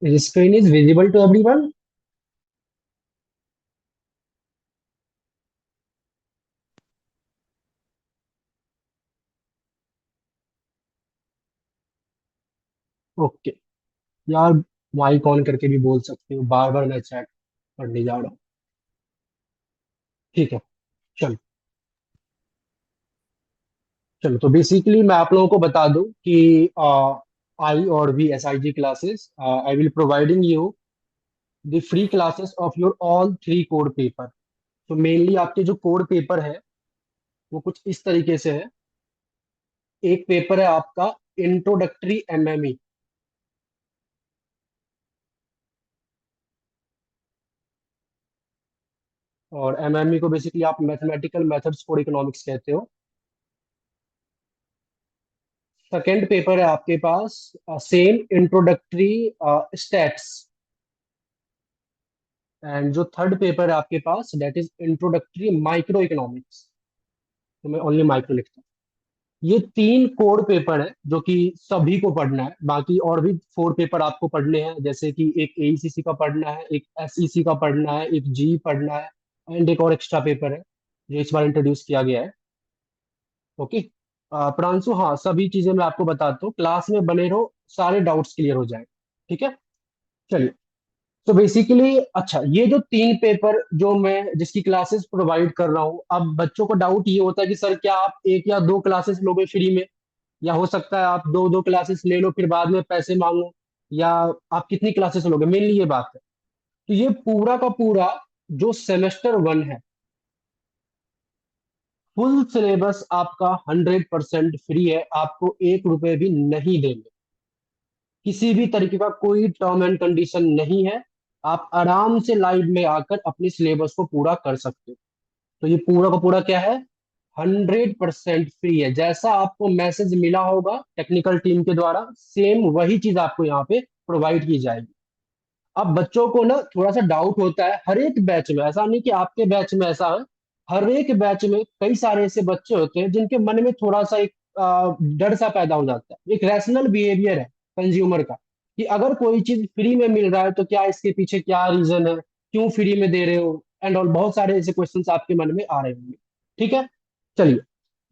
Screen is visible to everyone. Okay यार, mic on करके भी बोल सकते हो, बार बार मैं चैट पढ़ने जा रहा हूँ। ठीक है। चलो। चलो तो बेसिकली मैं आप लोगों को बता दूं कि आई और भी S I G classes, I will providing you the free classes of your all three code paper. तो मेनली आपके जो कोड पेपर है वो कुछ इस तरीके से है। एक पेपर है आपका इंट्रोडक्टरी एमएमई। और एमएमई को बेसिकली आप मैथमेटिकल मेथड्स फॉर इकोनॉमिक्स कहते हो। सेकेंड पेपर है आपके पास सेम इंट्रोडक्टरी स्टैट्स। एंड जो थर्ड पेपर है आपके पास that is introductory microeconomics. तो मैं ओनली माइक्रो लिखता हूँ। ये तीन कोर पेपर है जो कि सभी को पढ़ना है। बाकी और भी फोर पेपर आपको पढ़ने हैं, जैसे कि एक एईसीसी का पढ़ना है, एक एसईसी का पढ़ना है, एक जी पढ़ना है, एंड एक और एक्स्ट्रा पेपर है जो इस बार इंट्रोड्यूस किया गया है। ओके। प्रांशु, हाँ सभी चीजें मैं आपको बताता हूँ, क्लास में बने रहो, सारे डाउट्स क्लियर हो जाए। ठीक है। चलिए। तो बेसिकली अच्छा, ये जो तीन पेपर जो मैं जिसकी क्लासेस प्रोवाइड कर रहा हूँ, अब बच्चों को डाउट ये होता है कि सर क्या आप एक या दो क्लासेस लोगे फ्री में, या हो सकता है आप दो दो क्लासेस ले लो फिर बाद में पैसे मांगो, या आप कितनी क्लासेस लोगे, मेनली ये बात है। तो ये पूरा का पूरा जो सेमेस्टर वन है, फुल सिलेबस आपका 100% फ्री है, आपको एक रुपए भी नहीं देंगे। किसी भी तरीके का कोई टर्म एंड कंडीशन नहीं है। आप आराम से लाइव में आकर अपने सिलेबस को पूरा कर सकते हो। तो ये पूरा का पूरा क्या है, 100% फ्री है। जैसा आपको मैसेज मिला होगा टेक्निकल टीम के द्वारा, सेम वही चीज आपको यहाँ पे प्रोवाइड की जाएगी। अब बच्चों को ना थोड़ा सा डाउट होता है, हर एक बैच में, ऐसा नहीं कि आपके बैच में ऐसा है, हर एक बैच में कई सारे ऐसे बच्चे होते हैं जिनके मन में थोड़ा सा एक डर सा पैदा हो जाता है। एक रैशनल बिहेवियर है कंज्यूमर का, कि अगर कोई चीज फ्री में मिल रहा है तो क्या इसके पीछे क्या रीजन है, क्यों फ्री में दे रहे हो, एंड ऑल बहुत सारे ऐसे क्वेश्चंस आपके मन में आ रहे होंगे। ठीक है। चलिए,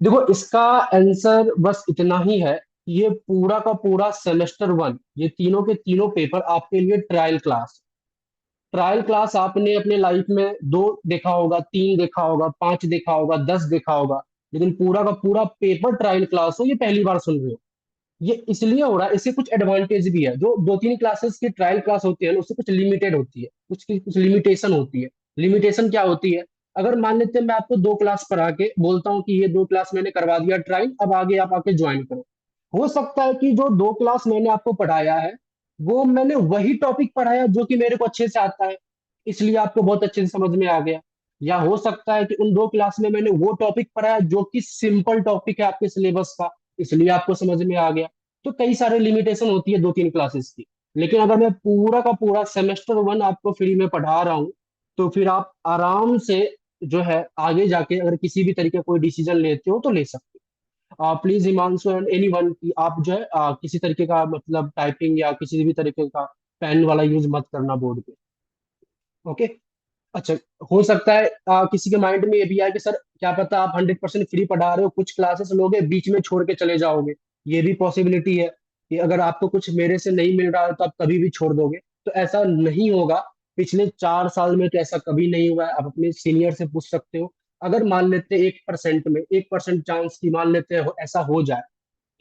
देखो इसका आंसर बस इतना ही है। ये पूरा का पूरा सेमेस्टर वन, ये तीनों के तीनों पेपर आपके लिए ट्रायल क्लास। ट्रायल क्लास आपने अपने लाइफ में दो देखा होगा, तीन देखा होगा, पांच देखा होगा, 10 देखा होगा, लेकिन पूरा का पूरा पेपर ट्रायल क्लास हो ये पहली बार सुन रहे हो। ये इसलिए हो रहा है, इससे कुछ एडवांटेज भी है। जो दो तीन क्लासेस की ट्रायल क्लास होती है ना, उससे कुछ लिमिटेड होती है, कुछ लिमिटेशन होती है। लिमिटेशन क्या होती है, अगर मान लेते हैं मैं आपको दो क्लास पढ़ा के बोलता हूँ कि ये दो क्लास मैंने करवा दिया ट्रायल, अब आगे आप आके ज्वाइन करो, हो सकता है कि जो दो क्लास मैंने आपको पढ़ाया है वो मैंने वही टॉपिक पढ़ाया जो कि मेरे को अच्छे से आता है, इसलिए आपको बहुत अच्छे से समझ में आ गया। या हो सकता है कि उन दो क्लास में मैंने वो टॉपिक पढ़ाया जो कि सिंपल टॉपिक है आपके सिलेबस का, इसलिए आपको समझ में आ गया। तो कई सारे लिमिटेशन होती है दो तीन क्लासेस की। लेकिन अगर मैं पूरा का पूरा सेमेस्टर वन आपको फ्री में पढ़ा रहा हूँ, तो फिर आप आराम से जो है आगे जाके अगर किसी भी तरीके का कोई डिसीजन लेते हो तो ले सकते हो। Please Himanshu and any one की आप जो है किसी तरीके का मतलब टाइपिंग या किसी भी तरीके का पेन वाला यूज मत करना बोर्ड पे। ओके। अच्छा, हो सकता है किसी के माइंड में ये भी आए कि सर क्या पता आप 100% फ्री पढ़ा रहे हो, कुछ क्लासेस लोगे बीच में छोड़ के चले जाओगे। ये भी पॉसिबिलिटी है कि अगर आपको कुछ मेरे से नहीं मिल रहा है तो आप कभी भी छोड़ दोगे। तो ऐसा नहीं होगा। पिछले 4 साल में तो ऐसा कभी नहीं हुआ है। आप अपने सीनियर से पूछ सकते हो। अगर मान लेते 1% में 1% चांस की मान लेते हो ऐसा हो जाए,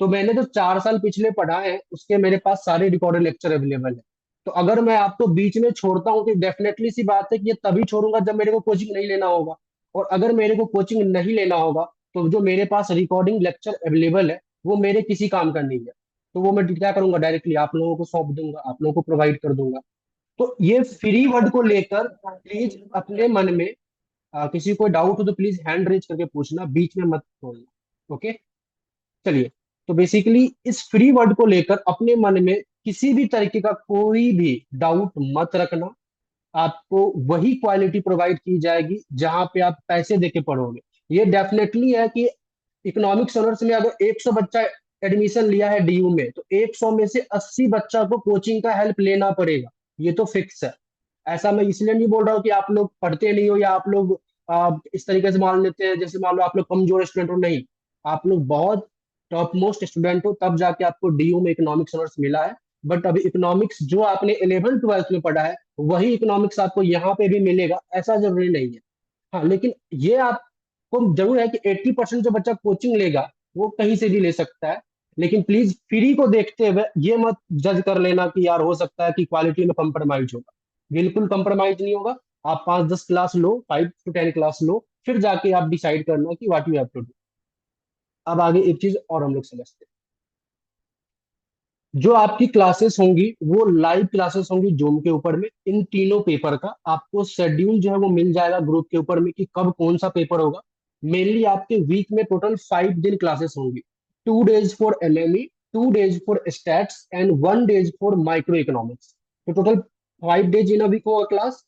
तो मैंने जो 4 साल पिछले पढ़ा है उसके मेरे पास सारे रिकॉर्डेड लेक्चर अवेलेबल है। तो अगर मैं आपको बीच में छोड़ता हूँ तो डेफिनेटली सी बात है कि ये तभी छोड़ूंगा जब मेरे को कोचिंग नहीं लेना होगा। और अगर मेरे को कोचिंग नहीं लेना होगा तो जो मेरे पास रिकॉर्डिंग लेक्चर अवेलेबल है वो मेरे किसी काम का नहीं है। तो वो मैं क्या करूंगा, डायरेक्टली आप लोगों को सौंप दूंगा, आप लोगों को प्रोवाइड कर दूंगा। तो ये फ्री वर्ड को लेकर प्लीज अपने मन में किसी को डाउट हो तो प्लीज हैंड रेज करके पूछना, बीच में मत छोड़ना। ओके। चलिए। तो बेसिकली इस फ्री वर्ड को लेकर अपने मन में किसी भी तरीके का कोई भी डाउट मत रखना। आपको वही क्वालिटी प्रोवाइड की जाएगी जहां पे आप पैसे देके पढ़ोगे। ये डेफिनेटली है कि इकोनॉमिक्स ऑनर्स में अगर 100 बच्चा एडमिशन लिया है डीयू में, तो 100 में से 80 बच्चा को कोचिंग का हेल्प लेना पड़ेगा। ये तो फिक्स है। ऐसा मैं इसलिए नहीं बोल रहा हूँ कि आप लोग पढ़ते नहीं हो या आप लोग इस तरीके से मान लेते हैं जैसे मान लो आप लोग कमजोर स्टूडेंट हो, नहीं। आप लोग बहुत टॉप मोस्ट स्टूडेंट हो, तब जाके आपको डीयू में इकोनॉमिक्स ऑनर्स मिला है। बट अभी इकोनॉमिक्स जो आपने 11th 12th में पढ़ा है, वही इकोनॉमिक्स आपको यहाँ पे भी मिलेगा, ऐसा जरूरी नहीं है। हाँ, लेकिन ये आपको जरूर है कि 80% जो बच्चा कोचिंग लेगा वो कहीं से भी ले सकता है। लेकिन प्लीज फ्री को देखते हुए ये मत जज कर लेना कि यार हो सकता है कि क्वालिटी में कंप्रोमाइज होगा। बिल्कुल कंप्रोमाइज नहीं होगा। आप 5-10 क्लास लो, 5 to 10 क्लास लो, फिर जाके आप डिसाइड करना कि what you have to do. अब आगे एक चीज और हम लोग समझते हैं। जो आपकी क्लासेस होंगी वो लाइव क्लासेस होंगी जूम के ऊपर में। इन तीनों पेपर का आपको शेड्यूल जो है वो मिल जाएगा ग्रुप के ऊपर में कि कब कौन सा पेपर होगा। मेनली आपके वीक में टोटल 5 दिन क्लासेस होंगी। 2 days for LME, 2 days for stats and 1 day for microeconomics. तो total 5 days in a week होगा क्लास।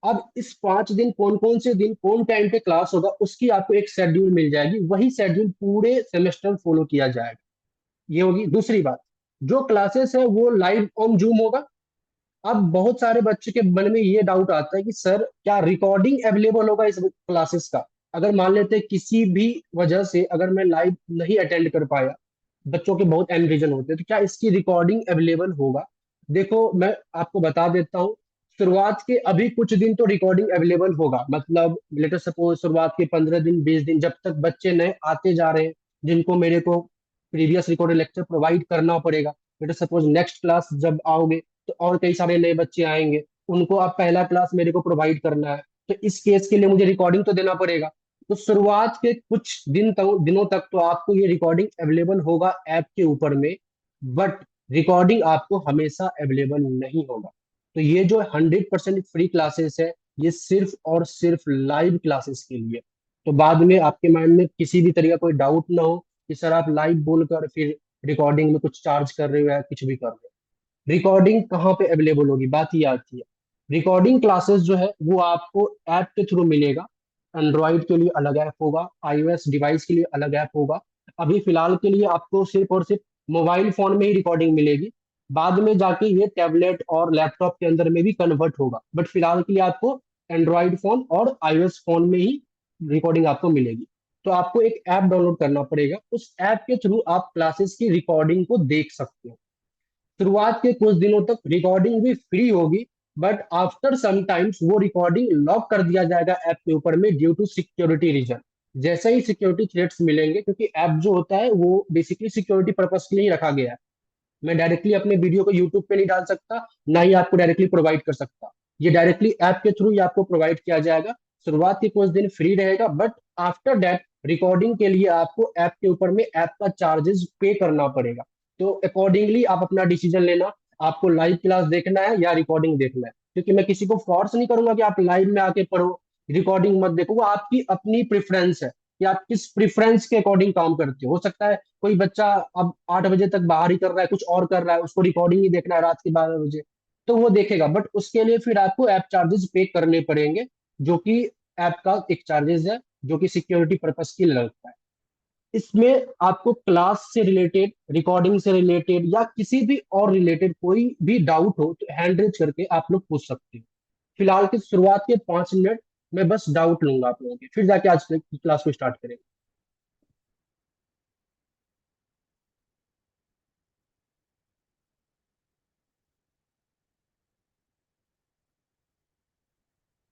अब इस 5 दिन कौन कौन से दिन कौन टाइम पे क्लास होगा उसकी आपको एक शेड्यूल मिल जाएगी, वही शेड्यूल पूरे सेमेस्टर फॉलो किया जाएगा। ये होगी दूसरी बात। जो क्लासेस है वो लाइव ऑन जूम होगा। अब बहुत सारे बच्चे के मन में ये डाउट आता है कि सर क्या रिकॉर्डिंग अवेलेबल होगा इस क्लासेस का। अगर मान लेते हैं किसी भी वजह से अगर मैं लाइव नहीं अटेंड कर पाया, बच्चों के बहुत एंड रीजन होते हैं, तो क्या इसकी रिकॉर्डिंग अवेलेबल होगा। देखो मैं आपको बता देता हूँ। शुरुआत के अभी कुछ दिन तो रिकॉर्डिंग अवेलेबल होगा, मतलब लेटर सपोज शुरुआत के 15 दिन 20 दिन जब तक बच्चे नए आते जा रहे हैं, जिनको मेरे को प्रीवियस रिकॉर्डेड लेक्चर प्रोवाइड करना पड़ेगा। लेटर सपोज नेक्स्ट क्लास जब आओगे तो और कई सारे नए बच्चे आएंगे, उनको आप पहला क्लास मेरे को प्रोवाइड करना है, तो इस केस के लिए मुझे रिकॉर्डिंग तो देना पड़ेगा। तो शुरुआत के कुछ दिनों तक तो आपको ये रिकॉर्डिंग अवेलेबल होगा ऐप के ऊपर में। बट रिकॉर्डिंग आपको हमेशा अवेलेबल नहीं होगा। तो ये जो 100% फ्री क्लासेस है, ये सिर्फ और सिर्फ लाइव क्लासेस के लिए। तो बाद में आपके माइंड में किसी भी तरह का कोई डाउट ना हो कि सर आप लाइव बोलकर फिर रिकॉर्डिंग में कुछ चार्ज कर रहे हो या कुछ भी कर रहे हो। रिकॉर्डिंग कहाँ पे अवेलेबल होगी, बात ये आती है। रिकॉर्डिंग क्लासेस जो है वो आपको ऐप के थ्रू मिलेगा। एंड्रॉइड के लिए अलग ऐप होगा, आईओएस डिवाइस के लिए अलग ऐप होगा। अभी फिलहाल के लिए आपको सिर्फ और सिर्फ मोबाइल फोन में ही रिकॉर्डिंग मिलेगी। बाद में जाके ये टैबलेट और लैपटॉप के अंदर में भी कन्वर्ट होगा, बट फिलहाल के लिए आपको एंड्रॉइड फोन और आईओएस फोन में ही रिकॉर्डिंग आपको मिलेगी। तो आपको एक ऐप डाउनलोड करना पड़ेगा, उस ऐप के थ्रू आप क्लासेस की रिकॉर्डिंग को देख सकते हो। शुरुआत के कुछ दिनों तक रिकॉर्डिंग भी फ्री होगी, बट आफ्टर सम टाइम्स वो रिकॉर्डिंग लॉक कर दिया जाएगा ऐप के ऊपर में ड्यू टू सिक्योरिटी रीजन। जैसे ही सिक्योरिटी थ्रेट्स मिलेंगे, क्योंकि ऐप जो होता है वो बेसिकली सिक्योरिटी पर्पज के लिए ही रखा गया है। मैं डायरेक्टली अपने वीडियो को यूट्यूब पे नहीं डाल सकता, ना ही आपको डायरेक्टली प्रोवाइड कर सकता। ये डायरेक्टली ऐप के थ्रू ही आपको प्रोवाइड किया जाएगा। शुरुआत के कुछ दिन फ्री रहेगा, बट आफ्टर दैट रिकॉर्डिंग के लिए आपको ऐप के ऊपर में ऐप का चार्जेस पे करना पड़ेगा। तो अकॉर्डिंगली आप अपना डिसीजन लेना, आपको लाइव क्लास देखना है या रिकॉर्डिंग देखना है। क्योंकि मैं किसी को फोर्स नहीं करूंगा कि आप लाइव में आके पढ़ो, रिकॉर्डिंग मत देखो। वो आपकी अपनी प्रेफरेंस है कि आप किस प्रेफरेंस के अकॉर्डिंग काम करते हो सकता है कोई बच्चा अब 8 बजे तक बाहर ही कर रहा है, कुछ और कर रहा है, उसको रिकॉर्डिंग ही देखना है रात के 12 बजे, तो वो देखेगा। बट उसके लिए फिर आपको ऐप चार्जेस पे करने पड़ेंगे, जो कि ऐप का एक चार्जेस है, जो कि सिक्योरिटी पर्पज के लिए लगता है। इसमें आपको क्लास से रिलेटेड, रिकॉर्डिंग से रिलेटेड या किसी भी और रिलेटेड कोई भी डाउट हो तो हैंड रेज करके आप लोग पूछ सकते हो। फिलहाल की शुरुआत के 5 मिनट मैं बस डाउट लूंगा आप लोगों के, फिर जाके आज की क्लास को स्टार्ट करेंगे।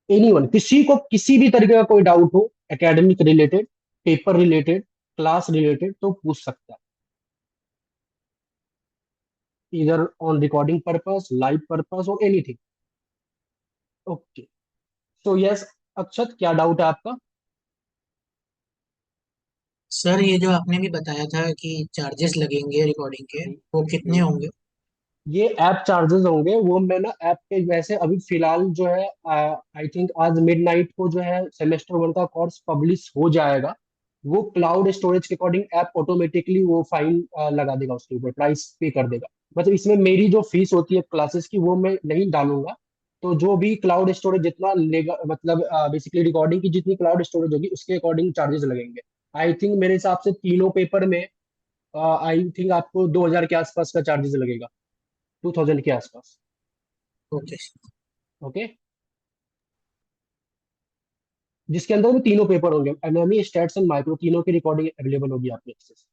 एनीवन, किसी को किसी भी तरीके का कोई डाउट हो, academic related, paper related, class related, तो पूछ सकता है, इधर on recording purpose, live purpose और एनीथिंग। ओके। सो यस, अक्षत क्या डाउट है आपका। सर ये जो आपने भी बताया था कि चार्जेस लगेंगे रिकॉर्डिंग के, हम्म, वो कितने हम्म। होंगे? ये ऐप चार्जेस होंगे, वो मैं ना ऐप पे वैसे अभी फिलहाल जो है आई थिंक आज मिडनाइट को जो है सेमेस्टर 1 का कोर्स पब्लिश हो जाएगा। वो क्लाउड स्टोरेज के अकॉर्डिंग ऐप ऑटोमेटिकली वो फाइन लगा देगा, उसके ऊपर प्राइस पे कर देगा। मतलब इसमें मेरी जो फीस होती है क्लासेस की वो मैं नहीं डालूंगा। तो जो भी क्लाउड स्टोरेज जितना लेगा, मतलब बेसिकली रिकॉर्डिंग की जितनी क्लाउड स्टोरेज होगी उसके अकॉर्डिंग चार्जेस लगेंगे। आई थिंक मेरे हिसाब से तीनों पेपर में आई थिंक आपको 2000 के आसपास का चार्जेस लगेगा, 2000 के आसपास। ओके। ओके। जिसके अंदर में तीनों पेपर होंगे, एनाटॉमी, स्टैट्स एंड माइक्रो, तीनों की रिकॉर्डिंग अवेलेबल होगी आपके एक्सेस।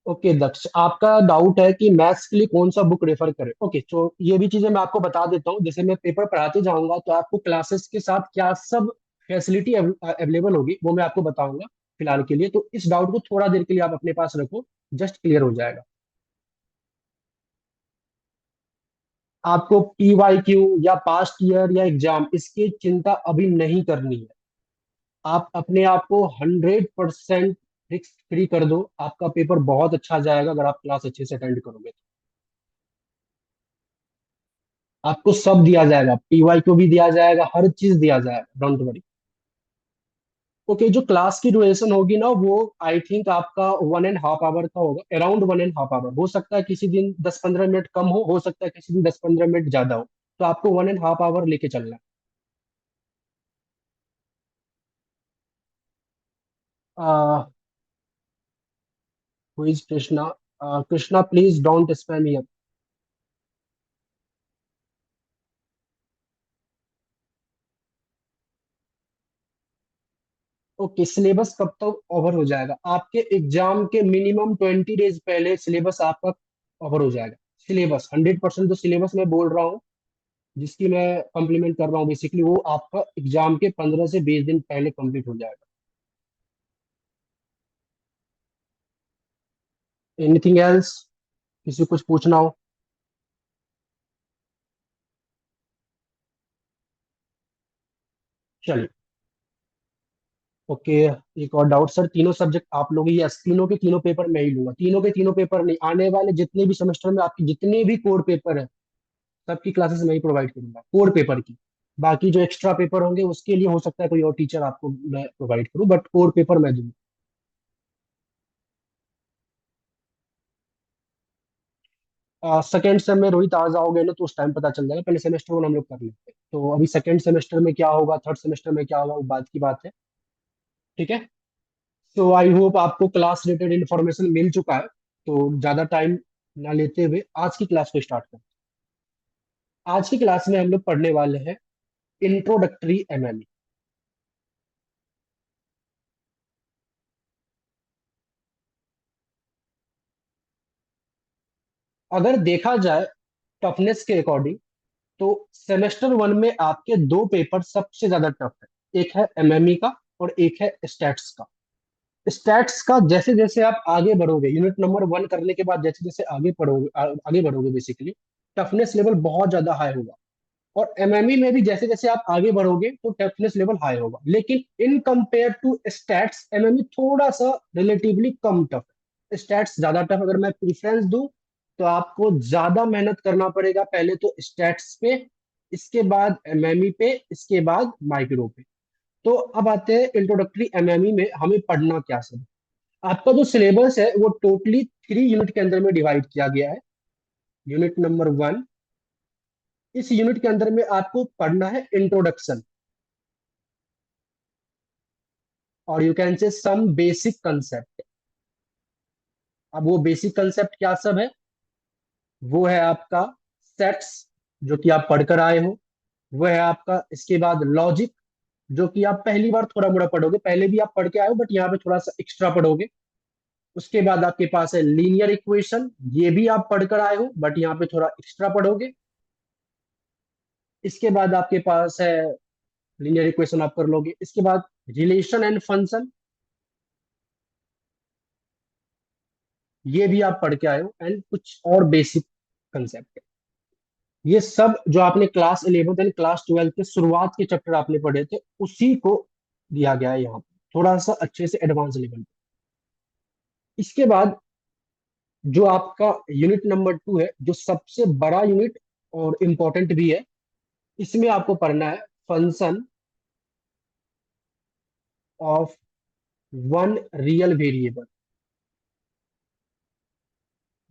ओके दक्ष, आपका डाउट है कि मैथ्स के लिए कौन सा बुक रेफर करें। ओके, तो ये भी चीजें मैं आपको बता देता हूँ। जैसे मैं पेपर पढ़ाते जाऊंगा तो आपको क्लासेस के साथ क्या सब फैसिलिटी अवेलेबल होगी वो मैं आपको बताऊंगा फिलहाल के लिए। तो इस डाउट को थोड़ा देर के लिए आप अपने पास रखो, जस्ट क्लियर हो जाएगा। आपको पीवाईक्यू या पास्ट ईयर या एग्जाम इसकी चिंता अभी नहीं करनी है। आप अपने आप को 100% रिस्क फ्री कर दो, आपका पेपर बहुत अच्छा जाएगा अगर आप क्लास अच्छे से अटेंड करोगे। आपको सब दिया जाएगा, पीवाई को भी दिया जाएगा, हर चीज दिया जाएगा, डोंट वरी। ओके, जो क्लास की ड्यूरेशन होगी ना वो आई थिंक आपका 1.5 आवर का होगा, अराउंड 1.5 आवर। हो सकता है किसी दिन 10-15 मिनट कम हो सकता है किसी दिन 10-15 मिनट ज्यादा हो। तो आपको 1.5 आवर लेके चलना है। Who is Krishna? Krishna please don't spam here. Okay, syllabus कब तक ओवर हो जाएगा? आपके एग्जाम के मिनिमम 20 डेज पहले सिलेबस आपका ओवर हो जाएगा। सिलेबस 100%, जो सिलेबस मैं बोल रहा हूँ, जिसकी मैं कम्प्लीमेंट कर रहा हूँ बेसिकली, वो आपका एग्जाम के 15 से 20 दिन पहले कंप्लीट हो जाएगा। Anything else? किसी को कुछ पूछना हो? चलिए। ओके, एक और डाउट सर, तीनों सब्जेक्ट आप लोग, यस तीनों के तीनों पेपर मैं ही लूंगा। तीनों के तीनों पेपर नहीं, आने वाले जितने भी सेमेस्टर में आपके जितने भी कोर पेपर है सबकी क्लासेस मैं ही प्रोवाइड करूंगा, कोर पेपर की। बाकी जो एक्स्ट्रा पेपर होंगे उसके लिए हो सकता है कोई और टीचर आपको मैं प्रोवाइड करूँ, बट कोर पेपर मैं दूंगा। सेकेंड सेम में रोहित आ जाओगे ना तो उस टाइम पता चल जाएगा, पहले सेमेस्टर वन हम लोग कर लेते हैं। तो अभी सेकेंड सेमेस्टर में क्या होगा, थर्ड सेमेस्टर में क्या होगा, वो बात की बात है। ठीक है। सो आई होप आपको क्लास रिलेटेड इन्फॉर्मेशन मिल चुका है। तो ज्यादा टाइम ना लेते हुए आज की क्लास को स्टार्ट करते हैं। आज की क्लास में हम लोग पढ़ने वाले हैं इंट्रोडक्टरी एमएमई। अगर देखा जाए टफनेस के अकॉर्डिंग, तो सेमेस्टर वन में आपके दो पेपर सबसे ज्यादा टफ है, एक है एमएमई का और एक है स्टैट्स का। स्टैट्स का जैसे जैसे आप आगे बढ़ोगे, यूनिट नंबर वन करने के बाद जैसे जैसे आगे पढ़ोगे आगे बढ़ोगे बेसिकली, टफनेस लेवल बहुत ज्यादा हाई होगा। और एमएमई में भी जैसे जैसे आप आगे बढ़ोगे तो टफनेस लेवल हाई होगा, लेकिन in compare to stats MME थोड़ा सा रिलेटिवली कम टफ है। स्टैट्स ज्यादा टफ, अगर मैं प्रेफरेंस दूं तो आपको ज्यादा मेहनत करना पड़ेगा, पहले तो स्टैट्स पे, इसके बाद एमएमई पे, इसके बाद माइक्रो पे। तो अब आते हैं इंट्रोडक्टरी एमएमई में हमें पढ़ना क्या सब। आपका जो सिलेबस है वो टोटली 3 यूनिट के अंदर में डिवाइड किया गया है। यूनिट नंबर वन, इस यूनिट के अंदर में आपको पढ़ना है इंट्रोडक्शन, और you can say some basic concept. अब वो बेसिक कंसेप्ट क्या सब है? वो है आपका सेट्स, जो कि आप पढ़कर आए हो। वो है आपका इसके बाद लॉजिक, जो कि आप पहली बार थोड़ा मोड़ा पढ़ोगे, पहले भी आप पढ़ के आए हो बट यहाँ पे थोड़ा सा एक्स्ट्रा पढ़ोगे। उसके बाद आपके पास है लीनियर इक्वेशन, ये भी आप पढ़कर आए हो बट यहाँ पे थोड़ा एक्स्ट्रा पढ़ोगे। इसके बाद आपके पास है, लीनियर इक्वेशन आप कर लोगे, इसके बाद रिलेशन एंड फंक्शन, ये भी आप पढ़ के आए हो, एंड कुछ और बेसिक कंसेप्ट। ये सब जो आपने class 11th and class 12th के शुरुआत के चैप्टर आपने पढ़े थे उसी को दिया गया है यहाँ पे, थोड़ा सा अच्छे से एडवांस लेवल पे। इसके बाद जो आपका यूनिट नंबर 2 है, जो सबसे बड़ा यूनिट और इम्पोर्टेंट भी है, इसमें आपको पढ़ना है function of one real variable.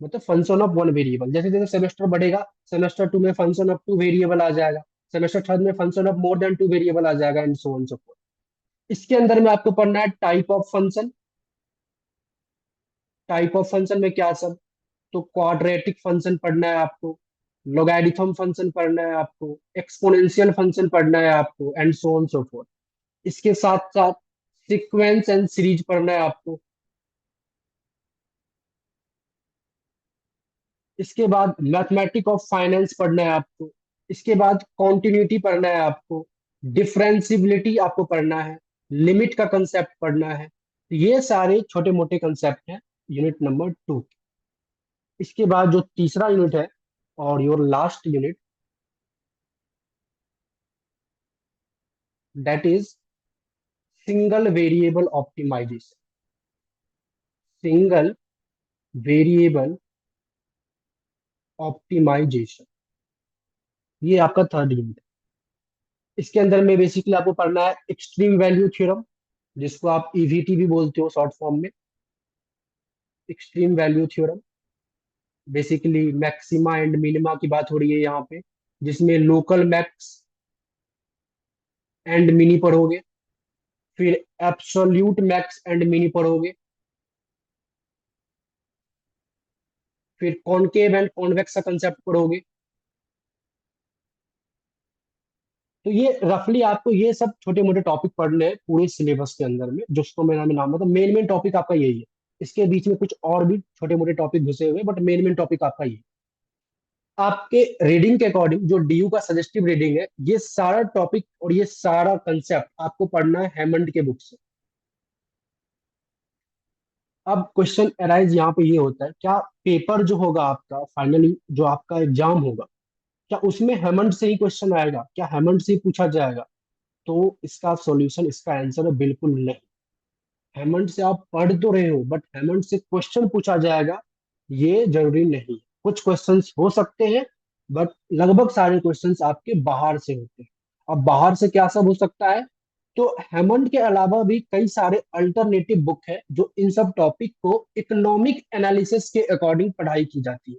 मतलब फंक्शन ऑफ वन वेरिएबल, जैसे जैसे सेमेस्टर बढ़ेगा, सेमेस्टर टू में फंक्शन ऑफ टू वेरिएबल आ जाएगा, सेमेस्टर थर्ड में function of more than two variable आ जाएगा, and so on so fourth. इसके अंदर में आपको पढ़ना है type of function, type of function में क्या सब, तो क्वाड्रेटिक फंक्शन पढ़ना है आपको, लॉगरिथम फंक्शन पढ़ना है आपको, एक्सपोनेंशियल फंक्शन पढ़ना है आपको, and so on so fourth. इसके साथ साथ सीक्वेंस एंड सीरीज पढ़ना है आपको। इसके बाद मैथमेटिक ऑफ फाइनेंस पढ़ना है आपको। इसके बाद कॉन्टिन्यूटी पढ़ना है आपको। डिफरेंशिबिलिटी आपको पढ़ना है। लिमिट का कंसेप्ट पढ़ना है। तो ये सारे छोटे मोटे कंसेप्ट हैं यूनिट नंबर 2। इसके बाद जो तीसरा यूनिट है और your last unit, that is single variable optimisation. Single variable optimisation, ये आपका थर्ड यूनिट है। इसके अंदर में बेसिकली आपको पढ़ना है एक्सट्रीम वैल्यू थ्योरम, जिसको आप ईवीटी भी बोलते हो शॉर्ट फॉर्म में। Extreme value theorem, basically maxima and minima की बात हो रही है यहाँ पे, जिसमें लोकल मैक्स एंड मिनी पढ़ोगे। फिर एब्सोल्यूट मैक्स एंड मिनी पढ़ोगे। फिर कॉनकेव एंड कॉन्वेक्स का कंसेप्ट पढ़ोगे। तो ये रफली आपको ये सब छोटे मोटे टॉपिक पढ़ने हैं पूरे सिलेबस के अंदर में, जिसको मेरा में नाम, मतलब मेन मेन टॉपिक आपका यही है। इसके बीच में कुछ और भी छोटे मोटे टॉपिक घुसे हुए, बट मेन मेन टॉपिक आपका यही है। आपके रीडिंग के अकॉर्डिंग जो डीयू का सजेस्टिव रीडिंग है, ये सारा टॉपिक और ये सारा कंसेप्ट आपको पढ़ना है हेमंड के बुक से। अब क्वेश्चन अराइज यहाँ पे ये होता है, क्या पेपर जो होगा आपका फाइनली, जो आपका एग्जाम होगा, क्या उसमें हेमंड से ही क्वेश्चन आएगा, क्या हेमंड से ही पूछा जाएगा? तो इसका सॉल्यूशन, इसका आंसर है बिल्कुल नहीं। हेमंड से आप पढ़ तो रहे हो, बट हेमंड से क्वेश्चन पूछा जाएगा ये जरूरी नहीं। कुछ क्वेश्चंस हो सकते हैं, बट लगभग सारे क्वेश्चंस आपके बाहर से होते हैं। अब बाहर से क्या सब हो सकता है, तो हेमंड के अलावा भी कई सारे अल्टरनेटिव बुक है जो इन सब टॉपिक को इकोनॉमिक एनालिसिस के अकॉर्डिंग पढ़ाई की जाती है।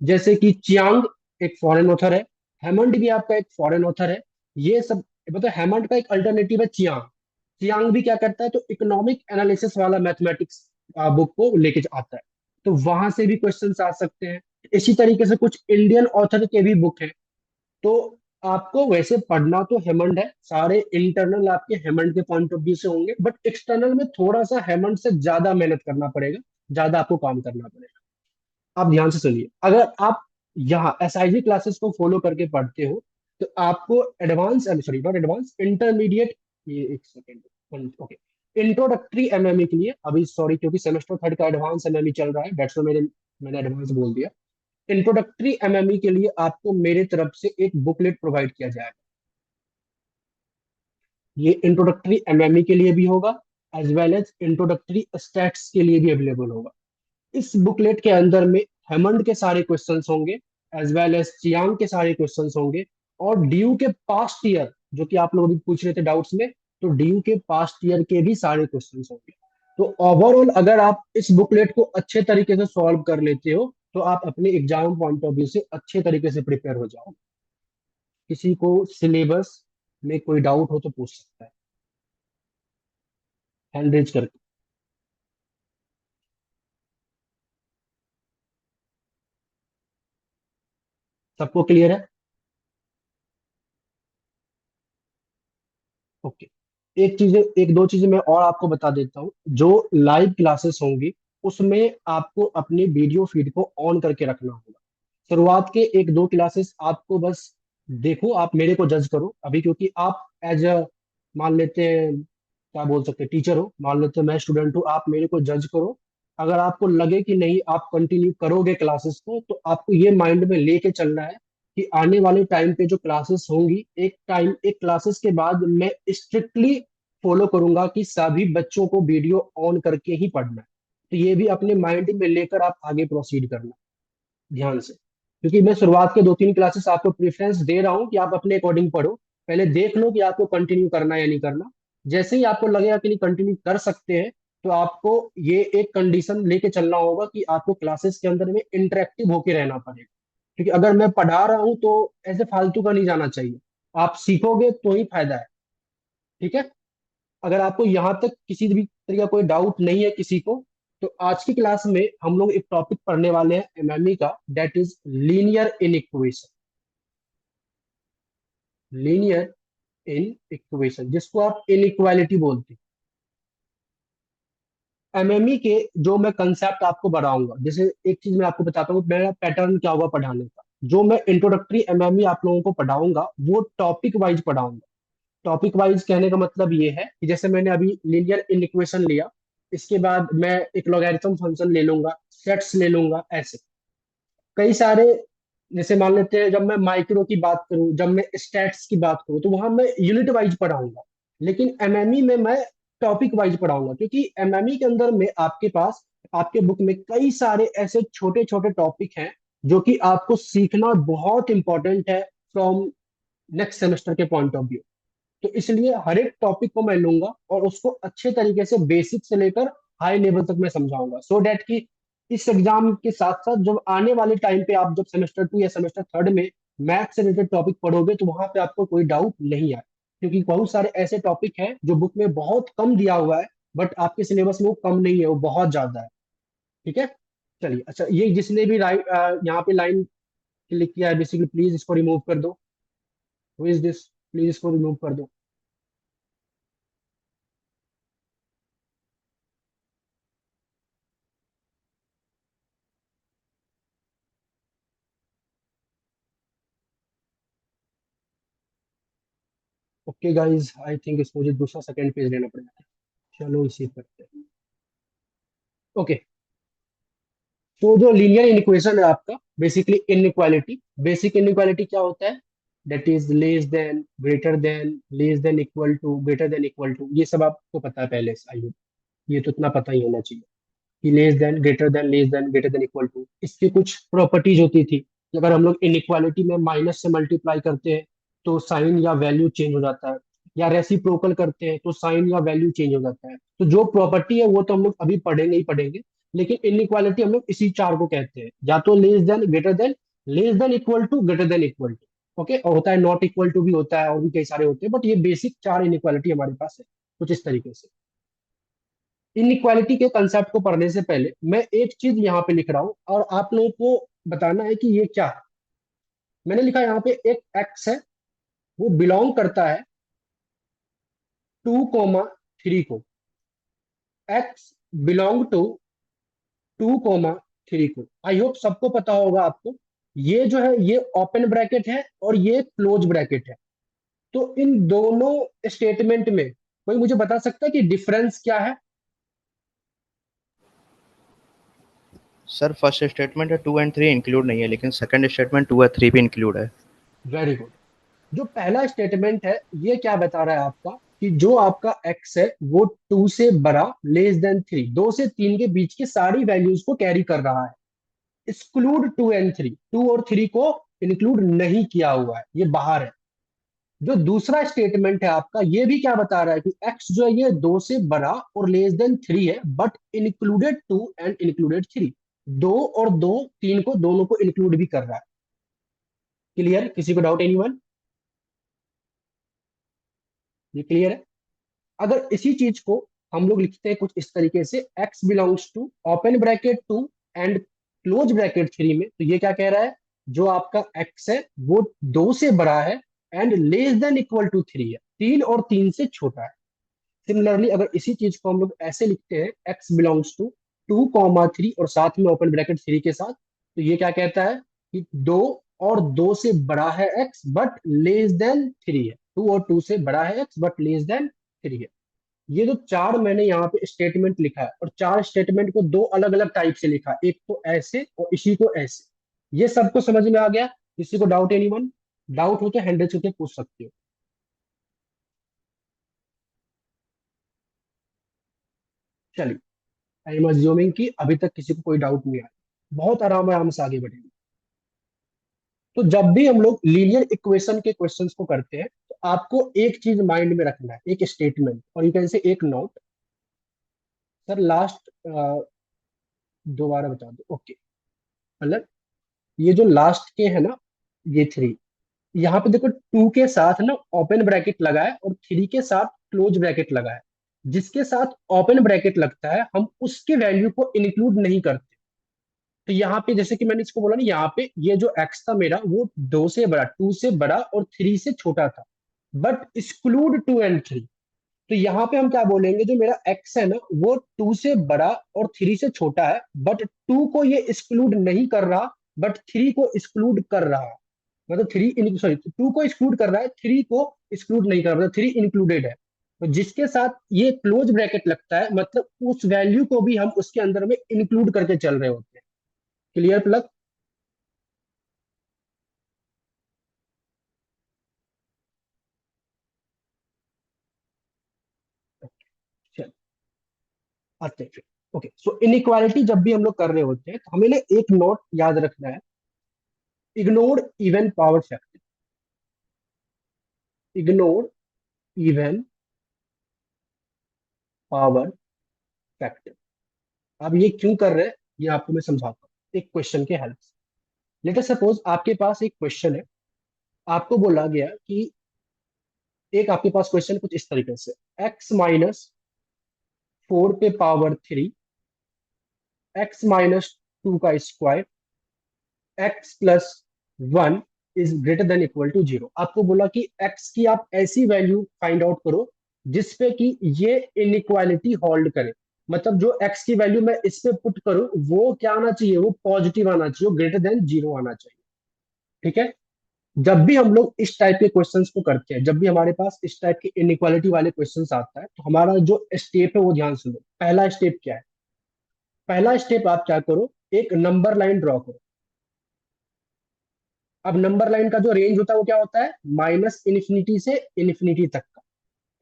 जैसे कि चियांग एक फॉरेन ऑथर है, हेमंड भी आपका एक फॉरेन ऑथर है। ये सब मतलब हेमंड का एक अल्टरनेटिव है चियांग। चियांग भी क्या करता है, तो इकोनॉमिक एनालिसिस वाला मैथमेटिक्स बुक को लेके आता है। तो वहां से भी क्वेश्चंस आ सकते हैं। इसी तरीके से कुछ इंडियन ऑथर के भी बुक हैं। तो आपको वैसे पढ़ना तो हेमंड है, सारे इंटरनल आपके हेमंड के पॉइंट ऑफ व्यू से होंगे, बट एक्सटर्नल में थोड़ा सा हेमंड से ज्यादा मेहनत करना पड़ेगा, ज्यादा आपको काम करना पड़ेगा। आप ध्यान से सुनिए, अगर आप यहाँ एसआईजी क्लासेस को फॉलो करके पढ़ते हो, तो आपको advance, sorry not advance, intermediate, ये एक सेकेंड, ओके, इंट्रोडक्टरी एमएमई के लिए अभी, सॉरी क्योंकि सेमेस्टर थर्ड का एडवांस एमएमई चल रहा है, दैट्स व्हाई मैंने एडवांस बोल दिया। इंट्रोडक्टरी एमएमई के लिए आपको मेरे तरफ से एक बुकलेट प्रोवाइड किया जाएगा। ये इंट्रोडक्टरी एमएमई के लिए भी होगा, as well as introductory stats के लिए भी अवेलेबल होगा। इस बुकलेट के अंदर में हेमंड के सारे क्वेश्चंस होंगे, एज वेल एज चियांग के सारे क्वेश्चंस होंगे, और ड्यू के पास्ट ईयर, जो कि आप लोग अभी पूछ रहे थे डाउट्स में, तो ड्यू के पास्ट ईयर के भी सारे क्वेश्चंस होंगे। तो ओवरऑल अगर आप इस बुकलेट को अच्छे तरीके से सॉल्व कर लेते हो, तो आप अपने एग्जाम पॉइंट ऑफ व्यू से अच्छे तरीके से प्रिपेयर हो जाओ। किसी को सिलेबस में कोई डाउट हो तो पूछ सकता है हैंड रेज करके। सबको क्लियर है? ओके। एक दो चीजें मैं और आपको बता देता हूँ। जो लाइव क्लासेस होंगी, उसमें आपको अपने वीडियो फीड को ऑन करके रखना होगा। शुरुआत के एक दो क्लासेस आपको बस देखो, आप मेरे को जज करो अभी, क्योंकि आप एज अ, मान लेते हैं, क्या बोल सकते हैं, टीचर हो, मान लेते हैं मैं स्टूडेंट हूँ, आप मेरे को जज करो। अगर आपको लगे कि नहीं आप कंटिन्यू करोगे क्लासेस को, तो आपको ये माइंड में लेके चलना है कि आने वाले टाइम पे जो क्लासेस होंगी, एक क्लासेस के बाद मैं स्ट्रिक्टली फॉलो करूंगा कि सभी बच्चों को वीडियो ऑन करके ही पढ़ना है। तो ये भी अपने माइंड में लेकर आप आगे प्रोसीड करना ध्यान से, क्योंकि मैं शुरुआत के दो तीन क्लासेस आपको प्रेफरेंस दे रहा हूँ कि आप अपने अकॉर्डिंग पढ़ो। पहले देख लो कि आपको कंटिन्यू करना है या नहीं करना। जैसे ही आपको लगेगा कि नहीं कंटिन्यू कर सकते हैं, तो आपको ये एक कंडीशन लेके चलना होगा कि आपको क्लासेस के अंदर में इंटरेक्टिव होके रहना पड़ेगा। क्योंकि अगर मैं पढ़ा रहा हूँ तो ऐसे फालतू का नहीं जाना चाहिए। आप सीखोगे तो ही फायदा है। ठीक है? अगर आपको यहाँ तक किसी भी तरीके का कोई डाउट नहीं है किसी को, तो आज की क्लास में हम लोग एक टॉपिक पढ़ने वाले हैं एमएमई का, that is linear in equation. Linear in equation जिसको आप इनइक्वालिटी बोलते हैं। एमएमई के जो मैं कंसेप्ट आपको बढ़ाऊंगा, जैसे एक चीज मैं आपको बताता हूँ मेरा पैटर्न क्या होगा पढ़ाने का। जो मैं इंट्रोडक्टरी एमएमई आप लोगों को पढ़ाऊंगा वो टॉपिक वाइज पढ़ाऊंगा। टॉपिक वाइज कहने का मतलब ये है कि जैसे मैंने अभी लीनियर इन इक्वेशन लिया, इसके बाद मैं एक लॉगरिथम फंक्शन ले लूंगा, सेट्स ले लूंगा, ऐसे कई सारे। जैसे मान लेते हैं जब मैं माइक्रो की बात करूं, जब मैं स्टैट्स की बात करूं, तो वहां मैं यूनिट वाइज पढ़ाऊंगा। लेकिन एमएमई में मैं टॉपिक वाइज पढ़ाऊंगा, क्योंकि एमएमई के अंदर में आपके पास, आपके बुक में कई सारे ऐसे छोटे छोटे टॉपिक हैं जो कि आपको सीखना बहुत इंपॉर्टेंट है फ्रॉम नेक्स्ट सेमेस्टर के पॉइंट ऑफ व्यू। तो इसलिए हर एक टॉपिक को मैं लूंगा और उसको अच्छे तरीके से बेसिक से लेकर हाई लेवल तक मैं समझाऊंगा, सो डैट कि इस एग्जाम के साथ साथ जब आने वाले टाइम पे आप जब सेमेस्टर 2 या सेमेस्टर 3 में मैथ्स से रिलेटेड टॉपिक पढ़ोगे तो वहां पे आपको कोई डाउट नहीं आए। क्योंकि बहुत सारे ऐसे टॉपिक हैं जो बुक में बहुत कम दिया हुआ है, बट आपके सिलेबस में वो कम नहीं है, वो बहुत ज्यादा है। ठीक है। चलिए, अच्छा, ये जिसने भी यहाँ पे लाइन क्लिक किया है बेसिकली, प्लीज इसको रिमूव कर दो। Who is this? प्लीज इसको रिमूव कर दो। ओके गाइज, आई थिंक इसको मुझे दूसरा सेकंड पेज लेना पड़ेगा। चलो इसी करते हैं। ओके। तो जो लीनियर इनइक्वेशन है आपका, बेसिकली इनइक्वालिटी, बेसिक इनइक्वालिटी क्या होता है? That is greater than, less than, equal to, greater than, equal to. ये सब आपको पता है पहले से, आई होप ये तो इतना पता ही होना चाहिए कि less than, greater than, equal to, इसकी कुछ प्रॉपर्टीज होती थी कि अगर हम लोग इनइक्वालिटी में माइनस से मल्टीप्लाई करते हैं तो साइन या वैल्यू चेंज हो जाता है, या रेसिप्रोकल करते हैं तो साइन या वैल्यू चेंज हो जाता है। तो जो प्रॉपर्टी है वो तो हम लोग अभी पढ़ेंगे ही पढ़ेंगे। लेकिन इनइक्वालिटी हम लोग इसी चार को कहते हैं, या तो less than, greater than, less than equal to, greater than equal to. Okay, और होता है नॉट इक्वल टू भी होता है, और भी कई सारे होते हैं, बट ये बेसिक चार इनइक्वालिटी हमारे पास है कुछ इस तरीके से। इनइक्वालिटी के कंसेप्ट को पढ़ने से पहले मैं एक चीज यहाँ पे लिख रहा हूँ और आप लोगों को बताना है कि ये क्या है। मैंने लिखा यहाँ पे एक एक्स है, वो बिलोंग करता है 2, 3 को। एक्स बिलोंग टू 2, 3 को। आई होप सबको पता होगा आपको। ये जो है ये ओपन ब्रैकेट है और ये क्लोज ब्रैकेट है। तो इन दोनों स्टेटमेंट में कोई मुझे बता सकता है कि डिफरेंस क्या है? सर फर्स्ट स्टेटमेंट है 2 और 3 इंक्लूड नहीं है, लेकिन सेकंड स्टेटमेंट 2 और 3 भी इंक्लूड है। Very good. जो पहला स्टेटमेंट है ये क्या बता रहा है आपका कि जो आपका एक्स है वो 2 से बड़ा, लेस देन 3, 2 से 3 के बीच की सारी वैल्यूज को कैरी कर रहा है। एक्सक्लूड 2 और 3, 2 और 3 को इंक्लूड नहीं किया हुआ है, ये बाहर है। जो दूसरा स्टेटमेंट है आपका, ये भी क्या बता रहा है कि एक्स जो है ये 2 से बड़ा और लेस देन 3 है, बट इंक्लूडेड 2 एंड इंक्लूडेड 3। 2 और 2, 3 को, दोनों को इंक्लूड भी कर रहा है। क्लियर? किसी को डाउट? एनीवन? ये क्लियर है? अगर इसी चीज को हम लोग लिखते हैं कुछ इस तरीके से, X belongs to open bracket 2 and close bracket 3 में, तो ये क्या कह रहा है? जो आपका एक्स है वो 2 से बड़ा है and less than equal to 3 है, 3 और 3 से छोटा है। सिमिलरली अगर इसी चीज को हम लोग ऐसे लिखते हैं, एक्स बिलोंग्स टू 2, 3 और साथ में ओपन ब्रैकेट 3 के साथ, तो ये क्या कहता है कि 2 और 2 से बड़ा है एक्स बट लेस देन 3 है, 2 और 2 से बड़ा है एक्स बट लेस देन 3 है। ये जो चार मैंने यहाँ पे स्टेटमेंट लिखा है, और चार स्टेटमेंट को दो अलग अलग टाइप से लिखा है, एक तो ऐसे और इसी को ऐसे। ये सबको समझ में आ गया? किसी को डाउट? एनीवन? डाउट हो तो हैंड रेज करके पूछ सकते हो। चलिए, आई एम अज्यूमिंग कि अभी तक किसी को कोई डाउट नहीं आया। बहुत आराम आराम से आगे बढ़ेंगे। तो जब भी हम लोग लीनियर इक्वेशन के क्वेश्चंस को करते हैं तो आपको एक चीज माइंड में रखना है, एक स्टेटमेंट, और यू कैन से एक नोट। सर लास्ट दोबारा बता दो। ओके, मतलब ये जो लास्ट के है ना, ये 3, यहाँ पे देखो 2 के साथ ना ओपन ब्रैकेट लगा है और 3 के साथ क्लोज ब्रैकेट लगा है। जिसके साथ ओपन ब्रैकेट लगता है हम उसके वैल्यू को इंक्लूड नहीं करते। तो यहाँ पे जैसे कि मैंने इसको बोला ना, यहाँ पे ये जो एक्स था मेरा वो 2 से बड़ा और 3 से छोटा था, बट एक्सक्लूड 2 एंड 3। तो यहाँ पे हम क्या बोलेंगे, जो मेरा एक्स है ना वो 2 से बड़ा और 3 से छोटा है, बट 2 को ये एक्सक्लूड नहीं कर रहा, बट 3 को एक्सक्लूड कर रहा है। मतलब 2 को एक्सक्लूड कर रहा है, 3 को एक्सक्लूड नहीं कर रहा, मतलब 3 इंक्लूडेड है। तो जिसके साथ ये क्लोज ब्रैकेट लगता है, मतलब उस वैल्यू को भी हम उसके अंदर में इंक्लूड करके चल रहे होते हैं। Clear plug? चल आते हैं फिर। ओके, सो इनइक्वालिटी जब भी हम लोग कर रहे होते हैं तो हमें ना एक नोट याद रखना है, ignore even power factor. Ignore even power factor. अब ये क्यों कर रहे हैं, ये आपको मैं समझाता हूँ एक क्वेश्चन के हेल्प से। लेट अस सपोज आपके पास एक क्वेश्चन है, आपको बोला गया कि एक आपके पास क्वेश्चन कुछ इस तरीके से, x-4 पे पावर 3, x-2 का square, x+1 is greater than equal to 0। आपको बोला कि x की आप ऐसी वैल्यू फाइंड आउट करो जिसपे कि ये इनइक्वालिटी होल्ड करे। मतलब जो x की वैल्यू मैं इस पे पुट करूं वो क्या आना चाहिए, वो पॉजिटिव आना चाहिए, वो ग्रेटर देन 0 आना चाहिए। ठीक है? जब भी हम लोग इस टाइप के क्वेश्चंस को करते हैं, जब भी हमारे पास इस टाइप के इनइक्वालिटी वाले क्वेश्चंस आता है, तो हमारा जो स्टेप है वो ध्यान से लो। पहला स्टेप क्या है? पहला स्टेप आप क्या करो, एक नंबर लाइन ड्रॉ करो। अब नंबर लाइन का जो रेंज होता है वो क्या होता है, -इन्फिनिटी से इन्फिनिटी तक का।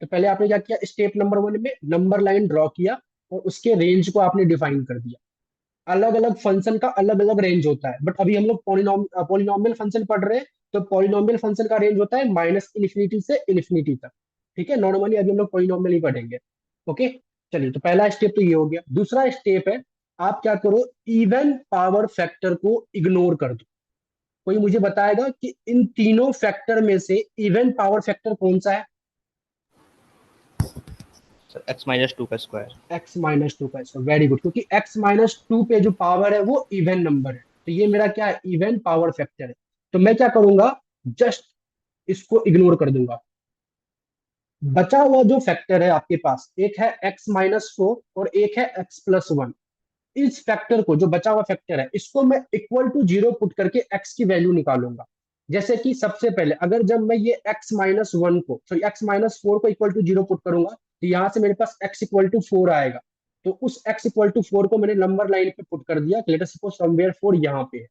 तो पहले आपने क्या किया, स्टेप नंबर 1 में नंबर लाइन ड्रॉ किया और उसके रेंज को आपने डिफाइन कर दिया। अलग अलग फंक्शन का अलग अलग रेंज होता है, बट अभी हम लोग पॉलिनोमियल फंक्शन पढ़ रहे हैं, तो पॉलिनोमियल फंक्शन का रेंज होता है -इन्फिनिटी से इन्फिनिटी तक। ठीक है, नॉर्मली अभी हम लोग पॉलिनोमियल ही पढ़ेंगे। ओके, चलिए, तो पहला स्टेप तो ये हो गया। दूसरा स्टेप है, आप क्या करो, इवन पावर फैक्टर को इग्नोर कर दो। कोई मुझे बताएगा कि इन तीनों फैक्टर में से इवन पावर फैक्टर कौन सा है? सर x-2 का स्क्वायर। x-2 का स्क्वायर, वेरी गुड, क्योंकि x-2 पे जो पावर है वो इवन नंबर है, तो ये मेरा क्या है, इवन पावर फैक्टर है। तो मैं क्या करूंगा, जस्ट इसको इग्नोर कर दूंगा। बचा हुआ जो फैक्टर है आपके पास, एक है x-4 और एक है x+1। इस फैक्टर को, जो बचा हुआ फैक्टर है, इसको मैं इक्वल टू 0 पुट करके x की वैल्यू निकालूंगा। जैसे कि सबसे पहले अगर जब मैं ये x-1 को, सॉरी x-4 को इक्वल टू 0 पुट करूंगा, तो यहां से मेरे पास x इक्वल टू 4 आएगा। तो उस x इक्वल टू 4 को मैंने नंबर लाइन पे पुट कर दिया, लेट अस सपोज समवेयर 4 यहाँ पे है।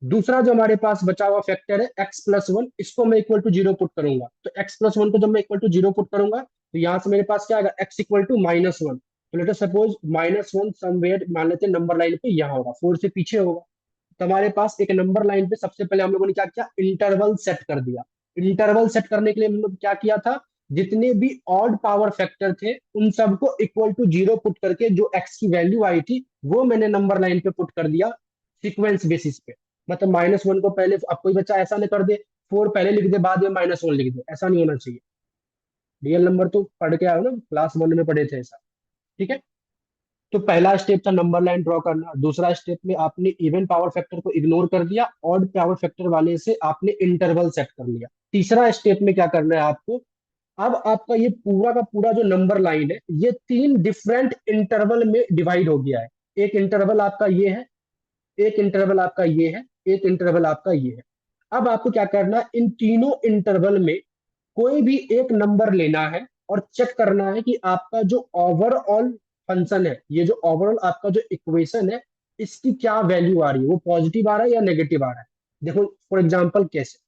दूसरा जो हमारे पास बचा हुआ फैक्टर है x+1, इसको मैं इक्वल टू 0 पुट करूंगा। तो x+1 को जब मैं इक्वल टू 0 पुट करूंगा, तो यहाँ से मेरे पास क्या आएगा, x इक्वल टू -1। तो लेट अस सपोज -1 समवेयर मान लेते हैं नंबर लाइन पे यहाँ होगा, 4 से पीछे होगा। तो हमारे पास एक नंबर लाइन पे सबसे पहले हम लोगों ने क्या किया, इंटरवल सेट कर दिया। इंटरवल सेट करने के लिए हम लोग क्या किया था, जितने भी ऑड पावर फैक्टर थे उन सबको इक्वल टू 0 पुट करके जो x की वैल्यू आई थी वो मैंने नंबर लाइन पे पुट कर दिया, सीक्वेंस बेसिस पे। मतलब -1 को पहले, अब कोई बच्चा ऐसा नहीं कर दे 4 पहले लिख दे बाद में -1 लिख दे, ऐसा नहीं होना चाहिए। रियल नंबर तो पढ़ के आओ ना, क्लास 1 में पढ़े थे ऐसा। ठीक है, तो पहला स्टेप था नंबर लाइन ड्रॉ करना। दूसरा स्टेप में आपने इवन पावर फैक्टर को इग्नोर कर दिया, ऑड पावर फैक्टर वाले से आपने इंटरवल सेट कर लिया। तीसरा स्टेप में क्या करना है आपको, अब आपका ये पूरा का पूरा जो नंबर लाइन है ये 3 डिफरेंट इंटरवल में डिवाइड हो गया है। एक इंटरवल आपका ये है, एक इंटरवल आपका ये है, एक इंटरवल आपका ये है। अब आपको क्या करना है, इन तीनों इंटरवल में कोई भी एक नंबर लेना है और चेक करना है कि आपका जो ओवरऑल फंक्शन है, ये जो ओवरऑल आपका जो इक्वेशन है, इसकी क्या वैल्यू आ रही है, वो पॉजिटिव आ रहा है या नेगेटिव आ रहा है। देखो फॉर एग्जाम्पल कैसे,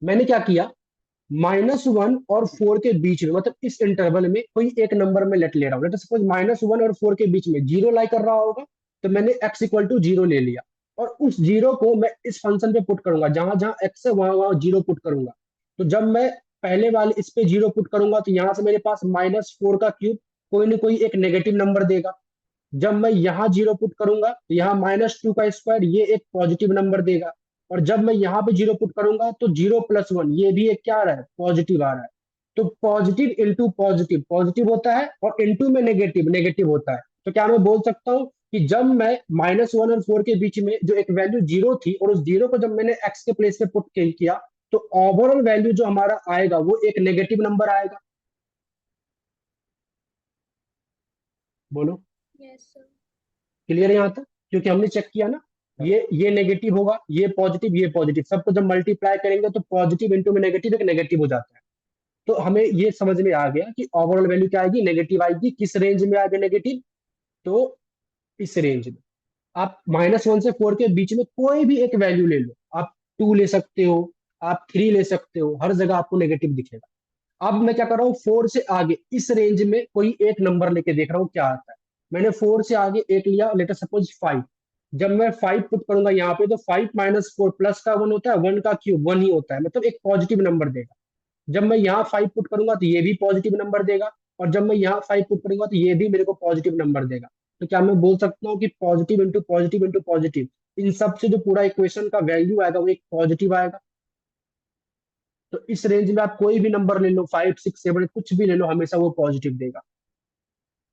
मैंने क्या किया, -1 और 4 के बीच में, मतलब इस इंटरवल में कोई एक नंबर में लेट ले रहा हूँ, लेट सपोज -1 और 4 के बीच में 0 लाई कर रहा होगा, तो मैंने x इक्वल टू 0 ले लिया और उस 0 को मैं इस फंक्शन पे पुट करूंगा, जहां जहां x है वहां वहां 0 पुट करूंगा। तो जब मैं पहले वाले इस पे 0 पुट करूंगा तो यहाँ से मेरे पास -4 का क्यूब कोई ना कोई एक नेगेटिव नंबर देगा। जब मैं यहाँ 0 पुट करूंगा तो यहाँ -2 का स्क्वायर ये एक पॉजिटिव नंबर देगा। और जब मैं यहाँ पे 0 पुट करूंगा तो 0+1 ये भी एक क्या आ रहा है, पॉजिटिव आ रहा है। तो पॉजिटिव इंटू पॉजिटिव पॉजिटिव होता है, और इंटू में नेगेटिव नेगेटिव होता है। तो क्या मैं बोल सकता हूँ कि जब मैं -1 और 4 के बीच में जो एक वैल्यू जीरो थी, और उस जीरो को जब मैंने एक्स के प्लेस पे पुट किया, तो ओवरऑल वैल्यू जो हमारा आएगा वो एक नेगेटिव नंबर आएगा। बोलो, यस सर। क्लियर है यहाँ तक? क्योंकि हमने चेक किया ना, ये नेगेटिव होगा, ये पॉजिटिव, सबको जब मल्टीप्लाई करेंगे तो पॉजिटिव इंटू में नेगेटिव एक नेगेटिव हो जाता है। तो हमें ये समझ में आ गया कि ओवरऑल वैल्यू क्या आएगी, नेगेटिव आएगी। किस रेंज में आएगा नेगेटिव? तो इस रेंज में। आप -1 से 4 के बीच में कोई भी एक वैल्यू ले लो, आप 2 ले सकते हो, आप 3 ले सकते हो, हर जगह आपको नेगेटिव दिखेगा। अब मैं क्या कर रहा हूँ, 4 से आगे इस रेंज में कोई एक नंबर लेके देख रहा हूँ क्या आता है। मैंने 4 से आगे एक लिया, लेटर सपोज 5। जब मैं 5 पुट करूंगा यहाँ पे, तो 5 - 4 प्लस का 1 होता है, 1 का क्यूब 1 ही होता है, मतलब एक पॉजिटिव नंबर देगा। जब मैं यहाँ 5 पुट करूंगा तो ये भी पॉजिटिव नंबर देगा, और जब मैं यहाँ 5 पुट करूंगा तो ये भी मेरे को पॉजिटिव नंबर देगा। तो क्या मैं बोल सकता हूँ कि positive into positive into positive, इन सब से जो पूरा इक्वेशन का वैल्यू आएगा वो एक पॉजिटिव आएगा। तो इस रेंज में आप कोई भी नंबर ले लो, 5 6 7 कुछ भी ले लो, हमेशा वो पॉजिटिव देगा।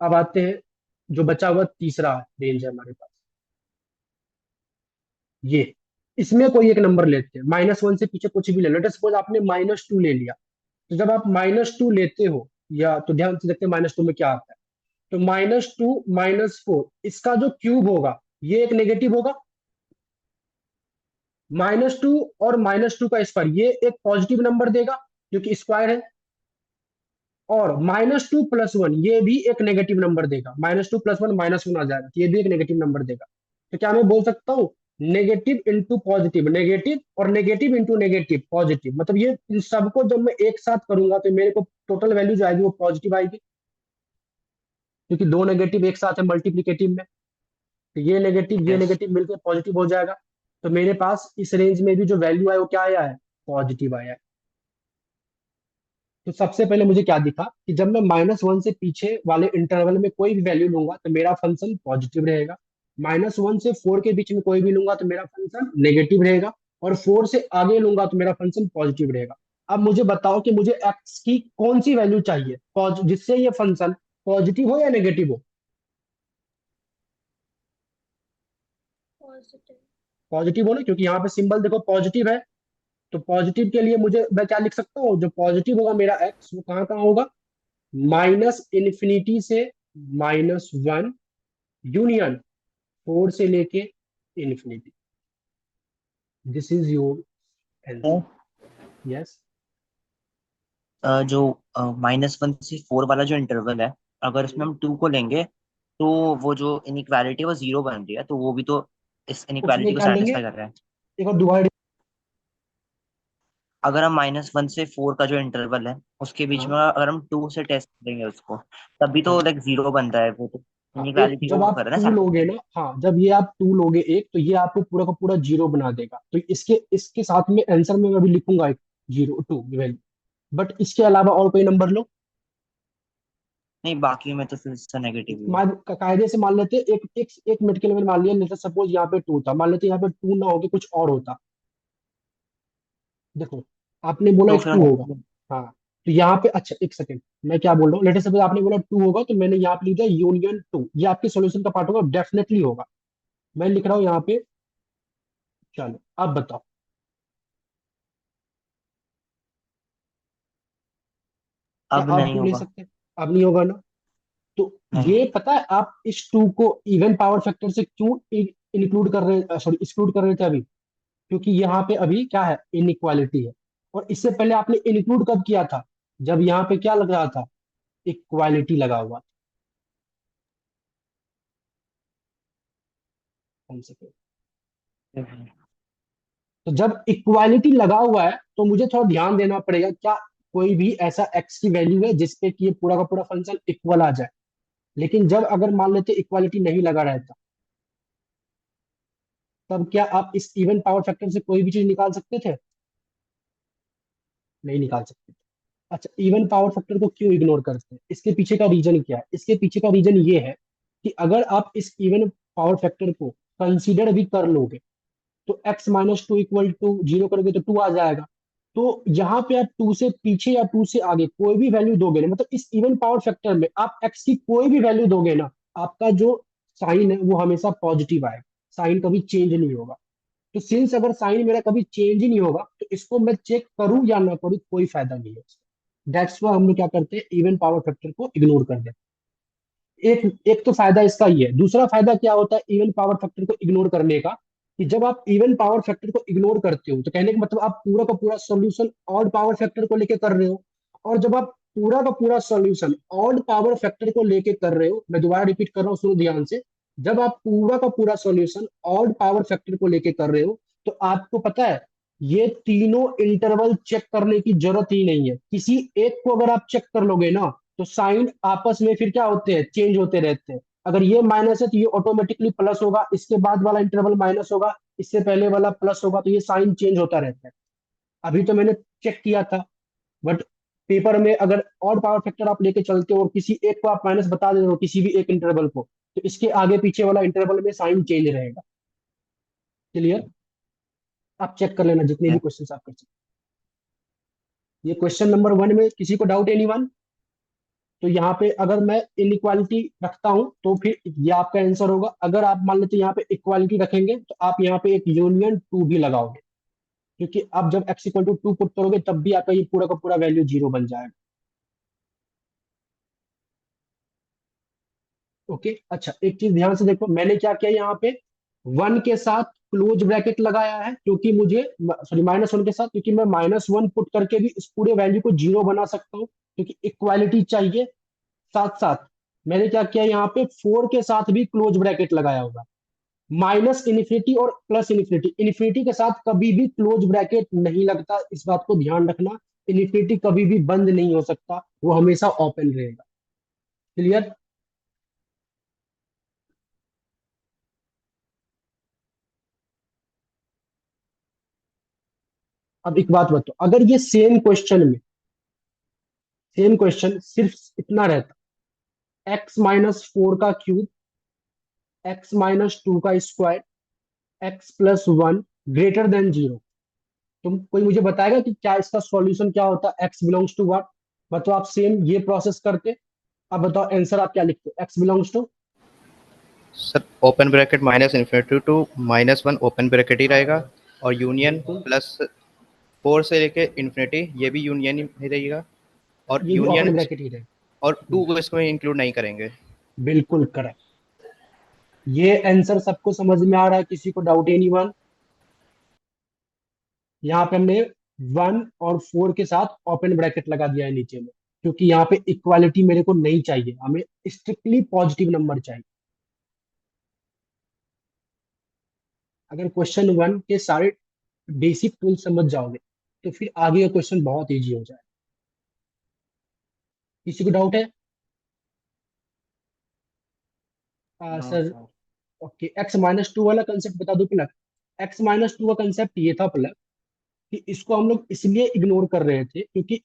अब आते हैं, जो बचा हुआ तीसरा रेंज है हमारे पास, ये। इसमें कोई एक नंबर लेते हैं, -1 से पीछे कुछ भी ले लो। सपोज आपने -2 ले लिया। तो जब आप -2 लेते हो, या तो ध्यान से देखते हैं -2 में क्या आता है। तो -2 -4, इसका जो क्यूब होगा ये एक नेगेटिव होगा। -2 और -2 का स्क्वायर ये एक पॉजिटिव नंबर देगा, क्योंकि स्क्वायर है। और -2 + 1 ये भी एक नेगेटिव नंबर देगा। -2 + 1 -1 आ जाएगा, तो ये भी एक नेगेटिव नंबर देगा। तो क्या मैं बोल सकता हूँ, नेगेटिव इंटू पॉजिटिव नेगेटिव, और नेगेटिव इंटू नेगेटिव पॉजिटिव, मतलब ये इन सबको जब मैं एक साथ करूंगा तो मेरे को टोटल वैल्यू जो आएगी वो पॉजिटिव आएगी, क्योंकि दो नेगेटिव एक साथ है मल्टीप्लीकेटिव में। तो ये यस। नेगेटिव मिलकर पॉजिटिव हो जाएगा। तो मेरे पास इस रेंज में भी जो वैल्यू आया वो क्या आया है, पॉजिटिव आया है। तो सबसे पहले मुझे क्या दिखा कि जब मैं -1 से पीछे वाले इंटरवल में कोई भी वैल्यू लूंगा तो मेरा फंक्शन पॉजिटिव रहेगा। -1 से 4 के बीच में कोई भी लूंगा तो मेरा फंक्शन नेगेटिव रहेगा। और 4 से आगे लूंगा तो मेरा फंक्शन पॉजिटिव रहेगा। अब मुझे बताओ कि मुझे एक्स की कौन सी वैल्यू चाहिए, जिससे ये फंक्शन पॉजिटिव हो या नेगेटिव हो? पॉजिटिव। पॉजिटिव हो ना, क्योंकि यहाँ पे सिंबल देखो पॉजिटिव है। तो पॉजिटिव के लिए मुझे मैं क्या लिख सकता हूँ, जो पॉजिटिव होगा मेरा एक्स वो कहाँ कहाँ होगा, -∞ से -1 यूनियन 4 से लेके infinity. This is your answer. Yes. जो -1 से 4 वाला जो इंटरवल है, अगर इसमें हम 2 को लेंगे तो वो जो इनइक्वालिटी है वो 0 बन रही है, तो वो भी तो इस उसमें इनइक्वालिटी को क्या लेंगे, सेटिस्फाई कर रहा है। एक और डिवाइड। अगर हम -1 से 4 का जो इंटरवल है उसके बीच हाँ में अगर हम 2 से टेस्ट करेंगे उसको, तभी तो हाँ लाइक 0 बन रहा है, वो तो हाँ, एक इनइक्वालिटी जब को आप कर रहा है ना 2 लोगे सेटिस्फाई। ना, हाँ जब ये आप 2 लोगे एक, तो ये आपको पूरा का पूरा जीरो बना देगा। तो इसके इसके साथ में आंसर में मैं अभी लिखूंगा एक 0 2 वैल्यू। बट इसके अलावा और कोई नंबर लो। नहीं, बाकी में तो फिर इसका नेगेटिव ही है। कायदे से मान लेते हैं, एक मिनट के लिए मैंने मान लिया, जैसे सपोज यहाँ पे 2 था, मान लेते हैं यहाँ पे 2 ना होके कुछ और होता। देखो, आपने बोला तो एक फिर 2 होगा। हाँ, तो यहाँ पे अच्छा एक सेकंड, मैं क्या बोल रहा हूँ, लेटर सपोज आपने बोला 2 होगा, तो मैंने यहाँ पे लिख दिया यूनियन 2, ये आपके सॉल्यूशन का पार्ट होगा, डेफिनेटली होगा। मैं लिख रहा हूँ यहाँ पे। चलो अब बताओ। क्या अब आप नहीं 2 ले होगा। सकते हैं? अब नहीं होगा ना। तो नहीं। ये पता है आप इस 2 को इवन पावर फैक्टर से क्यों इंक्लूड कर रहे, सॉरी एक्सक्लूड कर रहे थे अभी? क्योंकि यहाँ पे अभी क्या है, इनइक्वालिटी है। और इससे पहले आपने इंक्लूड कब किया था, जब यहाँ पे क्या लग रहा था, इक्वालिटी लगा हुआ था। कम से कम, तो जब इक्वालिटी लगा हुआ है तो मुझे थोड़ा ध्यान देना पड़ेगा, क्या कोई भी ऐसा एक्स की वैल्यू है जिसपे कि ये पूरा का पूरा फंक्शन इक्वल आ जाए। लेकिन जब अगर मान लेते इक्वालिटी नहीं लगा रहता, तब क्या आप इस इवन पावर फैक्टर से कोई भी चीज निकाल सकते थे? नहीं निकाल सकते थे। अच्छा, इवन पावर फैक्टर को क्यों इग्नोर करते हैं, इसके पीछे का रीजन क्या है? इसके पीछे का रीजन ये है कि अगर आप इस इवन पावर फैक्टर को कंसीडर भी कर लोगे, तो x -2 = 0 करोगे तो 2 आ जाएगा। तो यहाँ पे आप 2 से पीछे या 2 से आगे कोई भी वैल्यू दोगे ना, मतलब इस इवन पावर फैक्टर में आप x की कोई भी वैल्यू दोगे ना, आपका जो साइन है वो हमेशा पॉजिटिव आएगा, साइन कभी चेंज नहीं होगा। तो सिंस अगर साइन मेरा कभी चेंज ही नहीं होगा, तो इसको मैं चेक करूं या ना करूं कोई फायदा नहीं है। दैट्स वाई हम लोग क्या करते हैं, इवन पावर फैक्टर को इग्नोर कर देते हैं। एक एक तो फायदा इसका ही है। दूसरा फायदा क्या होता है इवन पावर फैक्टर को इग्नोर करने का, कि जब आप इवन पावर फैक्टर को इग्नोर करते हो तो कहने का मतलब आप पूरा का पूरा सॉल्यूशन ऑड पावर फैक्टर को लेके कर रहे हो। और जब आप पूरा का पूरा सॉल्यूशन ऑड पावर फैक्टर को लेके कर रहे हो, मैं दोबारा रिपीट कर रहा हूँ, सुनो ध्यान से। जब आप पूरा का पूरा सॉल्यूशन ऑड पावर फैक्टर को लेके कर रहे हो, तो आपको पता है ये तीनों इंटरवल चेक करने की जरूरत ही नहीं है। किसी एक को अगर आप चेक कर लोगे ना, तो साइन आपस में फिर क्या होते हैं, चेंज होते रहते हैं। अगर ये माइनस है तो ये ऑटोमेटिकली प्लस होगा, इसके बाद वाला इंटरवल माइनस होगा, इससे पहले वाला प्लस होगा, तो ये साइन चेंज होता रहता है। अभी तो मैंने चेक किया था, बट पेपर में अगर ऑड पावर फैक्टर आप लेके चलते हो और किसी एक को आप माइनस बता दे रहे हो, किसी भी एक इंटरवल को, तो इसके आगे पीछे वाला इंटरवल में साइन चेंज रहेगा। क्लियर? आप चेक कर लेना जितने भी क्वेश्चन आप कर सकते। ये क्वेश्चन नंबर 1 में किसी को डाउट एनीवन? तो यहाँ पे अगर मैं इनइक्वालिटी रखता हूं तो फिर ये आपका आंसर होगा। अगर आप मान लेते यहाँ पे इक्वालिटी रखेंगे तो आप यहाँ पे एक यूनियन टू भी लगाओगे, क्योंकि अब जब x इक्वल टू 2 पुट करोगे तब भी आपका ये पूरा का पूरा वैल्यू 0 बन जाएगा। ओके, अच्छा एक चीज ध्यान से देखो, मैंने क्या किया यहाँ पे, 1 के साथ क्लोज ब्रैकेट लगाया है क्योंकि मुझे, सॉरी -1 के साथ, क्योंकि मैं -1 पुट करके भी इस पूरे वैल्यू को 0 बना सकता हूँ, क्योंकि इक्वालिटी चाहिए। साथ साथ मैंने क्या किया यहाँ पे, 4 के साथ भी क्लोज ब्रैकेट लगाया होगा। माइनस इन्फिनिटी और प्लस इन्फिनिटी, इन्फिनिटी के साथ कभी भी क्लोज ब्रैकेट नहीं लगता, इस बात को ध्यान रखना। इन्फिनिटी कभी भी बंद नहीं हो सकता, वो हमेशा ओपन रहेगा। क्लियर? अब एक बात बताओ, अगर ये सेम क्वेश्चन सिर्फ इतना रहता, x-4 का क्यूब, x-2 का स्क्वायर, x+1 ग्रेटर देन 0, तुम कोई मुझे बताएगा कि क्या इसका सॉल्यूशन क्या होता, x बिलोंग्स टू व्हाट? बताओ, आप सेम ये प्रोसेस करते, अब बताओ आंसर आप क्या लिखते, x belongs to? Sir open bracket minus infinity to -1 open bracket ही रहेगा, और यूनियन बिल्कुल, +4 से लेके इन्फिनिटी ये भी यूनियन ही रहेगा, और ये भी यूनियन ओपन ब्रैकेट ही रहे। और 2 को इसमें इंक्लूड नहीं करेंगे। बिल्कुल करेक्ट। ये आंसर सबको समझ में आ रहा है? किसी को डाउट एनी वन? यहाँ पे हमने 1 और 4 के साथ ओपन ब्रैकेट लगा दिया है नीचे में, क्योंकि यहाँ पे इक्वालिटी मेरे को नहीं चाहिए, हमें स्ट्रिक्टली पॉजिटिव नंबर चाहिए। अगर क्वेश्चन 1 के सारे बेसिक टूल समझ जाओगे तो फिर आगे का क्वेश्चन बहुत इजी हो जाए। किसी को डाउट है? No sir, sir. Okay, x-2 वाला कंसेप्ट बता दो पलक। x-2 का कंसेप्ट ये था पलक, कि इसको हम लोग इसलिए इग्नोर कर रहे थे क्योंकि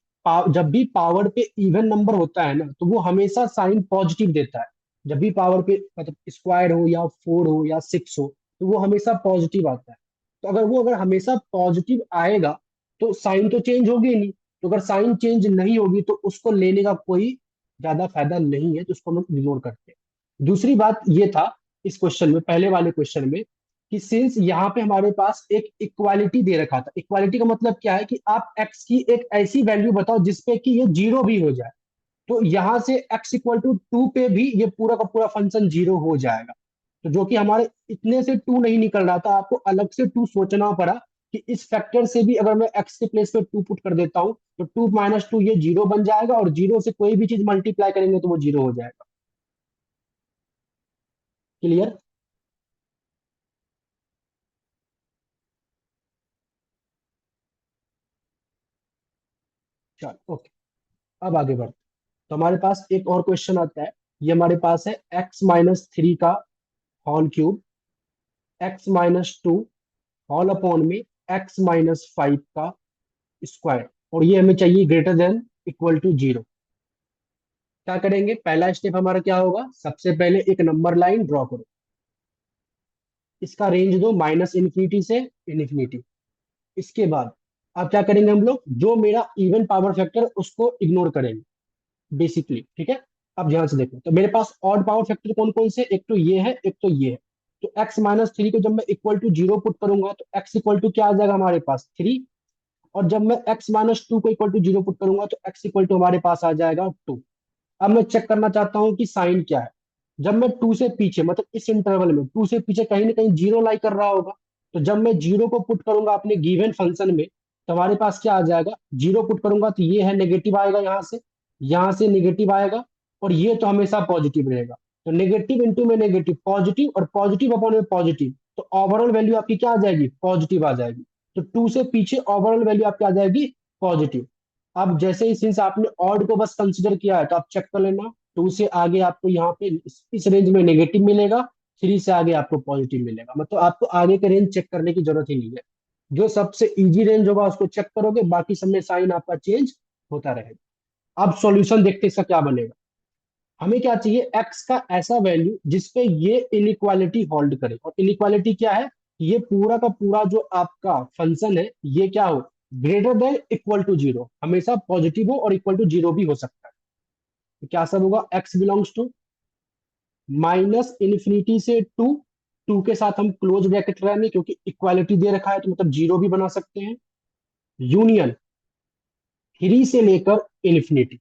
जब भी पावर पे इवन नंबर होता है ना, तो वो हमेशा साइन पॉजिटिव देता है। जब भी पावर पे मतलब स्क्वायर हो या 4 हो या 6 हो, तो वो हमेशा पॉजिटिव आता है। तो अगर हमेशा पॉजिटिव आएगा तो साइन तो चेंज होगी ही नहीं। तो अगर साइन चेंज नहीं होगी तो उसको लेने का कोई ज्यादा फायदा नहीं है, तो उसको हम लोग इग्नोर करते हैं। दूसरी बात ये था इस क्वेश्चन में, पहले वाले क्वेश्चन में, कि सिंस यहाँ पे हमारे पास एक इक्वालिटी दे रखा था। इक्वालिटी का मतलब क्या है कि आप x की एक ऐसी वैल्यू बताओ जिसपे कि ये 0 भी हो जाए, तो यहाँ से x = 2 पे भी ये पूरा का पूरा फंक्शन 0 हो जाएगा। तो जो कि हमारे इतने से 2 नहीं निकल रहा था, आपको अलग से 2 सोचना पड़ा कि इस फैक्टर से भी अगर मैं x के प्लेस पे 2 पुट कर देता हूँ तो 2 - 2 ये 0 बन जाएगा, और 0 से कोई भी चीज मल्टीप्लाई करेंगे तो वो 0 हो जाएगा। क्लियर? चलो ओके, अब आगे बढ़ते। तो हमारे पास एक और क्वेश्चन आता है, ये हमारे पास है x-3 का whole cube, x-2 whole upon में x-5 का स्क्वायर, और ये हमें चाहिए ग्रेटर देन इक्वल टू 0। क्या करेंगे, पहला स्टेप हमारा क्या होगा, सबसे पहले एक नंबर लाइन ड्रॉ करो, इसका रेंज दो -इन्फिनिटी से इन्फिनिटी। इसके बाद अब क्या करेंगे हम लोग, जो मेरा इवन पावर फैक्टर उसको इग्नोर करेंगे बेसिकली, ठीक है। अब ध्यान से देखो, तो मेरे पास ऑड पावर फैक्टर कौन कौन से, एक तो ये है, एक तो ये है। तो x-3 को जब मैं इक्वल टू 0 पुट करूंगा तो x इक्वल टू क्या आ जाएगा हमारे पास 3। और जब मैं x-2 को इक्वल टू 0 पुट करूंगा तो x इक्वल टू हमारे पास आ जाएगा 2। अब मैं चेक करना चाहता हूँ कि साइन क्या है। जब मैं 2 से पीछे, मतलब इस इंटरवल में 2 से पीछे कहीं ना कहीं 0 लाई कर रहा होगा। तो जब मैं 0 को पुट करूंगा अपने गिवन फंक्शन में तो हमारे पास क्या आ जाएगा, 0 पुट करूंगा तो ये है नेगेटिव आएगा, यहाँ से नेगेटिव आएगा। और ये तो हमेशा पॉजिटिव रहेगा। तो नेगेटिव इंटू में नेगेटिव पॉजिटिव, और पॉजिटिव अपॉन में पॉजिटिव, तो ओवरऑल वैल्यू आपकी क्या आ जाएगी, पॉजिटिव आ जाएगी। तो 2 से पीछे ओवरऑल वैल्यू आपकी आ जाएगी पॉजिटिव। अब जैसे ही सिंस आपने ऑड को बस कंसिडर किया है तो आप चेक कर लेना, 2 से आगे आपको यहाँ पे इस रेंज में नेगेटिव मिलेगा, 3 से आगे आपको पॉजिटिव मिलेगा। मतलब आपको आगे के रेंज चेक करने की जरूरत ही नहीं है। जो सबसे इजी रेंज होगा उसको चेक करोगे, बाकी सब में साइन आपका चेंज होता रहेगा। अब सॉल्यूशन देखते हैं इसका क्या बनेगा। हमें क्या चाहिए, एक्स का ऐसा वैल्यू जिसपे ये इनइक्वालिटी होल्ड करे। और इनइक्वालिटी क्या है, ये पूरा का पूरा जो आपका फंक्शन है ये क्या हो, ग्रेटर देन इक्वल टू 0, हमेशा पॉजिटिव हो और इक्वल टू 0 भी हो सकता है। तो क्या सब होगा, x belongs to minus infinity से 2, 2 के साथ हम क्लोज ब्रैकेट रहेंगे क्योंकि इक्वालिटी दे रखा है तो मतलब 0 भी बना सकते हैं, यूनियन 3 से लेकर इन्फिनिटी।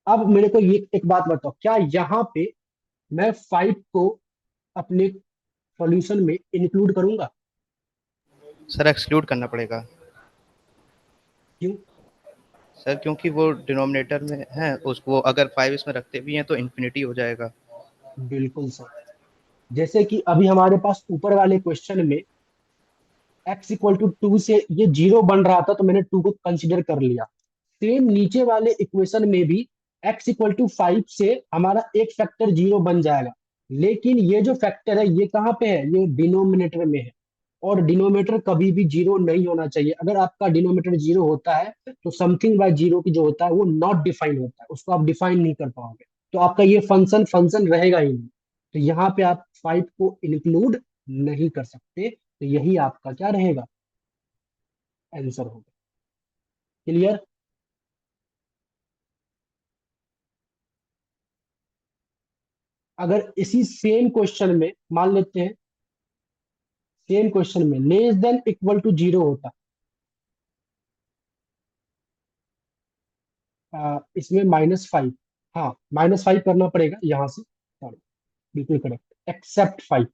अब मेरे को ये एक बात बताओ, क्या यहाँ पे मैं 5 को अपने सॉल्यूशन में इंक्लूड करूंगा? सर एक्सक्लूड करना पड़ेगा। क्यों? सर क्योंकि वो डिनोमिनेटर में है, उसको अगर 5 इसमें रखते भी हैं तो इन्फिनिटी हो जाएगा। बिल्कुल सही। जैसे कि अभी हमारे पास ऊपर वाले क्वेश्चन में x इक्वल टू 2 से ये 0 बन रहा था तो मैंने 2 को कंसिडर कर लिया। सेम नीचे वाले इक्वेशन में भी x इक्वल टू 5 से हमारा एक फैक्टर 0 बन जाएगा। लेकिन ये जो फैक्टर है ये कहाँ पे है, ये डिनोमिनेटर में है। और डिनोमिनेटर कभी भी 0 नहीं होना चाहिए। अगर आपका डिनोमिनेटर 0 होता है तो समथिंग बाय 0 की जो होता है वो नॉट डिफाइन होता है, उसको आप डिफाइन नहीं कर पाओगे। तो आपका ये फंक्शन फंक्शन रहेगा ही नहीं। तो यहाँ पे आप 5 को इंक्लूड नहीं कर सकते। तो यही आपका क्या रहेगा, आंसर होगा। क्लियर? अगर इसी सेम क्वेश्चन में मान लेते हैं, सेम क्वेश्चन में लेस देन इक्वल टू 0 होता, इसमें -5, हाँ -5 करना पड़ेगा यहाँ से, सॉरी, बिल्कुल करेक्ट, एक्सेप्ट 5।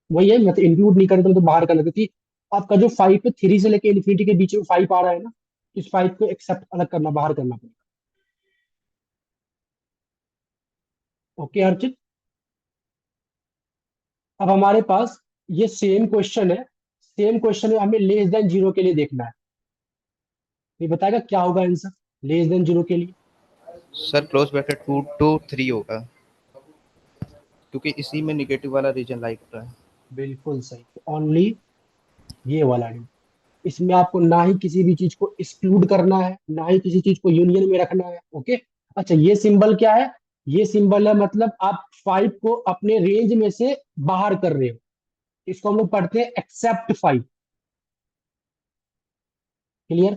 वही है, मतलब इंक्लूड नहीं करते तो बाहर करना, क्योंकि आपका जो 5 है 3 से लेके इन्फिनिटी के बीच में 5 आ रहा है ना, इस 5 को एक्सेप्ट अलग करना, बाहर करना पड़ेगा। ओके अर्चित, अब हमारे पास ये सेम क्वेश्चन है, सेम क्वेश्चन है, हमें लेस देन 0 के लिए देखना है। ये बताएगा क्या होगा आंसर लेस देन 0 के लिए? सर क्लोज ब्रैकेट 2 to 3 होगा, क्योंकि इसी में निगेटिव वाला रीजन लाइक होता है। बिल्कुल सही, ओनली ये वाला नहीं। इसमें आपको ना ही किसी भी चीज को एक्सक्लूड करना है, ना ही किसी चीज को यूनियन में रखना है। ओके, अच्छा ये सिंबल क्या है, ये सिंबल है मतलब आप 5 को अपने रेंज में से बाहर कर रहे हो। इसको हम लोग पढ़ते हैं एक्सेप्ट 5। क्लियर?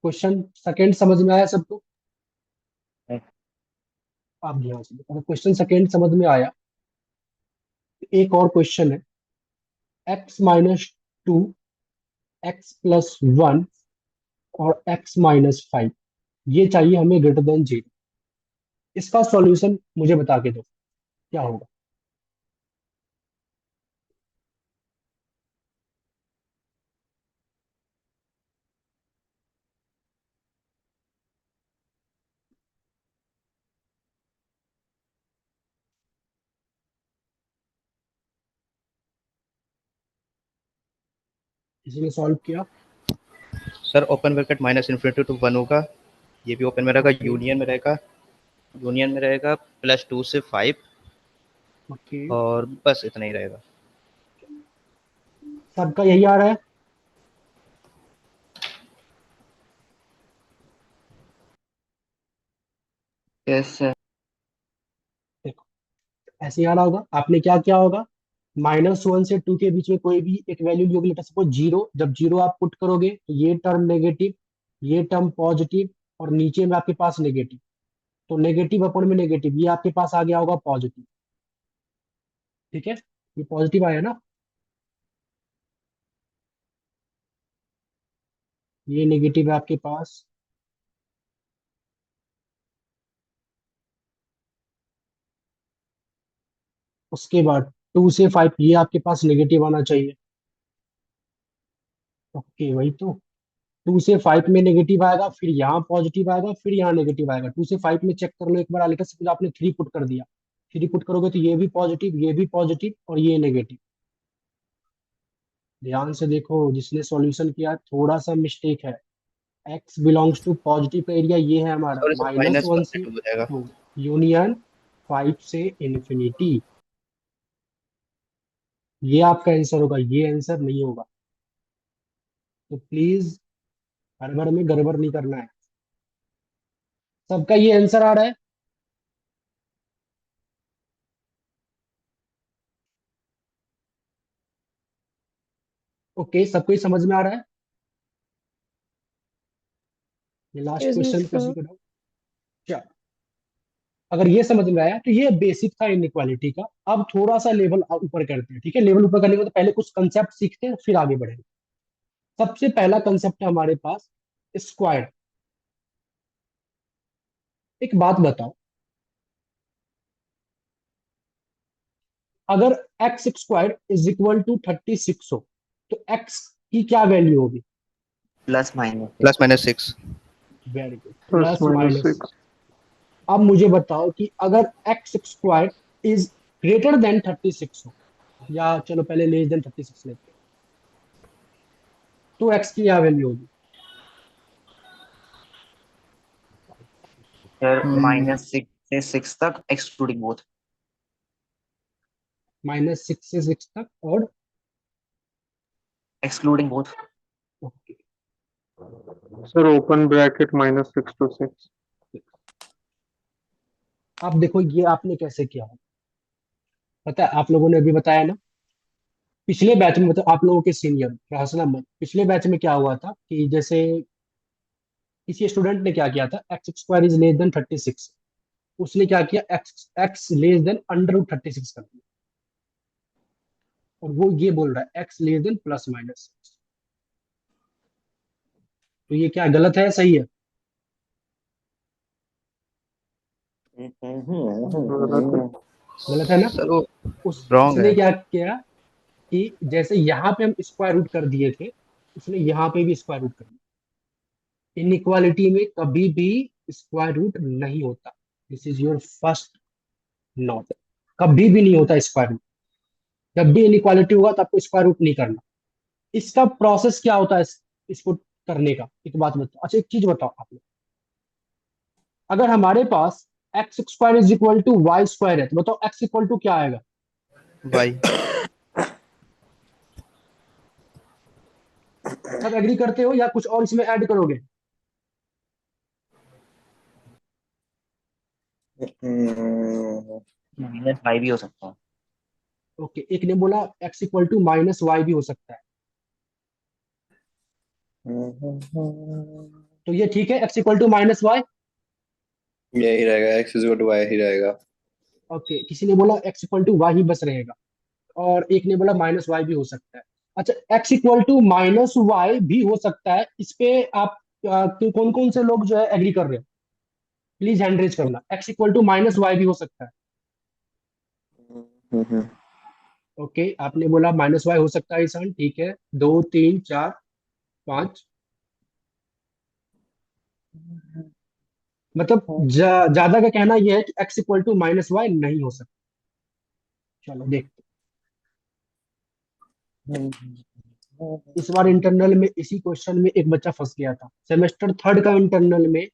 क्वेश्चन सेकंड समझ में आया सबको? आप ध्यान से देखो, क्वेश्चन सेकंड समझ में आया तो एक और क्वेश्चन है, x-2, x+1 और x-5, ये चाहिए हमें ग्रेटर देन 0। इसका सॉल्यूशन मुझे बता के दो क्या होगा। किसी ने सॉल्व किया? Sir open bracket -infinity to 1 होगा, ये भी ओपन में रहेगा, ओके। यूनियन में रहेगा +2 से 5, ओके, और बस इतना ही रहेगा। सबका यही आ रहा है? Yes sir. देखो, ऐसे ही आ रहा होगा। आपने क्या किया होगा, -1 से 2 के बीच में कोई भी एक वैल्यू ली होगी, लेट सपोज 0। जब 0 आप पुट करोगे तो ये टर्म नेगेटिव, ये टर्म पॉजिटिव, और नीचे में आपके पास नेगेटिव। तो नेगेटिव अपॉन में नेगेटिव, ये आपके पास आ गया होगा पॉजिटिव। ठीक है, ये पॉजिटिव आया ना, ये नेगेटिव है आपके पास। उसके बाद 2 से 5, ये आपके पास नेगेटिव आना चाहिए। ओके, वही तो। 2 से 5 में नेगेटिव आएगा, फिर यहाँ पॉजिटिव आएगा, फिर यहाँ नेगेटिव आएगा। 2 से 5 में चेक कर लो एक बार, लेटर सपोज आपने 3 पुट कर दिया, 3 पुट करोगे तो ये भी पॉजिटिव, ये भी पॉजिटिव, और ये नेगेटिव। ध्यान से देखो, जिसने सॉल्यूशन किया थोड़ा सा मिस्टेक है। X belongs to positive area, ये है हमारा सॉरी सर, -1 -1 से से 2 हो जाएगा। 2 यूनियन 5 से इंफिनिटी। ये आपका आंसर होगा, ये आंसर नहीं होगा। तो प्लीज हड़बड़ में गड़बड़ नहीं करना है। सबका ये आंसर आ रहा है? ओके, सबको ही समझ में आ रहा है? ये लास्ट Yes, क्वेश्चन sir. किसी का डाउट? चलो, अगर ये समझ में आया तो ये बेसिक था इनइक्वालिटी का। अब थोड़ा सा लेवल ऊपर करते हैं। ठीक है, लेवल ऊपर करने के बाद पहले कुछ कंसेप्ट सीखते हैं, फिर आगे बढ़ेंगे। सबसे पहला कंसेप्ट है हमारे पास स्क्वायर। एक बात बताओ, अगर x square is equal to 36 हो तो एक्स की क्या वैल्यू होगी? Plus minus +-6। Very good, Plus plus minus minus. 6. अब मुझे बताओ कि अगर x square is greater than 36 हो, या चलो पहले लेस देन 36 लेते हैं, तो एक्स की क्या वैल्यू होगी? फिर -6 से 6 तक एक्सक्लूडिंग बोथ। -6 से 6 तक, और excluding both. Okay. Sir, open bracket -6 to 6. अब देखो ये आपने कैसे किया है, पता है? आप लोगों ने अभी बताया ना, पिछले बैच में, मतलब आप लोगों के सीनियर, हंसना मत, पिछले बैच में क्या हुआ था कि जैसे किसी स्टूडेंट ने क्या किया था, x square is less then 36, उसने क्या किया, एक्स एक्स लेस देन √36 कर दिया, और वो ये बोल रहा है एक्स लेस देन +-6। तो ये क्या गलत है, सही है? गलत है ना? सर वो रॉन्ग उसने है। क्या किया कि जैसे यहाँ पे हम स्क्वायर रूट कर दिए थे, उसने यहाँ पे भी स्क्वायर रूट कर दिया। इनइक्वालिटी में कभी भी स्क्वायर रूट नहीं होता। This is your first note, कभी भी नहीं होता स्क्वायर रूट। जब भी इनइक्वालिटी होगा तो आपको स्क्वायर रूट नहीं करना। इसका प्रोसेस क्या होता है इसको करने का, एक बात बताओ। अच्छा, एक चीज बताओ आप लोग, अगर हमारे पास x square is equal to y square है, तो बताओ एक्स इक्वल टू क्या आएगा? y। सब एग्री करते हो या कुछ और इसमें ऐड करोगे? -5 भी हो सकता है। ओके, एक ने बोला एक्स इक्वल टू -y भी हो सकता है, तो ये ठीक है, एक्स इक्वल टू -y। यही रहेगा, x इज टू y ही रहेगा। ओके, किसी ने बोला एक्स इक्वल टू y ही बस रहेगा, और एक ने बोला -y भी हो सकता है। अच्छा, एक्स इक्वल टू -y भी हो सकता है, इस पे आप कौन कौन से लोग जो है एग्री कर रहे हो? प्लीज हैंड रेज करना। एक्स इक्वल टू -y भी हो सकता है। ओके, आपने बोला -y हो सकता है ईशान, ठीक है, 2 3 4 5। मतलब ज्यादा का कहना यह है कि एक्स इक्वल टू -y नहीं हो सकता। चलो देखते हैं। इस बार इंटरनल में इसी क्वेश्चन में एक बच्चा फंस गया था। सेमेस्टर 3 का इंटरनल में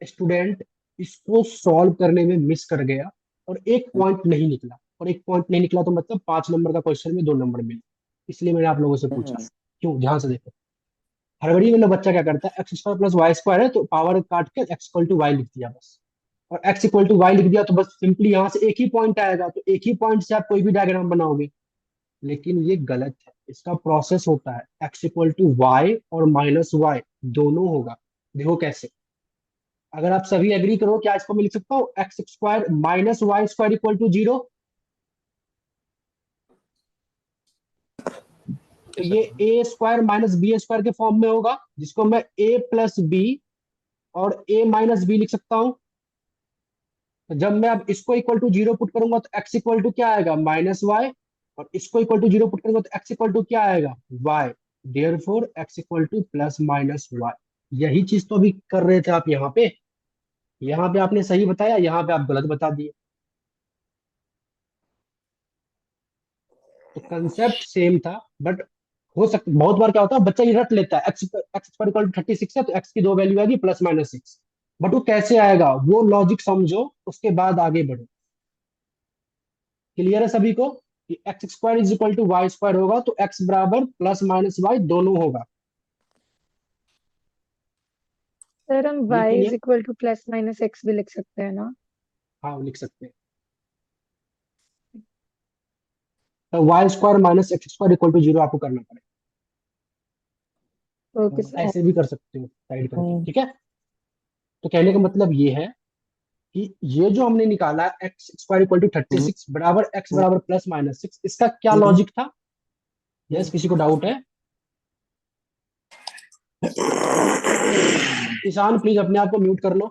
स्टूडेंट इसको सॉल्व करने में मिस कर गया, और एक पॉइंट नहीं निकला। और एक पॉइंट नहीं निकला तो मतलब 5 नंबर का क्वेश्चन में 2 नंबर मिले। इसलिए मैंने आप लोगों से पूछा। क्यों? ध्यान से देखो, हड़बड़ी में बच्चा क्या करता है, x square plus y square है तो पावर काट के एक्स इक्वल टू वाई लिख दिया बस, और एक्स इक्वल टू वाई लिख दिया तो बस सिंपली यहाँ से एक ही पॉइंट आएगा, तो एक ही पॉइंट से आप कोई भी डायग्राम बनाओगे। लेकिन ये गलत है। इसका प्रोसेस होता है एक्स इक्वल टू वाई और माइनस वाई दोनों होगा। देखो कैसे। अगर आप सभी एग्री करो, क्या इसको मैं लिख सकता हूँ x square minus y square equal to 0। तो ये a square minus b square के फॉर्म में होगा, जिसको मैं ए प्लस बी और ए माइनस बी लिख सकता हूँ। तो जब मैं अब इसको इक्वल टू 0 पुट करूंगा तो एक्स इक्वल टू क्या आएगा माइनस वाई, और इसको इक्वल टू 0 पुट करूंगा तो एक्स इक्वल टू क्या आएगा y. Therefore x equal to plus minus y. यही चीज तो अभी कर रहे थे आप यहाँ पे। यहाँ पे आपने सही बताया, यहाँ पे आप गलत बता दिए। तो कंसेप्ट सेम था, बट हो सकता बहुत बार क्या होता है बच्चा ये रट लेता है एक्स एक्स पर इक्वल टू 36 है तो एक्स की दो वैल्यू आएगी प्लस माइनस 6। बट वो कैसे आएगा वो लॉजिक समझो, उसके बाद आगे बढ़ो। क्लियर है सभी को कि x square is equal to y square होगा तो एक्स बराबर प्लस माइनस वाई दोनों होगा। सर हम ये y is clear. Equal to plus minus x भी लिख सकते हैं ना? हाँ लिख सकते हैं। तो y square minus x square equal to 0 आपको करना ओके पड़ेगा। सर। ऐसे भी कर सकते हो साइड करके, ठीक है। तो कहने का मतलब ये है कि ये जो हमने निकाला एक्स स्क्वायर इक्वल टू 36 बराबर एक्स बराबर प्लस माइनस 6, इसका क्या लॉजिक था। यस, किसी को डाउट है। ईशान प्लीज अपने आप को म्यूट कर लो।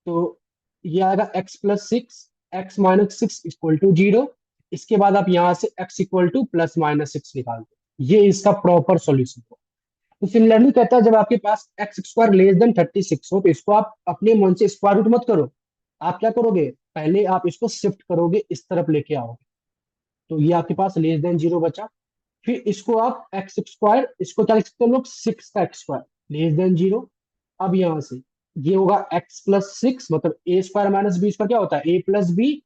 तो ये आएगा x plus 6 x minus 6 equal to 0। इसके बाद आप यहां से x equal to plus minus 6 निकाल दो, ये इसका प्रॉपर सॉल्यूशन हो। तो सिमिलरली कहता है जब आपके पास एक्स स्क्वायर लेस देन 36 हो तो इसको आप अपने मन से स्क्वायर रूट मत करो। आप क्या करोगे, पहले आप इसको शिफ्ट करोगे, इस तरफ लेके आओगे। तो ये आपके पास लेस देन 0 बचा। फिर इसको आप एक्स स्क्वायर, इसको क्या लिख सकते हैं हम लोग 6 का एक्स स्क्वायर लेस देन 0। अब यहां से ये होगा एक्स प्लस 6, मतलब a square minus b square क्या होता है a plus b,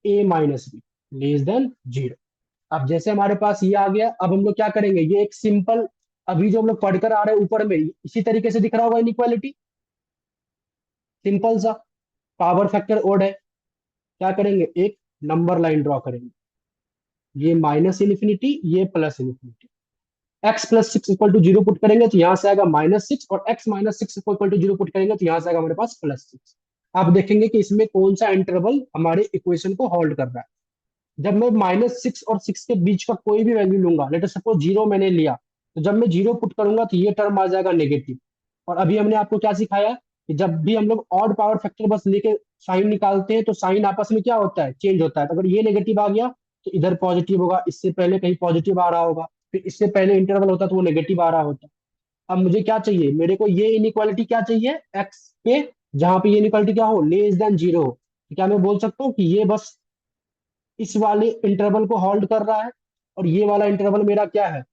a minus b less than 0। अब जैसे हमारे पास ये आ गया, अब हम लोग क्या करेंगे, ये एक सिंपल अभी जो हम लोग पढ़कर आ रहे हैं ऊपर में इसी तरीके से दिख रहा होगा इनइक्वालिटी। सिंपल सा पावर फैक्टर ओड है। क्या करेंगे, एक नंबर लाइन ड्रॉ करेंगे, ये माइनस इन्फिनिटी ये plus infinity. X plus 6 equal to 0 put करेंगे तो यहां से आएगा माइनस 6, और x minus 6 equal to 0 put करेंगे तो यहां से आएगा हमारे पास +6। आप देखेंगे कि इसमें कौन सा इंटरवल हमारे इक्वेशन को होल्ड कर रहा है। जब मैं -6 और 6 के बीच का कोई भी वैल्यू लूंगा, लेट सपोज 0 मैंने लिया, तो जब मैं 0 पुट करूंगा तो ये टर्म आ जाएगा नेगेटिव। और अभी हमने आपको क्या सिखाया कि जब भी हम लोग ऑड पावर फैक्टर बस लेके साइन निकालते हैं तो साइन आपस में क्या होता है चेंज होता है। तो अगर ये नेगेटिव आ गया तो इधर पॉजिटिव होगा, इससे पहले कहीं पॉजिटिव आ रहा होगा, फिर इससे पहले इंटरवल होता तो वो नेगेटिव आ रहा होता। अब मुझे क्या चाहिए, मेरे को ये इनइक्वालिटी क्या चाहिए एक्स पे, जहां पे ये इनइक्वालिटी क्या हो लेस देन 0 हो। तो क्या मैं बोल सकता हूँ कि ये बस इस वाले इंटरवल को होल्ड कर रहा है, और ये वाला इंटरवल मेरा क्या है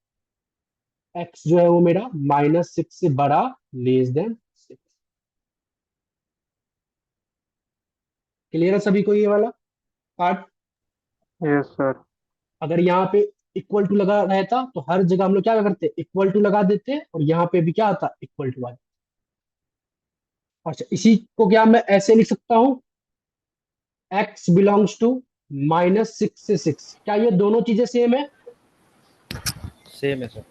एक्स जो है वो मेरा -6 से बड़ा लेस देन 6। क्लियर है सभी को ये वाला पार्ट। Yes sir. अगर यहाँ पे इक्वल टू लगा रहता तो हर जगह हम लोग क्या करते इक्वल टू लगा देते, और यहाँ पे भी क्या आता इक्वल टू आ जाता। अच्छा, इसी को क्या मैं ऐसे लिख सकता हूँ एक्स बिलोंग्स टू -6 से 6। क्या ये दोनों चीजें सेम है। सेम है सर।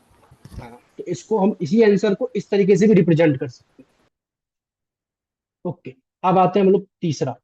हाँ, तो इसको हम इसी आंसर को इस तरीके से भी रिप्रेजेंट कर सकते हैं। ओके, अब आते हैं हम लोग तीसरा।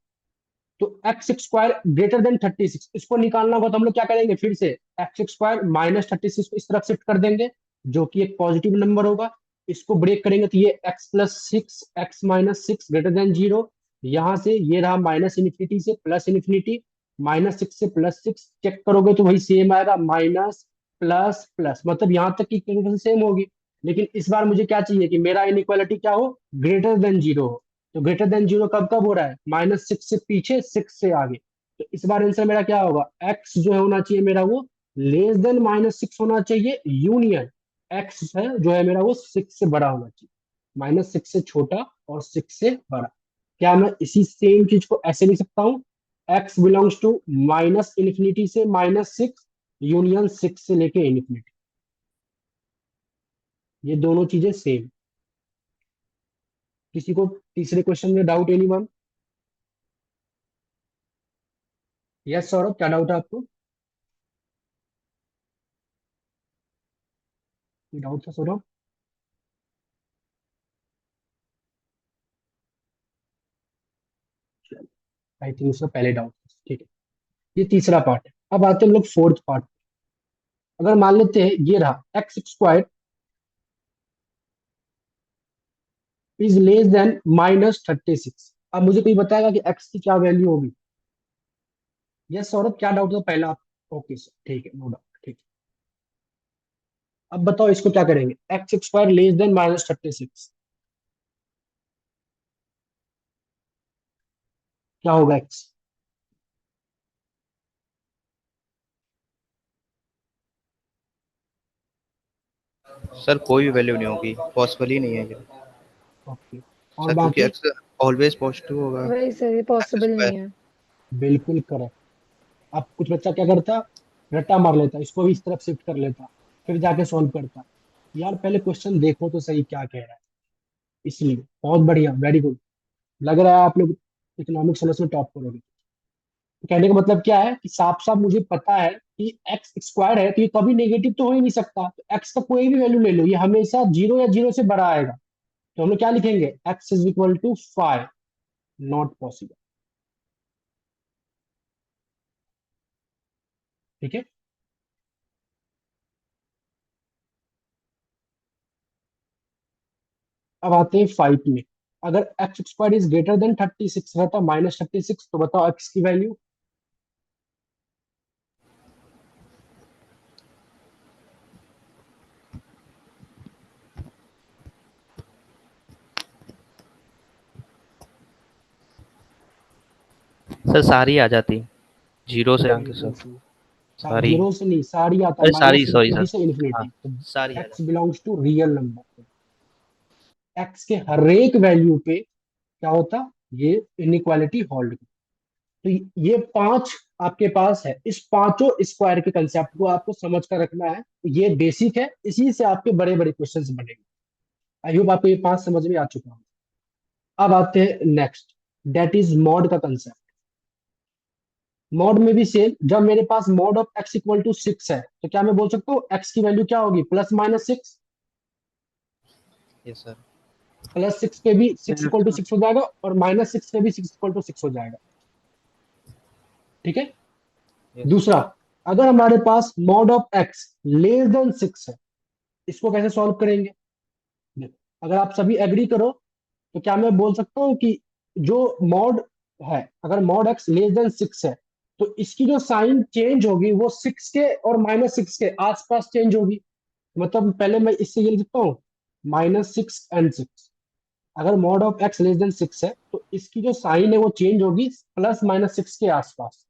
तो एक्स स्क्वायर ग्रेटर देन 36 इसको निकालना होगा तो हम लोग क्या करेंगे, फिर से एक्स स्क्वायर -36 को इस तरफ शिफ्ट कर देंगे, जो कि एक पॉजिटिव नंबर होगा। इसको ब्रेक करेंगे तो ये x+6 x-6 ग्रेटर देन 0। यहां से ये रहा माइनस इन्फिनिटी से प्लस इन्फिनिटी, -6 से +6 चेक करोगे तो वही सेम आएगा माइनस प्लस प्लस, मतलब यहां तक की इक्वेशन सेम होगी। लेकिन इस बार मुझे क्या चाहिए कि मेरा इनइक्वालिटी क्या हो ग्रेटर देन 0 हो। तो ग्रेटर देन 0 कब कब हो रहा है -6 से पीछे 6 से आगे। तो इस बार आंसर मेरा क्या होगा एक्स जो है होना चाहिए मेरा वो लेस देन -6 होना चाहिए, यूनियन एक्स है जो है मेरा वो 6 से बड़ा होना चाहिए। -6 से छोटा और 6 से बड़ा। क्या मैं इसी सेम चीज को ऐसे लिख सकता हूँ x belongs to minus infinity से -6 यूनियन 6 से लेके इन्फिनिटी। ये दोनों चीजें सेम। किसी को तीसरे क्वेश्चन में डाउट एनीवन। यस सौरभ, क्या डाउट है आपको। कोई डाउट था सौरभ? आई थिंक उसका पहले डाउट था, ठीक है। ये तीसरा पार्ट है। अब आते हैं हम लोग फोर्थ पार्ट। अगर मान लेते हैं ये रहा x square is less then -36। अब मुझे कोई बताएगा कि एक्स की क्या वैल्यू होगी? यस सौरभ, क्या डाउट था पहला? ओके सर, ठीक है, नो डाउट, ठीक है। अब बताओ इसको क्या करेंगे, एक्स स्क्वायर लेस देन -36, क्या होगा एक्स? सर कोई भी वैल्यू नहीं होगी, पॉसिबल ही नहीं है ये। ओके, और सर क्योंकि बाकी? एक्स ऑलवेज पॉजिटिव होगा। वही सर, ये एक्स पॉसिबल स्क्वायर। नहीं है। बिल्कुल करेक्ट। अब कुछ बच्चा क्या करता, रट्टा मार लेता, इसको भी इस तरफ शिफ्ट कर लेता, फिर जाके सॉल्व करता। यार पहले क्वेश्चन देखो तो सही क्या कह रहा है। इसलिए बहुत बढ़िया, वेरी गुड। लग रहा है आप लोग इकोनॉमिक समझ में टॉप करोगे। तो कहने का मतलब क्या है कि साफ साफ मुझे पता है कि एक्स स्क्वायर है तो ये कभी नेगेटिव तो हो ही नहीं सकता। तो एक्स का कोई भी वैल्यू ले लो, ये हमेशा जीरो या जीरो से बड़ा आएगा। तो हम लोग क्या लिखेंगे, x is equal to 5, not possible. ठीक है। अब आते हैं 5 में। अगर x square is greater than 36 रहता -36, तो बताओ एक्स की वैल्यू? सर सारी आ जाती, जीरो से आके बिल्कुल सर। सही। सारी। जीरो से नहीं, सारी आता, अरे सारी, माइनस सॉरी इंफिनिटी सर। से हाँ, इंफिनिटी। तो सारी आ एक्स जाती। Belongs to real number. X के हर एक वैल्यू पे क्या होता, ये इनइक्वालिटी होल्ड। तो ये पांच आपके पास है, इस पांचों स्क्वायर के कंसेप्ट को आपको समझ कर रखना है। ये बेसिक है, इसी से आपके बड़े बड़े क्वेश्चंस बनेंगे। आई होप आपको ये पांच समझ में आ चुका हूँ। अब आते हैं नेक्स्ट, दैट इज मॉड का कंसेप्ट। मॉड में भी सेम, जब मेरे पास mod of x equal to 6 है तो क्या मैं बोल सकता हूँ एक्स की वैल्यू क्या होगी, +/6। Yes sir. +6 पे भी 6 Yes, इक्वल टू sir. 6 हो जाएगा, और -6 पे भी 6 इक्वल टू 6 हो जाएगा। ठीक है। यस। दूसरा, अगर हमारे पास mod of x less than 6 है, इसको कैसे सॉल्व करेंगे? देखो, अगर आप सभी एग्री करो तो क्या मैं बोल सकता हूँ कि जो मॉड है, अगर मॉड एक्स लेस देन 6 है, तो इसकी जो साइन चेंज होगी वो 6 के और -6 के आसपास चेंज होगी। मतलब पहले मैं इससे ये लिख सकता हूँ -6 एंड 6। अगर mod of x less than 6 है तो इसकी जो साइन है वो चेंज होगी +/6 के आसपास।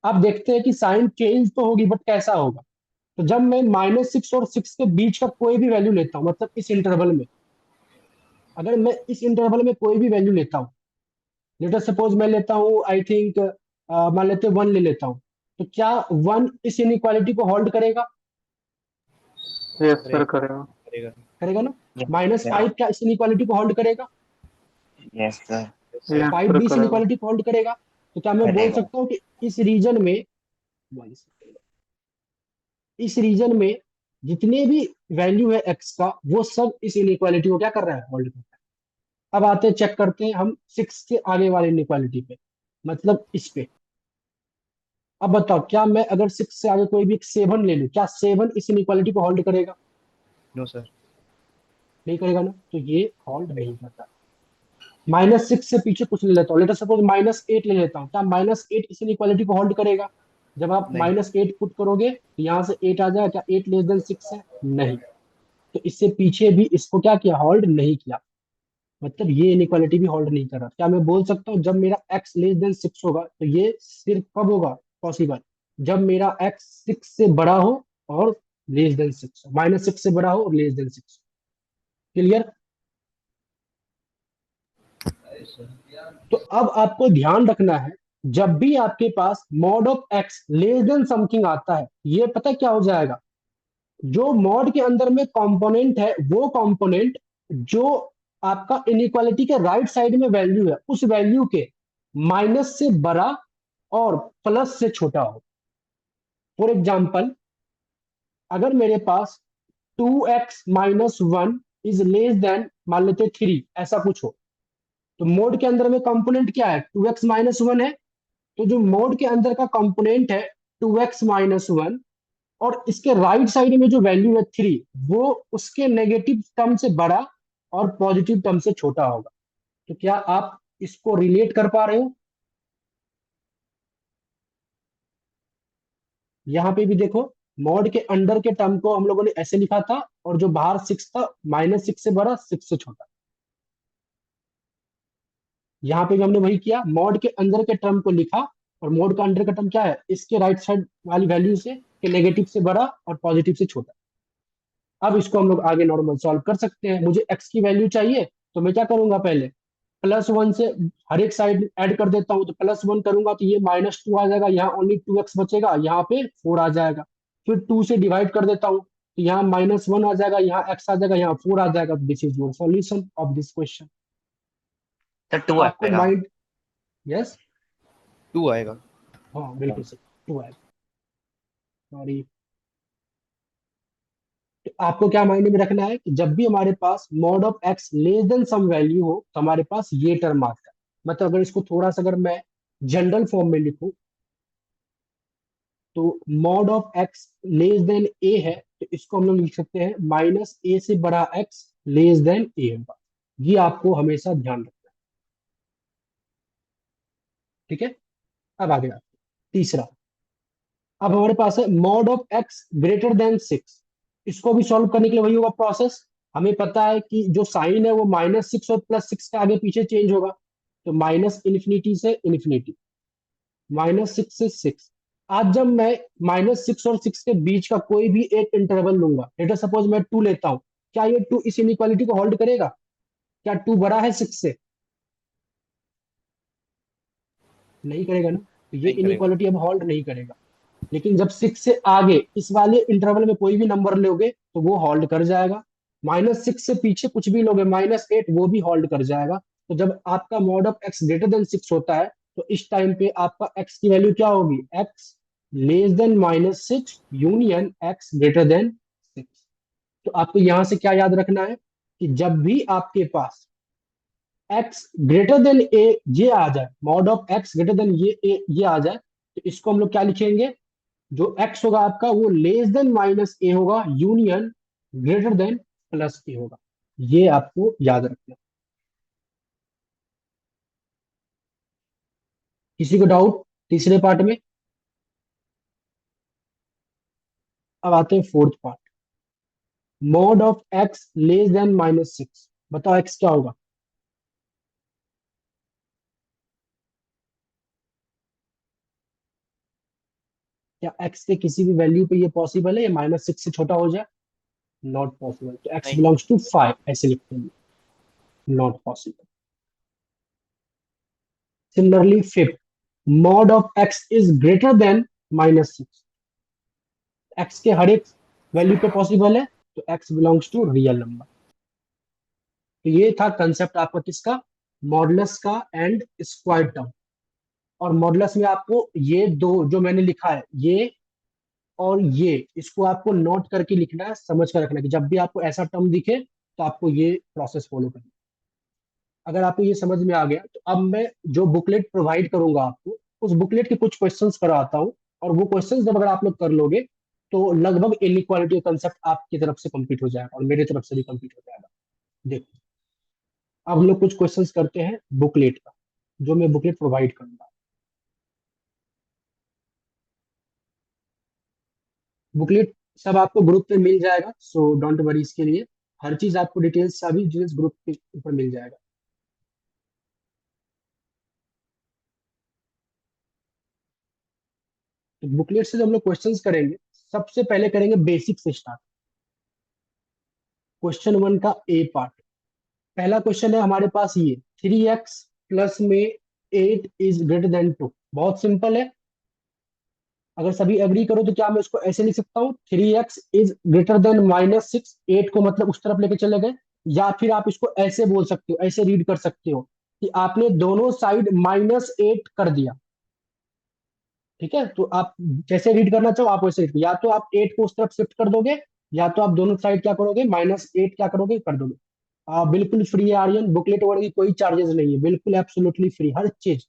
अब देखते हैं कि साइन चेंज तो होगी, बट कैसा होगा? तो जब मैं -6 और 6 के बीच का कोई भी वैल्यू लेता हूँ, मतलब इस इंटरवल में, अगर मैं इस इंटरवल में कोई भी वैल्यू लेता हूँ, लेटर सपोज मैं लेता हूँ, आई थिंक मान लेते 1 ले लेता हूँ, तो क्या 1 इस इनइक्वालिटी को होल्ड करेगा? Yes, sir, करेगा। करेगा. करेगा। करेगा ना? यस -5 क्या इस इनइक्वालिटी को होल्ड करेगा? Yes sir yes sir. Yes, 5 sir, भी इस करेगा. इनइक्वालिटी को होल्ड करेगा। तो क्या मैं बोल करेगा सकता हूँ कि इस रीजन में, इस रीजन में जितने भी वैल्यू है एक्स का, वो सब इस इनइक्वालिटी को क्या कर रहा है, होल्ड कर रहा है। अब आते हैं, चेक करते हैं हम 6 के आगे वाले इनइक्वालिटी पे, मतलब इस पे। अब बताओ, क्या मैं अगर 6 से आगे कोई भी 7 ले लूं, क्या 7 इस इनइक्वालिटी को होल्ड करेगा? No sir. नहीं करेगा ना, तो ये होल्ड नहीं करता। -6 से पीछे कुछ ले लेता हूँ, लेटर सपोज -8 ले लेता हूँ, क्या -8 इस इनइक्वालिटी को होल्ड करेगा? जब आप नहीं। -8 पुट करोगे तो यहाँ से 8 आ जाएगा, क्या 8 लेस देन 6 है? नहीं। तो इससे पीछे भी इसको क्या किया, होल्ड नहीं किया। मतलब ये इनइक्वालिटी भी होल्ड नहीं कर रहा। क्या मैं बोल सकता हूँ जब मेरा x लेस देन 6 होगा तो ये सिर्फ कब होगा पॉसिबल, जब मेरा x 6 से बड़ा हो और लेस देन 6, -6 से बड़ा हो और less than 6। Clear? Yes sir. तो अब आपको ध्यान रखना है, जब भी आपके पास mod of x less than something आता है, ये पता क्या हो जाएगा, जो मॉड के अंदर में कंपोनेंट है, वो कंपोनेंट जो आपका इनइक्वालिटी के राइट साइड में वैल्यू है, उस वैल्यू के माइनस से बड़ा और प्लस से छोटा हो। फॉर एग्जाम्पल, अगर मेरे पास 2x-1 इज लेस देन, मान लेते 3, ऐसा कुछ हो, तो मोड के अंदर में कंपोनेंट क्या है, 2x-1 है। तो जो मोड के अंदर का कंपोनेंट है 2x-1, और इसके राइट साइड में जो वैल्यू है 3, वो उसके नेगेटिव टर्म से बड़ा और पॉजिटिव टर्म से छोटा होगा। तो क्या आप इसको रिलेट कर पा रहे हो? यहाँ पे भी देखो, मॉड के अंडर के टर्म को हम लोगों ने ऐसे लिखा था, और जो बाहर 6 था, -6 से बड़ा, 6 से छोटा। यहाँ पे भी हमने वही किया, मॉड के अंदर के टर्म को लिखा, और मॉड का अंडर का टर्म क्या है, इसके राइट साइड वाली वैल्यू से के नेगेटिव से बड़ा और पॉजिटिव से छोटा। अब इसको हम लोग आगे नॉर्मल सॉल्व कर सकते हैं। मुझे x की वैल्यू चाहिए, तो मैं क्या करूंगा, पहले +1 से हर एक साइड ऐड कर देता हूँ। तो +1 करूंगा तो ये -2 आ जाएगा, यहाँ ओनली 2x बचेगा, यहाँ पे 4 आ जाएगा। फिर 2 से डिवाइड कर देता हूँ, तो यहाँ -1 आ जाएगा, यहाँ x आ जाएगा, यहाँ 4 आ जाएगा। This is your solution of this question. Sir 2 आपको आएगा। माइंड, यस, 2 आएगा। हाँ बिल्कुल सही, 2 आएगा। सॉरी, तो आपको क्या माइंड में रखना है कि जब भी हमारे पास mod of x less than some value हो, तो हमारे पास ये टर्म आता है। मतलब अगर इसको थोड़ा सा अगर मैं जनरल फॉर्म में लिखूं, तो mod of x less then a है, तो इसको हम लोग लिख सकते हैं -a से बड़ा x लेस देन a होगा। ये आपको हमेशा ध्यान रखना है, ठीक है। अब आगे आते हैं। तीसरा, अब हमारे पास है mod of x greater then 6। इसको भी सॉल्व करने के लिए वही होगा प्रोसेस। हमें पता है कि जो साइन है वो -6 और +6 के आगे पीछे चेंज होगा। तो -∞ से इन्फिनिटी, -6 से 6। आज जब मैं -6 और 6 के बीच का कोई भी एक इंटरवल लूंगा, लेट अस सपोज मैं 2 लेता हूं, क्या ये 2 इस इनइक्वालिटी को होल्ड करेगा? क्या 2 बड़ा है 6 से? नहीं करेगा ना, तो ये नहीं करेगा। इनइक्वालिटी अब होल्ड नहीं करेगा। लेकिन जब 6 से आगे इस वाले इंटरवल में कोई भी नंबर लोगे, तो वो होल्ड कर जाएगा। -6 से पीछे कुछ भी लोगे, -8, वो भी होल्ड कर जाएगा। तो जब आपका mod of x greater then 6 होता है, तो इस टाइम पे आपका x की वैल्यू क्या होगी, x less than -6 union x greater then 6। तो आपको यहां से क्या याद रखना है कि जब भी आपके पास x ग्रेटर देन a ये आ जाए, mod of x greater then ये आ जाए, तो इसको हम लोग क्या लिखेंगे, जो x होगा आपका वो लेस देन -a होगा, यूनियन ग्रेटर देन +a होगा। ये आपको याद रखना। किसी को डाउट तीसरे पार्ट में? अब आते हैं fourth part, mod of x less than -6। बताओ x क्या होगा? क्या x के किसी भी वैल्यू पे ये पॉसिबल है या -6 से छोटा हो जाए? Not possible. तो x नहीं। बिलोंग्स टू 5 ऐसे लिखते हैं, not possible. Similarly fifth, mod of x is greater then -6। x के हर एक वैल्यू पे पॉसिबल है, तो x belongs to real number. तो ये था कंसेप्ट आपका किसका, मॉडुलस का एंड स्क्वायर टर्म। और मॉडुलस में आपको ये दो जो मैंने लिखा है, ये और ये, इसको आपको नोट करके लिखना है, समझ कर रखना है कि जब भी आपको ऐसा टर्म दिखे, तो आपको ये प्रोसेस फॉलो करना है। अगर आपको ये समझ में आ गया, तो अब मैं जो बुकलेट प्रोवाइड करूंगा आपको, उस बुकलेट के कुछ क्वेश्चंस कराता हूँ, और वो क्वेश्चंस जब अगर आप लोग कर लोगे, तो लगभग इनइक्वालिटी का कंसेप्ट आपकी तरफ से कंप्लीट हो जाएगा और मेरी तरफ से भी कंप्लीट हो जाएगा। देखो, अब हम लोग कुछ क्वेश्चंस करते हैं बुकलेट का, जो मैं बुकलेट प्रोवाइड करूंगा। बुकलेट सब आपको ग्रुप पे मिल जाएगा, सो डोंट वरी। इसके लिए हर चीज आपको डिटेल्स, सभी डिटेल्स ग्रुप के ऊपर मिल जाएगा। तो बुकलेट से जो हम लोग क्वेश्चंस करेंगे, सबसे पहले करेंगे बेसिक से स्टार्ट। क्वेश्चन 1 का ए पार्ट, पहला क्वेश्चन है हमारे पास ये, 3x प्लस में 8 इज ग्रेटर देन 2। बहुत सिंपल है। अगर सभी एग्री करो तो क्या मैं इसको ऐसे लिख सकता हूँ, 3x इज ग्रेटर देन -6, 8 को मतलब उस तरफ लेके चले गए। या फिर आप इसको ऐसे बोल सकते हो, ऐसे रीड कर सकते हो कि आपने दोनों साइड -8 कर दिया। ठीक है, तो आप जैसे रीड करना चाहो आप वैसे रीड, या तो आप 8 को उस तरफ शिफ्ट कर दोगे, या तो आप दोनों साइड क्या करोगे, -8 क्या करोगे, कर दोगे। बिल्कुल फ्री है आर्यन, बुकलेट वगैरह की कोई चार्जेस नहीं है, बिल्कुल एब्सोल्युटली फ्री, हर चीज,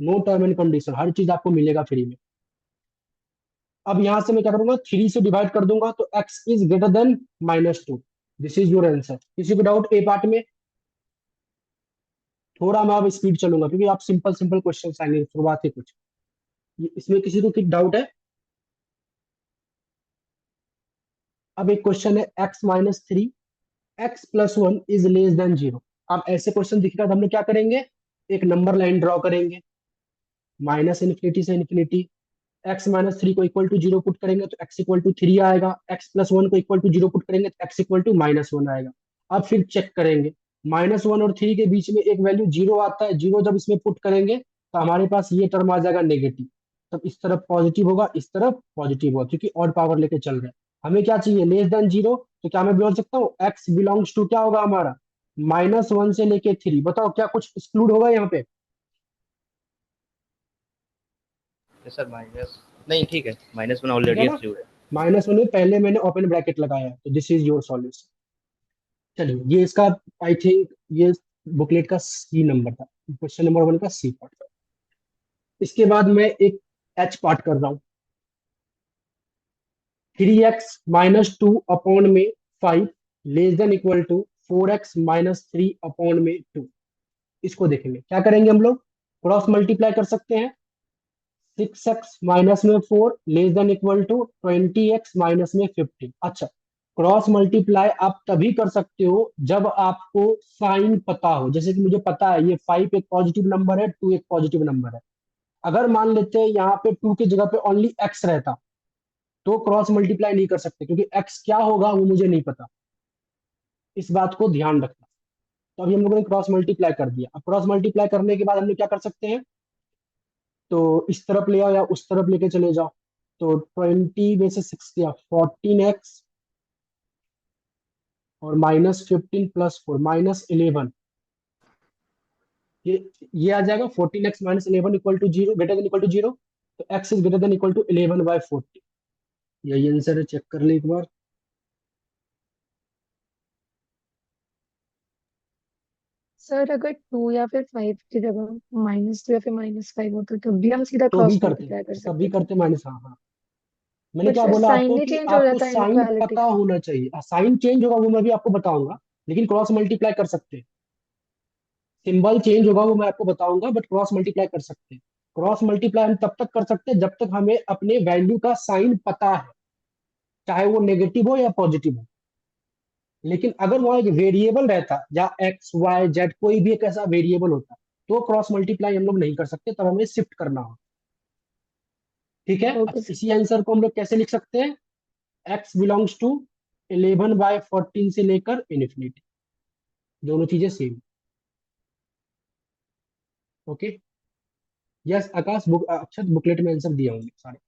नो टर्म एंड कंडीशन, हर चीज आपको मिलेगा फ्री में। अब यहां से मैं क्या करूंगा, 3 से डिवाइड कर दूंगा तो x is greater then -2। This is your answer. किसी को डाउट ए पार्ट में? थोड़ा मैं अब स्पीड चलूंगा क्योंकि आप सिंपल सिंपल क्वेश्चन आएंगे शुरुआत के कुछ। इसमें किसी को कुछ डाउट है? अब एक क्वेश्चन है x-3 x+1 is less than 0। अब ऐसे क्वेश्चन दिखेगा तो हम लोग क्या करेंगे, एक नंबर लाइन ड्रॉ करेंगे, -∞ से इन्फिनिटी। x-3 को इक्वल टू 0 पुट करेंगे तो x इक्वल टू 3 आएगा, x+1 को इक्वल टू 0 पुट करेंगे तो x इक्वल टू -1 आएगा। अब फिर चेक करेंगे, -1 और 3 के बीच में एक वैल्यू 0 आता है, 0 जब इसमें पुट करेंगे तो हमारे पास ये टर्म आ जाएगा नेगेटिव। तब इस तरफ पॉजिटिव होगा, इस तरफ पॉजिटिव होगा, क्योंकि ऑड पावर लेके चल रहे हैं। हमें क्या चाहिए, लेस देन 0। तो क्या मैं बोल सकता हूँ x बिलोंग्स टू क्या होगा हमारा, -1 से लेके 3। बताओ क्या कुछ एक्सक्लूड होगा यहाँ पे? सर माइनस नहीं, ठीक है, -1 ठीक है ऑलरेडी ना, एक्सक्लूड है। -1 में पहले मैंने ओपन ब्रैकेट लगाया है, तो दिस इज योर सॉल्यूशन। चलिए ये इसका, आई थिंक ये बुकलेट का सी नंबर था, क्वेश्चन नंबर 1 का सी पार्ट था। इसके बाद मैं एक एच पार्ट कर रहा हूँ। 3x-2 अपॉन में 5 less than equal to 4x-3 upon में 2। इसको देखेंगे, क्या करेंगे हम लोग, क्रॉस मल्टीप्लाई कर सकते हैं। 6x माइनस में 4 less than equal to 20x minus में 15। अच्छा, क्रॉस मल्टीप्लाई आप तभी कर सकते हो जब आपको साइन पता हो। जैसे कि मुझे पता है ये 5 एक पॉजिटिव नंबर है, 2 एक पॉजिटिव नंबर है। अगर मान लेते हैं यहाँ पे 2 की जगह पे ओनली x रहता तो क्रॉस मल्टीप्लाई नहीं कर सकते, क्योंकि x क्या होगा वो मुझे नहीं पता। इस बात को ध्यान रखना। तो अभी हम लोगों ने क्रॉस मल्टीप्लाई कर दिया। अब क्रॉस मल्टीप्लाई करने के बाद हम लोग क्या कर सकते हैं, तो इस तरफ ले आओ या उस तरफ लेके चले जाओ। तो 20 में से 6 गया, 14x और -15 + 4 -11। ये आ जाएगा 14x -11 equal to 0, greater than equal to 0। तो x is greater than equal to 11/40। यही आंसर है, चेक कर ले एक बार। सर अगर 2 या फिर 5 की जगह -2 या फिर -5 होता तो भी हम सीधा तो भी क्रॉस करते, मल्टीप्लाई कर तब भी सकते थे। करते माइनस, हाँ हाँ। मैंने बट क्या सर बोला साइन आपको ही कि चेंज हो आपको जाता है साइन इनइक्वालिटी पता का। होना चाहिए। साइन चेंज होगा वो मैं भी आपको बताऊंगा, लेकिन क्रॉस मल्टीप्लाई कर सकते हैं। सिंबल चेंज होगा वो मैं आपको बताऊंगा, बट क्रॉस मल्टीप्लाई कर सकते हैं। क्रॉस मल्टीप्लाई हम तब तक कर सकते हैं जब तक हमें अपने वैल्यू का साइन पता है, चाहे वो नेगेटिव हो या पॉजिटिव हो। लेकिन अगर वहां एक वेरिएबल रहता या x y z कोई भी एक ऐसा वेरिएबल होता तो क्रॉस मल्टीप्लाई हम लोग नहीं कर सकते, तब हमें शिफ्ट करना हो। ठीक है, ओके अब सर। इसी आंसर को हम लोग कैसे लिख सकते हैं, x बिलोंग्स टू 11/14 से लेकर इन्फिनिटी, दोनों चीजें सेम। ओके, यस आकाश, बुक अक्षत बुकलेट में आंसर दिए होंगे सारे।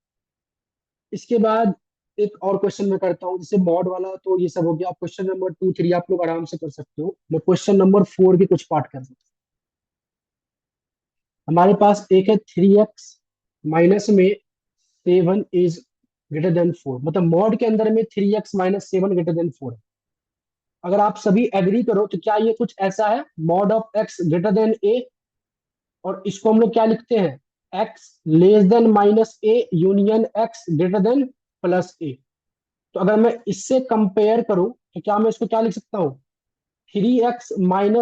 इसके बाद एक और क्वेश्चन मैं करता हूँ, जैसे मॉड वाला तो ये सब हो गया। क्वेश्चन नंबर 2 3 आप लोग आराम से कर सकते हो, मैं क्वेश्चन नंबर 4 के कुछ पार्ट कर सकता हूँ। हमारे पास एक है 3x माइनस में 7 इज ग्रेटर देन 4, मतलब मॉड के अंदर में 3x - 7 ग्रेटर देन 4 है। अगर आप सभी एग्री करो तो क्या ये कुछ ऐसा है, mod of x greater then a, और इसको हम लोग क्या लिखते हैं, x less then -a union x greater then +a। तो अगर मैं इससे कंपेयर करूं तो क्या मैं इसको क्या लिख सकता हूं, 3x -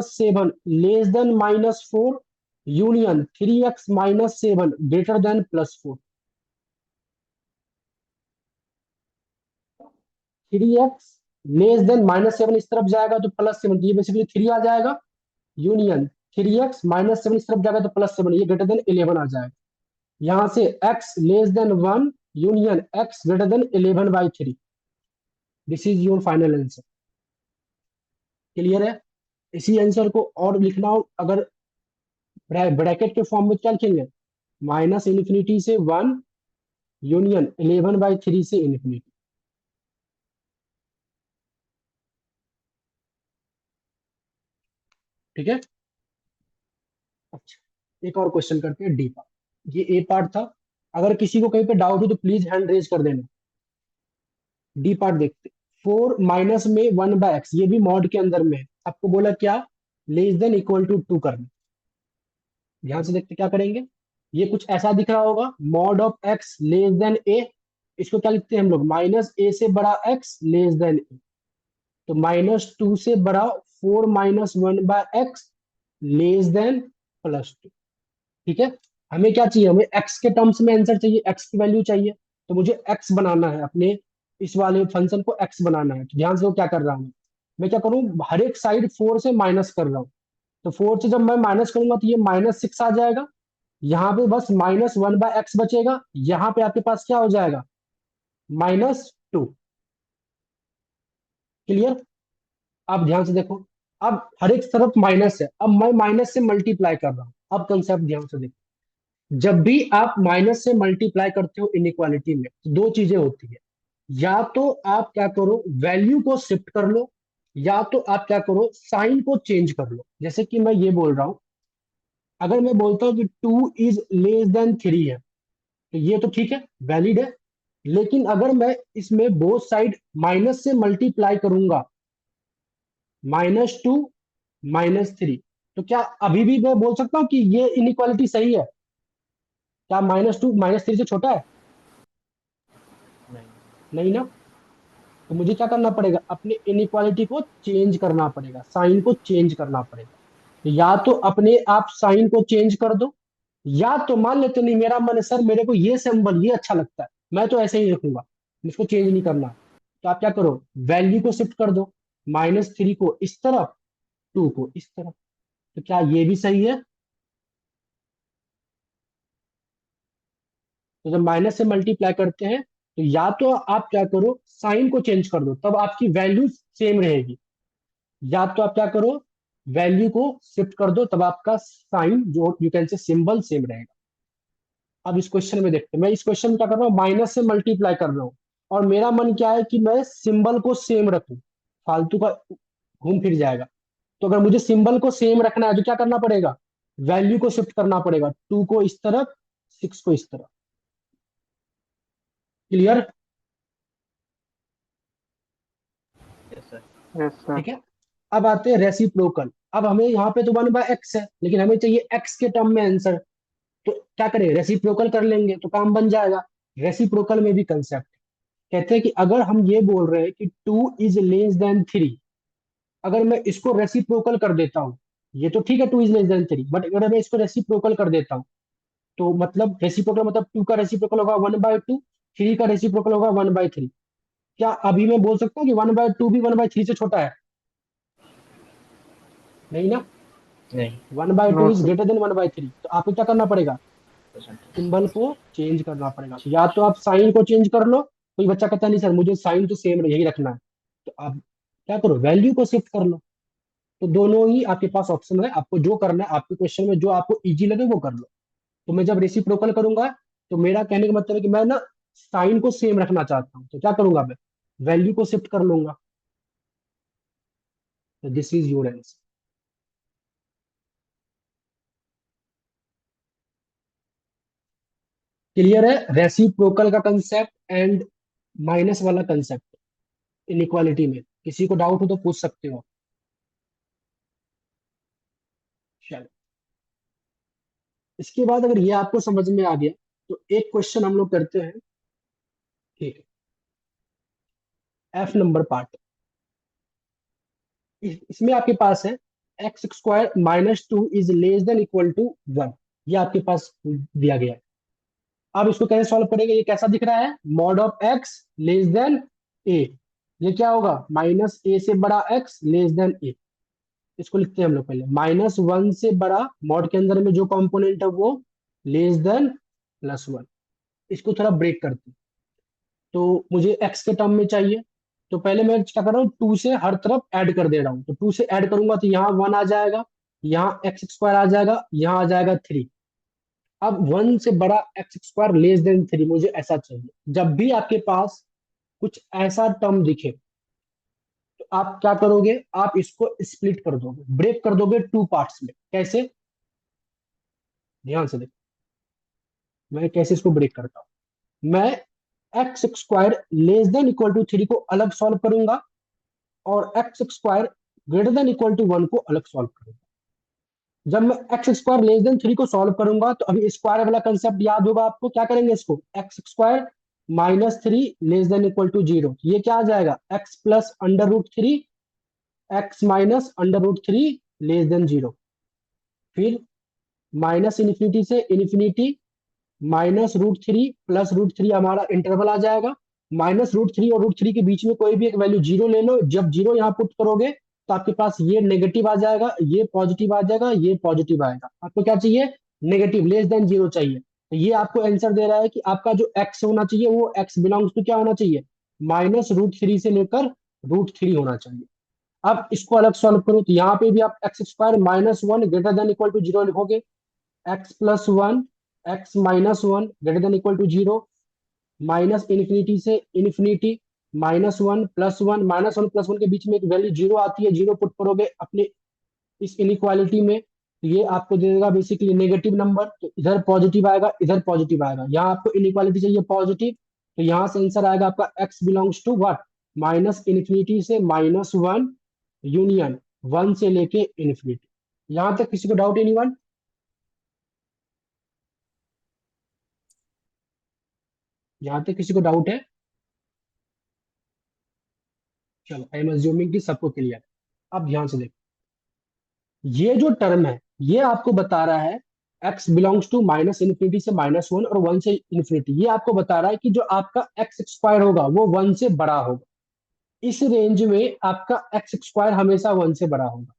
7 less than -4 union 3x - 7 greater than +4। 3x less than -7 इस तरफ जाएगा तो +7, ये बेसिकली 3 आ जाएगा, यूनियन 3x -7 इस तरफ जाएगा तो +7, ये ग्रेटर देन 11 आ जाएगा। यहां से x less than 1 union x greater then 11/3। This is your final answer. Clear है? इसी आंसर को और लिखना हो अगर ब्रैकेट के फॉर्म में, क्या लिखेंगे, -∞ से 1 यूनियन 11/3 से इन्फिनिटी। ठीक है, अच्छा एक और क्वेश्चन करते हैं डी पार्ट। ये ए पार्ट था, अगर किसी को कहीं पे डाउट हो तो प्लीज हैंड रेज कर देना। डी पार्ट देखते। 4 - में 1/x, ये भी मॉड के अंदर में है। आपको बोला क्या, लेस देन इक्वल टू 2 करना। ध्यान से देखते क्या करेंगे। ये कुछ ऐसा दिख रहा होगा, mod of x less than a. इसको क्या लिखते हैं हम लोग, -a से बड़ा x लेस देन ए। तो -2 से बड़ा 4 - 1/x लेस देन +2। ठीक है, हमें क्या चाहिए, हमें x के टर्म्स में आंसर चाहिए, x की वैल्यू चाहिए। तो मुझे x बनाना है, अपने इस वाले फंक्शन को x बनाना है। तो ध्यान से वो क्या कर रहा हूँ, मैं क्या करूँ, हर एक साइड 4 से माइनस कर रहा हूँ। तो 4 से जब मैं माइनस करूंगा तो ये -6 आ जाएगा। यहाँ पे बस -1/x बचेगा। यहाँ पे आपके पास क्या हो जाएगा, -2। क्लियर। अब ध्यान से देखो, अब हर एक तरफ माइनस है, अब मैं माइनस से मल्टीप्लाई कर रहा हूँ। अब कंसेप्ट ध्यान से देखो, जब भी आप माइनस से मल्टीप्लाई करते हो इनइक्वालिटी में, तो दो चीजें होती है। या तो आप क्या करो, वैल्यू को शिफ्ट कर लो, या तो आप क्या करो, साइन को चेंज कर लो। जैसे कि मैं ये बोल रहा हूं, अगर मैं बोलता हूं कि 2 is <3 है, तो ये तो ठीक है, वैलिड है। लेकिन अगर मैं इसमें बोथ साइड माइनस से मल्टीप्लाई करूंगा, -2 -3, तो क्या अभी भी मैं बोल सकता हूँ कि ये इनइक्वालिटी सही है? क्या -2 -3 से छोटा है? नहीं। नहीं ना। तो मुझे क्या करना पड़ेगा, अपने इनइक्वालिटी को चेंज करना पड़ेगा, साइन को चेंज करना पड़ेगा। तो या तो अपने आप साइन को चेंज कर दो, या तो मान लेते नहीं, मेरा मन है सर मेरे को ये सिंबल ये अच्छा लगता है, मैं तो ऐसे ही रखूंगा, इसको चेंज नहीं करना। तो आप क्या करो, वैल्यू को शिफ्ट कर दो, -3 को इस तरफ, 2 को इस तरफ। तो क्या ये भी सही है? तो जब माइनस से मल्टीप्लाई करते हैं, तो या तो आप क्या करो, साइन को चेंज कर दो, तब आपकी वैल्यू सेम रहेगी। या तो आप क्या करो, वैल्यू को शिफ्ट कर दो, तब आपका साइन जो you can say symbol same रहेगा। अब इस क्वेश्चन में देखते हैं, मैं इस क्वेश्चन में क्या कर रहा हूँ, माइनस से मल्टीप्लाई कर रहा हूँ, और मेरा मन क्या है कि मैं सिंबल को सेम रखूं, फालतू का घूम फिर जाएगा। तो अगर मुझे सिंबल को सेम रखना है तो क्या करना पड़ेगा, वैल्यू को शिफ्ट करना पड़ेगा, 2 को इस तरफ, 6 को इस तरफ। Clear. Yes sir. Yes, sir. ठीक है, अब आते हैं रेसिप्रोकल। अब हमें यहाँ पे तो 1/x है, लेकिन हमें चाहिए x के टर्म में आंसर। तो क्या करें, रेसिप्रोकल कर लेंगे तो काम बन जाएगा। रेसिप्रोकल में भी कंसेप्ट कहते हैं कि अगर हम ये बोल रहे हैं कि 2 is <3, अगर मैं इसको रेसिप्रोकल कर देता हूँ, ये तो ठीक है 2 is <3, बट अगर मैं इसको रेसिप्रोकल कर देता हूँ, तो मतलब रेसिप्रोकल मतलब 2 का रेसिप्रोकल होगा 1/2, 3 का रेसिप्रोकल होगा 1/3। क्या अभी मैं बोल सकता हूँ कि 1/2 भी 1/3 से छोटा है? नहीं ना। नहीं। 1/2 No, is sir. Greater than 1/3। तो आपको क्या करना पड़ेगा, परसेंट। सिंबल को चेंज करना पड़ेगा। या तो आप साइन को चेंज कर लो, कोई बच्चा कहता नहीं सर मुझे साइन तो सेम यही रखना है, तो आप क्या करो, वैल्यू को शिफ्ट कर लो। तो दोनों ही आपके पास ऑप्शन है, आपको जो करना है, आपके क्वेश्चन में जो आपको इजी लगे वो कर लो। तो मैं जब रेसिप्रोकल करूंगा, तो मेरा कहने का मतलब है कि मैं ना साइन को सेम रखना चाहता हूँ, तो क्या करूंगा, मैं वैल्यू को शिफ्ट कर लूंगा। तो this is your answer. Clear है, रेसिप्रोकल का कंसेप्ट एंड माइनस वाला कंसेप्ट इनइक्वालिटी में। किसी को डाउट हो तो पूछ सकते हो। चलो, इसके बाद अगर ये आपको समझ में आ गया, तो एक क्वेश्चन हम लोग करते हैं। ठीक है, F नंबर पार्ट। इसमें आपके पास है x² - 2 < ये आपके पास दिया गया है। अब इसको कैसे सॉल्व करेंगे, ये कैसा दिख रहा है, mod of x less then a। ये क्या होगा, -a से बड़ा x लेस देन a। इसको लिखते हैं हम लोग पहले, -1 से बड़ा, मॉड के अंदर में जो कंपोनेंट है वो लेस देन +1। इसको थोड़ा ब्रेक करते हैं। तो मुझे x के टर्म में चाहिए, तो पहले मैं क्या कर रहा हूँ, 2 से हर तरफ ऐड कर दे रहा हूँ। तो 2 से ऐड करूंगा तो यहाँ 1 आ जाएगा, यहाँ x² आ जाएगा, यहाँ आ जाएगा 3। अब 1 से बड़ा x² लेस देन 3 मुझे ऐसा चाहिए। जब भी आपके पास कुछ ऐसा टर्म दिखे, तो आप क्या करोगे, आप इसको स्प्लिट कर दोगे, ब्रेक कर दोगे 2 पार्ट्स में। कैसे, ध्यान से देखो मैं कैसे इसको ब्रेक करता हूँ। मैं x square less than equal to 3 को अलग सॉल्व करूंगा और x square greater than equal to 1 को अलग सॉल्व करूंगा। जब मैं एक्स स्क्वायर लेस देन 3 को सॉल्व करूंगा तो अभी स्क्वायर वाला कंसेप्ट याद होगा आपको। क्या करेंगे इसको, x square -3 less than equal to 0, ये क्या आ जाएगा, x plus √3 x minus √3 less than 0। फिर माइनस इन्फिनिटी से इन्फिनिटी -√3 प्लस √3 हमारा इंटरवल आ जाएगा। -√3 और √3 के बीच में कोई भी एक वैल्यू 0 ले लो। जब 0 यहाँ पुट करोगे तो आपके पास ये नेगेटिव आ जाएगा, ये पॉजिटिव आ जाएगा, ये पॉजिटिव आएगा। आपको क्या चाहिए, नेगेटिव लेस देन 0 चाहिए। तो ये आपको आंसर दे रहा है कि आपका जो x होना चाहिए वो x बिलोंग्स टू क्या होना चाहिए, -√3 से लेकर √3 होना चाहिए। अब इसको अलग सॉल्व करो तो यहाँ पे भी आप x square -1 greater than equal to 0 लिखोगे, x plus 1 x -1 greater than equal to 0, minus infinity से इन्फिनिटी -1 प्लस 1, -1 प्लस 1 के बीच में एक वैल्यू 0 आती है, 0 पुट करोगे अपने इस इनइक्वालिटी में तो ये आपको दे देगा बेसिकली नेगेटिव नंबर। तो इधर पॉजिटिव आएगा, इधर पॉजिटिव आएगा। यहाँ आपको इनइक्वालिटी चाहिए पॉजिटिव, तो यहाँ से आंसर आएगा आपका x belongs to what, -infinity से -1 यूनियन 1 से लेके इन्फिनिटी। यहाँ तक किसी को डाउट, एनीवन? यहाँ तक किसी को डाउट है? चलो, आई एम अज्यूमिंग कि सबको क्लियर है। अब ध्यान से देखो, ये जो टर्म है ये आपको बता रहा है x बिलोंग्स टू -इन्फिनिटी से -1 और 1 से इन्फिनिटी। ये आपको बता रहा है कि जो आपका एक्स स्क्वायर होगा वो 1 से बड़ा होगा। इस रेंज में आपका एक्स स्क्वायर हमेशा 1 से बड़ा होगा।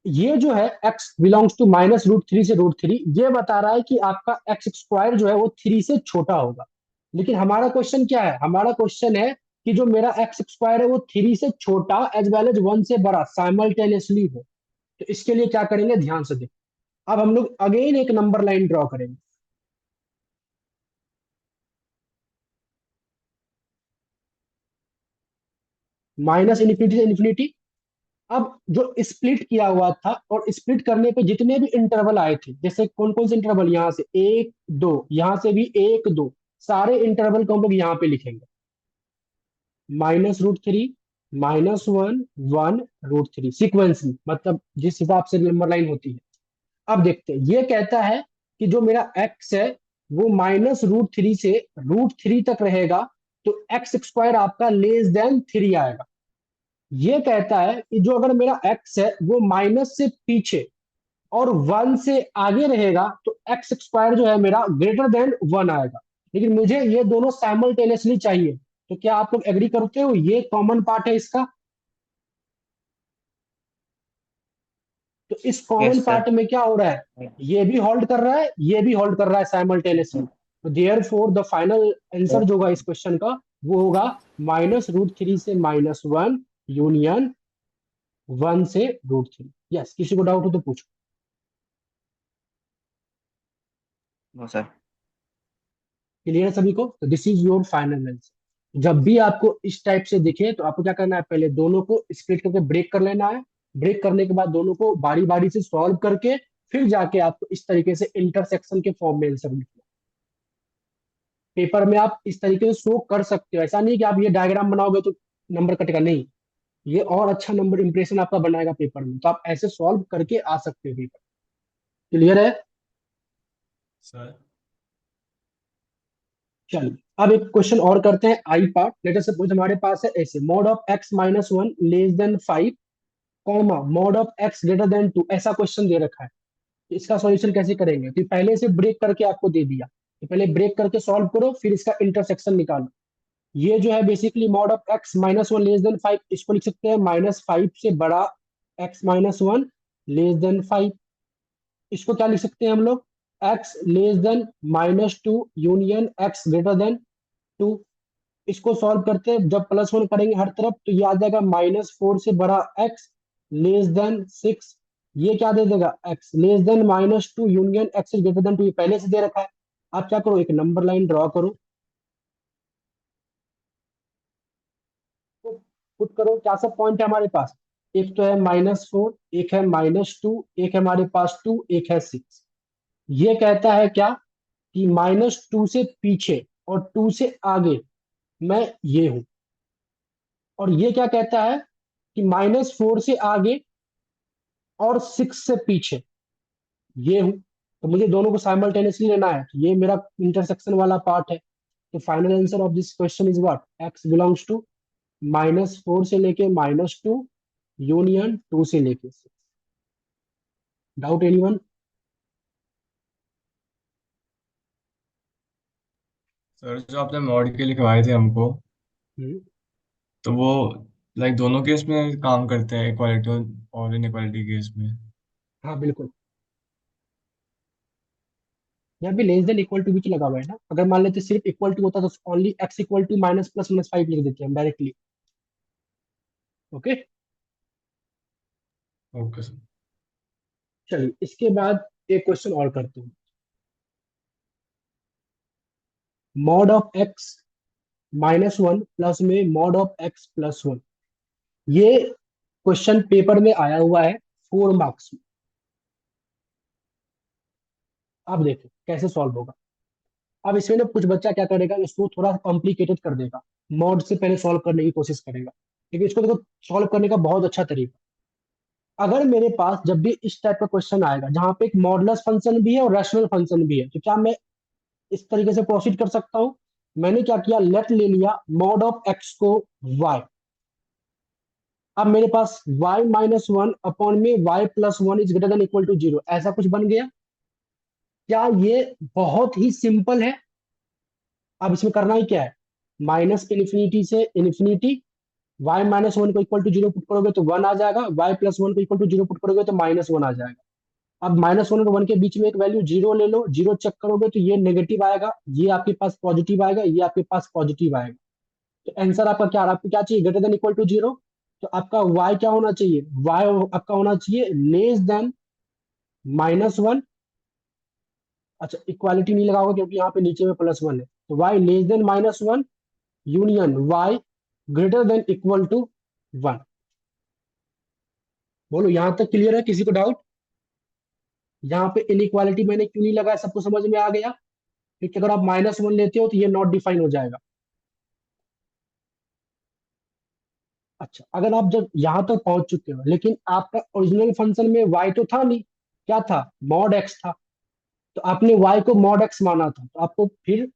ये जो है x बिलोंग्स टू -√3 से √3, ये बता रहा है कि आपका एक्स स्क्वायर जो है वो 3 से छोटा होगा। लेकिन हमारा क्वेश्चन क्या है, हमारा क्वेश्चन है कि जो मेरा एक्स स्क्वायर है वो 3 से छोटा एज वेल एज 1 से बड़ा साइमल्टेनियसली हो। तो इसके लिए क्या करेंगे, ध्यान से देखो। अब हम लोग अगेन एक नंबर लाइन ड्रॉ करेंगे। माइनस इन्फिनिटी से इन्फिनिटी। अब जो स्प्लिट किया हुआ था और स्प्लिट करने पे जितने भी इंटरवल आए थे, जैसे कौन कौन से इंटरवल, यहाँ से 1 2, यहाँ से भी 1 2, सारे इंटरवल को हम लोग यहाँ पे लिखेंगे, -√3 -1 1 √3 सीक्वेंस में, मतलब जिस हिसाब से नंबर लाइन होती है। अब देखते हैं, ये कहता है कि जो मेरा x है वो -√3 से √3 तक रहेगा, तो एक्स स्क्वायर आपका लेस देन 3 आएगा। ये कहता है कि जो अगर मेरा x है वो माइनस से पीछे और 1 से आगे रहेगा तो एक्स स्क्वायर जो है मेरा ग्रेटर देन 1 आएगा। लेकिन मुझे ये दोनों साइमल्टेनियसली चाहिए। तो क्या आप लोग एग्री करते हो, ये कॉमन पार्ट है इसका? तो इस कॉमन यस सर। पार्ट में क्या हो रहा है, ये भी होल्ड कर रहा है, ये भी होल्ड कर रहा है साइमल्टेनियसली। तो देयरफॉर द फाइनल आंसर जो होगा इस क्वेश्चन का वो होगा -√3 से -1 यूनियन 1 से √3। यस, किसी को डाउट हो तो पूछो। No sir. क्लियर है सभी को? तो this is your final answer. जब भी आपको इस टाइप से दिखे तो आपको क्या करना है, पहले दोनों को स्प्लिट करके ब्रेक कर लेना है। ब्रेक करने के बाद दोनों को बारी बारी से सॉल्व करके फिर जाके आपको इस तरीके से इंटरसेक्शन के फॉर्म में आंसर लिखना। पेपर में आप इस तरीके से शो कर सकते हो, ऐसा नहीं कि आप ये डायग्राम बनाओगे तो नंबर कटेगा, नहीं। ये और अच्छा नंबर इंप्रेशन आपका बनाएगा पेपर में। तो आप ऐसे सॉल्व करके आ सकते हो पेपर। क्लियर है? सर चलिए अब एक क्वेश्चन और करते हैं, आई पार्ट। लेट अस सपोज हमारे पास है ऐसे, mod of x-1 less than 5 comma mod of x greater then 2, ऐसा क्वेश्चन दे रखा है। तो इसका सॉल्यूशन कैसे करेंगे, तो पहले से ब्रेक करके आपको दे दिया, तो पहले ब्रेक करके सॉल्व करो फिर इसका इंटरसेक्शन निकालो। ये जो है basically mod of x-1 less than 5, इसको लिख सकते हैं -5 से बड़ा x-1 लेस देन 5। इसको क्या लिख सकते हैं हम लोग, x less then -2 union x greater then 2। इसको सॉल्व करते हैं, जब +1 करेंगे हर तरफ तो ये आ जाएगा -4 से बड़ा x लेस देन 6। ये क्या दे देगा, x less then -2 union x greater then 2, ये पहले से दे रखा है। आप क्या करो, एक नंबर लाइन ड्रॉ करो, पुट करो। क्या सब पॉइंट है हमारे पास, एक तो है -4, एक है -2, एक है हमारे पास 2, एक है 6। ये कहता है क्या कि -2 से पीछे और 2 से आगे मैं ये हूं, और ये क्या कहता है कि -4 से आगे और 6 से पीछे ये हूं। तो मुझे दोनों को साइमल्टेनियसली लेना है, तो ये मेरा इंटरसेक्शन वाला पार्ट है। तो final answer of this question is what, x belongs to -4 से लेके -2 यूनियन 2 से लेके 6। Doubt anyone? सर जो आपने मॉड के लिखवाए थे हमको, तो वो लाइक दोनों केस में काम करते हैं, इक्वालिटी और इनइक्वालिटी केस में? हाँ बिल्कुल, यहाँ भी लेस देन इक्वल टू भी तो लगा हुआ है ना। अगर मान लेते सिर्फ इक्वल टू होता तो ओनली x इक्वल टू -+-5 लिख देते हैं डायरेक्टली। Okay, okay sir. चलिए इसके बाद एक क्वेश्चन और करते हैं। मॉड ऑफ x -1 प्लस में मॉड ऑफ x +1, ये क्वेश्चन पेपर में आया हुआ है 4 मार्क्स में। अब देखो कैसे सॉल्व होगा। अब इसमें ना कुछ बच्चा क्या करेगा, इसको थोड़ा कॉम्प्लिकेटेड कर देगा, मॉड से पहले सॉल्व करने की कोशिश करेगा। लेकिन इसको देखो सॉल्व करने का बहुत अच्छा तरीका, अगर मेरे पास जब भी इस टाइप का क्वेश्चन आएगा जहां पे एक मॉडुलस फंक्शन भी है और रैशनल फंक्शन भी है, तो क्या मैं इस तरीके से प्रोसीड कर सकता हूं। मैंने क्या किया, लेट ले लिया मॉड ऑफ x को y। अब मेरे पास y-1 अपॉन में y+1 is greater than equal to 0, ऐसा कुछ बन गया। क्या ये बहुत ही सिंपल है। अब इसमें करना ही क्या है, -∞ से इन्फिनिटी, y-1 को इक्वल टू 0 पुट करोगे तो 1 आ जाएगा, y+1 को इक्वल टू 0 पुट करोगे तो -1 आ जाएगा। अब -1 और 1 के बीच में एक वैल्यू 0 ले लो, 0 चेक करोगे तो ये नेगेटिव आएगा, ये आपके पास पॉजिटिव आएगा, ये आपके पास पॉजिटिव आएगा। तो आंसर आपका क्या, आपको क्या चाहिए, ग्रेटर देन इक्वल टू 0। तो आपका y क्या होना चाहिए, y आपका होना चाहिए लेस देन -1। अच्छा इक्वालिटी नहीं लगाओगे क्योंकि यहाँ पे नीचे में +1 है, तो y less than -1 union y greater than equal to 1। बोलो यहां तक क्लियर है, किसी को डाउट? यहाँ पे इनइक्वालिटी मैंने क्यों नहीं लगाया, सबको समझ में आ गया। क्योंकि अगर आप -1 लेते हो तो ये नॉट डिफाइन हो जाएगा। अच्छा अगर आप जब यहां तक पहुंच चुके हो, लेकिन आपका ओरिजिनल फंक्शन में y तो था नहीं, क्या था, मॉड x था। तो आपने y को मॉड x माना था, तो आपको फिर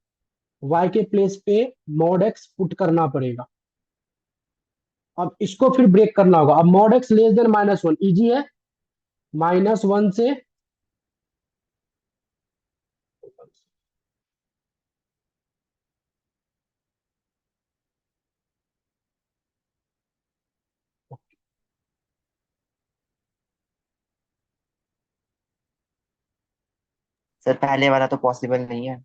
y के प्लेस पे मॉड x पुट करना पड़ेगा। अब इसको फिर ब्रेक करना होगा। अब mod x less than -1 easy है, -1 से सर पहले वाला तो पॉसिबल नहीं है।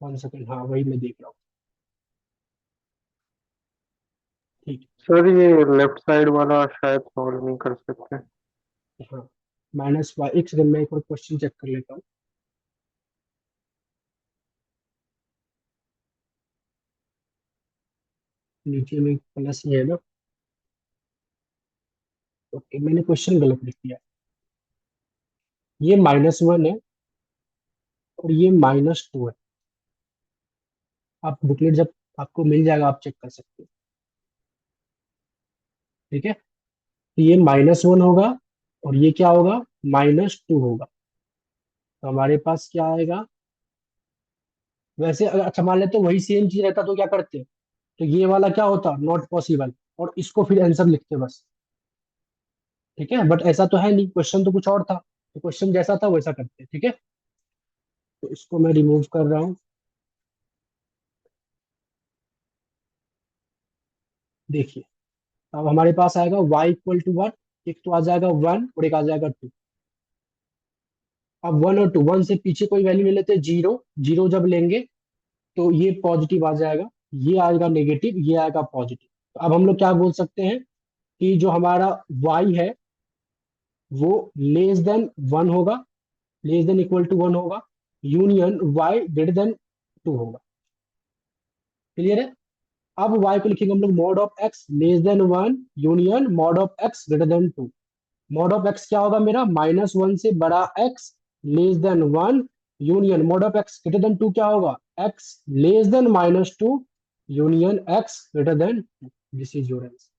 1 सेकंड, हाँ वही मैं देख रहा हूँ। ठीक सर ये लेफ्ट साइड वाला शायद सॉल्व नहीं कर सकते। है, हाँ -y, एक सेकंड मैं एक और क्वेश्चन चेक कर लेता हूँ। नीचे में प्लस ही है ना, ओके मैंने क्वेश्चन गलत लिख दिया। ये -1 है और ये -2 है। आप बुकलेट जब आपको मिल जाएगा आप चेक कर सकते हो, ठीक है। तो ये -1 होगा और ये क्या होगा, -2 होगा। तो हमारे पास क्या आएगा, वैसे अगर अच्छा मान लेते वही सेम चीज रहता तो क्या करते, तो ये वाला क्या होता, नॉट पॉसिबल, और इसको फिर आंसर लिखते बस, ठीक है। बट ऐसा तो है नहीं, क्वेश्चन तो कुछ और था, तो क्वेश्चन जैसा था वैसा करते, ठीक है। तो इसको मैं रिमूव कर रहा हूँ। देखिए अब हमारे पास आएगा y इक्वल टू 1, एक तो आ जाएगा 1 और एक आ जाएगा 2। अब 1 और 2, 1 से पीछे कोई वैल्यू ले लेते हैं 0, 0 जब लेंगे तो ये पॉजिटिव आ जाएगा, ये आएगा नेगेटिव, ये आएगा पॉजिटिव। तो अब हम लोग क्या बोल सकते हैं कि जो हमारा y है वो लेस देन 1 होगा, लेस देन इक्वल टू 1 होगा, यूनियन y ग्रेटर देन 2 होगा। क्लियर है। अब y को लिखेंगे हम लोग mod of x less than 1 union mod of x greater then 2। Mod of x क्या होगा मेरा, -1 से बड़ा x less than 1 union mod of x greater then 2 क्या होगा, x less then -2 union x greater then, this is your answer.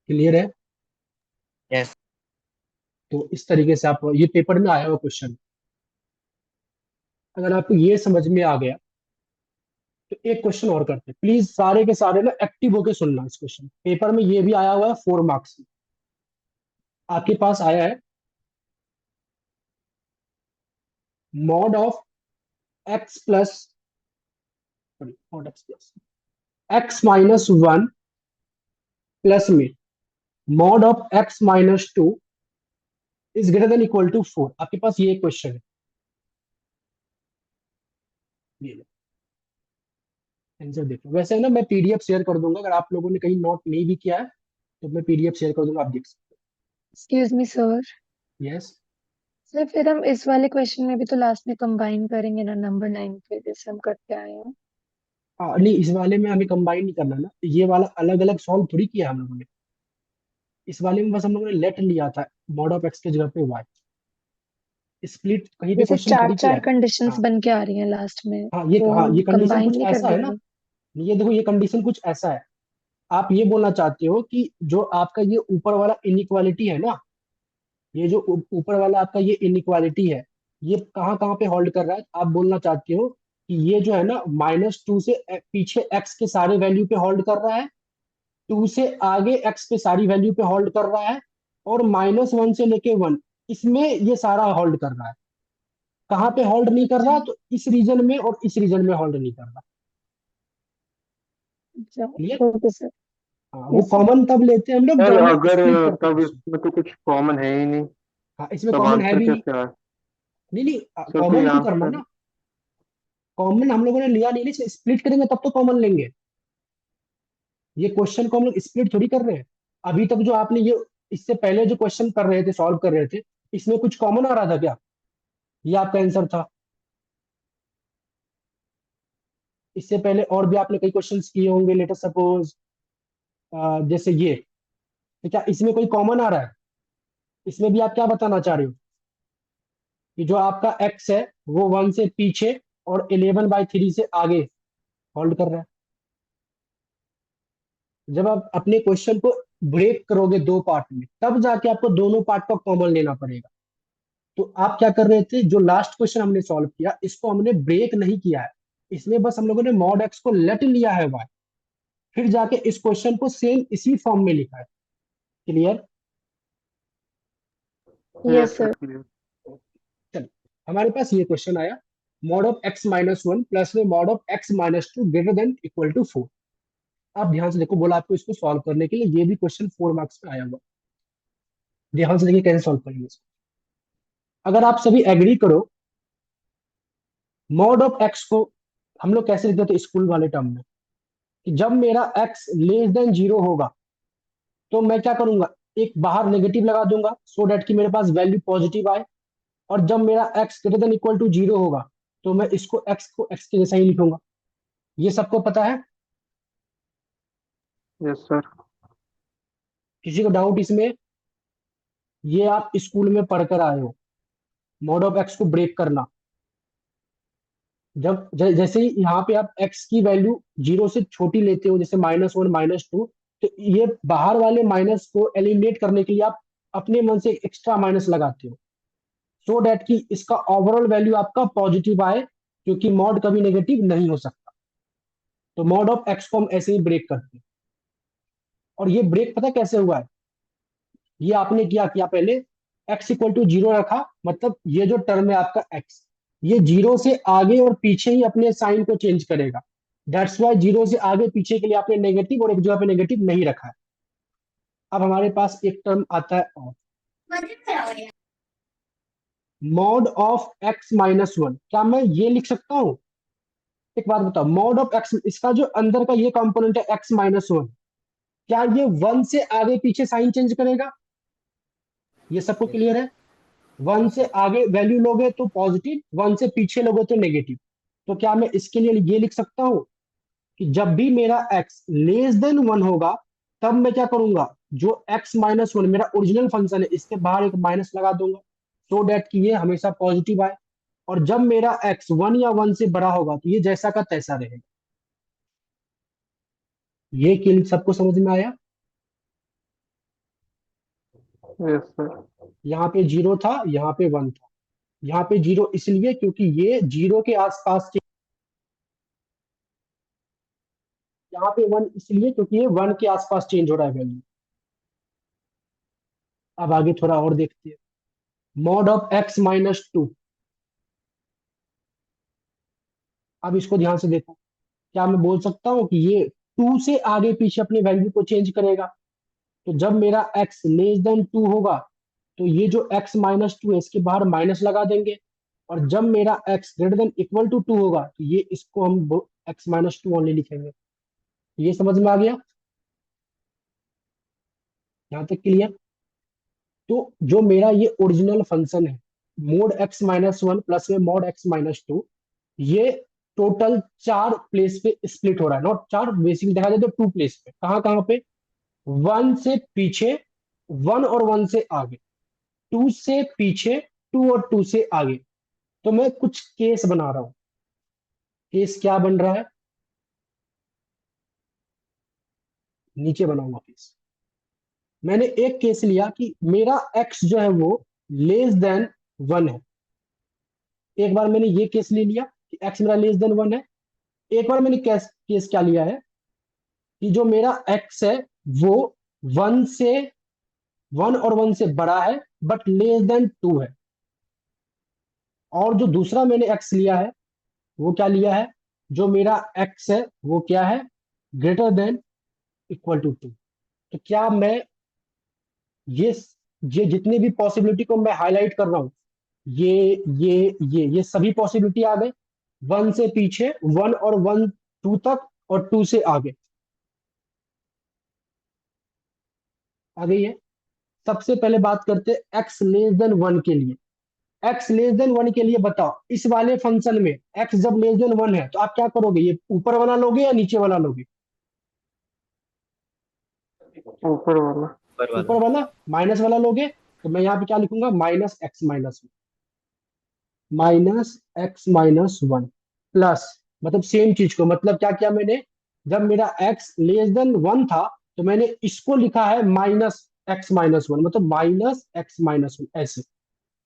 Clear है? Yes. तो इस तरीके से आप, ये पेपर में आया हुआ क्वेश्चन, अगर आपको ये समझ में आ गया तो एक क्वेश्चन और करते हैं। प्लीज सारे के सारे ना एक्टिव होके सुनना। इस क्वेश्चन पेपर में ये भी आया हुआ है 4 मार्क्स में, आपके पास आया है mod of x plus, mod x plus x minus 1 plus में mod of x minus 2 is greater than equal to 4। आपके पास ये क्वेश्चन है, ये आंसर देखो। वैसे है ना, मैं पीडीएफ शेयर कर दूंगा, अगर आप लोगों ने कहीं नोट नहीं भी किया है तो मैं पीडीएफ शेयर कर दूंगा, आप देख सकते एक्सक्यूज मी सर। हो। यस। सर फिर हम इस वाले क्वेश्चन में भी तो लास्ट में कंबाइन करेंगे ना, नंबर 9 पे जैसे हम करते आए हैं। हाँ नहीं, इस वाले में हमें कंबाइन नहीं करना ना, ये वाला अलग अलग सॉल्व थोड़ी किया हम लोगों ने। इस वाले में बस हम लोगों ने लेट लिया था मॉड ऑफ एक्स के जगह पे वाई, स्प्लिट कहीं पे जैसे क्वेश्चन चार थोड़ी किया चार है। कंडीशंस हाँ बन के आ रही हैं लास्ट में, हाँ, तो हाँ, हम ये कंडीशन कंबाइन कुछ नहीं कर ऐसा है ना, देंगे। ये देखो ये कंडीशन कुछ ऐसा है। आप ये बोलना चाहते हो कि जो आपका ये ऊपर वाला इनइक्वालिटी है ना, ये जो ऊपर वाला आपका ये इनइक्वालिटी है, ये कहाँ कहाँ पे होल्ड कर रहा है? आप बोलना चाहते हो कि ये जो है ना -2 से पीछे x के सारे वैल्यू पे होल्ड कर रहा है, 2 से आगे x पे सारी वैल्यू पे होल्ड कर रहा है, और -1 से लेके 1 इसमें ये सारा होल्ड कर रहा है। कहाँ पे होल्ड नहीं कर अच्छा। रहा? तो इस रीजन में और इस रीजन में होल्ड नहीं कर रहा। अच्छा। क्लियर? Okay sir. हाँ, वो यस सर। कॉमन तब लेते हैं हम लोग सर जब हम लोग अगर स्प्लिट करते हैं तब क्वेश्चन। इसमें तो कुछ कॉमन है ही नहीं, हाँ, इसमें तब कॉमन है आंसर भी नहीं। कैसे आया? नहीं नहीं, सर तो कॉमन ये नहीं करना आंसर, ना, कॉमन हम लोगों ने लिया नहीं, स्प्लिट करेंगे तब तो कॉमन लेंगे। ये क्वेश्चन को हम लोग स्प्लिट थोड़ी कर रहे हैं। अभी तक जो आपने ये, इससे पहले जो क्वेश्चन कर रहे थे, सॉल्व कर रहे थे, इसमें कुछ कॉमन आ रहा था क्या? ये आपका आंसर था। इससे पहले और भी आपने कई क्वेश्चंस किए होंगे, लेटर सपोज जैसे ये, तो क्या इसमें कोई कॉमन आ रहा है? इसमें भी आप क्या बताना चाह रहे हो कि जो आपका एक्स है वो 1 से पीछे और 11/3 से आगे होल्ड कर रहा है। जब आप अपने क्वेश्चन को ब्रेक करोगे दो पार्ट में, तब जाके आपको दोनों पार्ट का कॉमन लेना पड़ेगा। तो आप क्या कर रहे थे, जो लास्ट क्वेश्चन हमने सॉल्व किया, इसको हमने ब्रेक नहीं किया है, इसमें बस हम लोगों ने मॉड एक्स को लेट लिया है वाई, फिर जाके इस क्वेश्चन को सेम इसी फॉर्म में लिखा है। Clear? Yes yes sir sir. Clear. चलो, हमारे पास ये क्वेश्चन आया, मॉड ऑफ x-1 प्लस में mod of x-2 greater than equal to 4। आप ध्यान से देखो, बोला आपको इसको सॉल्व करने के लिए, ये भी क्वेश्चन 4 मार्क्स में आया हुआ। ध्यान से देखिए कैसे सॉल्व करेंगे इसको। अगर आप सभी एग्री करो, मॉड ऑफ एक्स को हम लोग कैसे लिखते थे स्कूल वाले टर्म में, कि जब मेरा x लेस देन 0 होगा तो मैं क्या करूंगा, एक बाहर नेगेटिव लगा दूंगा, सो डेट कि मेरे पास वैल्यू पॉजिटिव आए, और जब मेरा x greater than equal to 0 होगा तो मैं इसको x को x के जैसा ही लिखूंगा। ये सबको पता है? Yes sir. किसी को डाउट इसमें? ये आप स्कूल में पढ़कर आए हो, मॉड ऑफ एक्स को ब्रेक करना। जब जैसे ही यहाँ पे आप x की वैल्यू 0 से छोटी लेते हो, जैसे -1 -2, तो ये बाहर वाले माइनस को एलिमिनेट करने के लिए आप अपने मन से एक्स्ट्रा माइनस लगाते हो, सो डेट कि इसका ओवरऑल वैल्यू आपका पॉजिटिव आए, क्योंकि मॉड कभी नेगेटिव नहीं हो सकता। तो मॉड ऑफ एक्स को हम ऐसे ही ब्रेक करते हैं। और ये ब्रेक पता कैसे हुआ है? ये आपने क्या किया, पहले x इक्वल टू 0 रखा, मतलब ये जो टर्म है आपका x, ये 0 से आगे और पीछे ही अपने साइन को चेंज करेगा। दैट्स वाई 0 से आगे पीछे के लिए आपने नेगेटिव और एक जगह पे नेगेटिव नहीं रखा है। अब हमारे पास एक टर्म आता है और मॉड ऑफ x-1। क्या मैं ये लिख सकता हूं? एक बात बताओ, मॉड ऑफ x, इसका जो अंदर का ये कंपोनेंट है x-1, क्या ये 1 से आगे पीछे साइन चेंज करेगा? ये सबको क्लियर है? 1 से आगे वैल्यू लोगे तो पॉजिटिव, 1 से पीछे लोगे तो नेगेटिव। तो क्या मैं इसके लिए ये लिख सकता हूं कि जब भी मेरा x लेस देन 1 होगा, तब मैं क्या करूंगा, जो x-1 मेरा ओरिजिनल फंक्शन है, इसके बाहर एक माइनस लगा दूंगा, सो डेट कि ये हमेशा पॉजिटिव आए। और जब मेरा x 1 या 1 से बड़ा होगा तो ये जैसा का तैसा रहेगा। ये किल सबको समझ में आया? Yes sir. यहाँ पे 0 था, यहाँ पे 1 था। यहाँ पे 0 इसलिए क्योंकि ये 0 के आसपास, यहाँ पे 1 इसलिए क्योंकि ये 1 के आसपास चेंज हो रहा है वैल्यू। अब आगे थोड़ा और देखते हैं। मॉड ऑफ x माइनस 2, अब इसको ध्यान से देखो। क्या मैं बोल सकता हूँ कि ये 2 से आगे पीछे अपने वैल्यू को चेंज करेगा? तो जब मेरा x लेस देन 2 होगा तो ये जो x माइनस 2 है इसके बाहर माइनस लगा देंगे, और जब मेरा x greater than equal to 2 होगा तो ये इसको हम x माइनस 2 ओनली लिखेंगे। ये समझ में आ गया? यहाँ तक क्लियर? तो जो मेरा ये ओरिजिनल फंक्शन है मोड x माइनस 1 प्लस में मोड x माइनस 2, ये टोटल 4 प्लेस पे स्प्लिट हो रहा है। नॉट 4, बेसिकली देखा जाए तो 2 प्लेस पे। कहाँ कहाँ पे? 1 से पीछे, 1 और 1 से आगे, 2 से पीछे, 2 और 2 से आगे। तो मैं कुछ केस बना रहा हूं। केस क्या बन रहा है? नीचे बनाऊंगा केस। मैंने एक केस लिया कि मेरा x जो है वो लेस देन 1 है। एक बार मैंने ये केस ले लिया कि x मेरा लेस देन 1 है। एक बार मैंने केस क्या लिया है कि जो मेरा x है वो 1 से 1 और 1 से बड़ा है बट लेस देन 2 है। और जो दूसरा मैंने x लिया है वो क्या लिया है? जो मेरा x है वो क्या है? Greater than equal to 2। तो क्या मैं ये ये जितने भी पॉसिबिलिटी को मैं हाईलाइट कर रहा हूं, ये सभी पॉसिबिलिटी आ गए। 1 से पीछे, 1 और 1 2 तक, और 2 से आगे आ गई है। सबसे पहले बात करते हैं x लेस देन 1 के लिए। x लेस देन 1 के लिए बताओ, इस वाले फंक्शन में x जब लेस देन 1 है तो आप क्या करोगे? ये ऊपर वाला लोगे या नीचे वाला लोगे? ऊपर वाला। ऊपर वाला। ऊपर वाला, माइनस वाला लोगे। तो मैं यहाँ पे क्या लिखूंगा? माइनस एक्स माइनस 1 प्लस, मतलब सेम चीज को, मतलब क्या किया मैंने? जब मेरा x लेस देन 1 था तो मैंने इसको लिखा है माइनस एक्स माइनस 1, मतलब माइनस एक्स माइनस 1 ऐसे।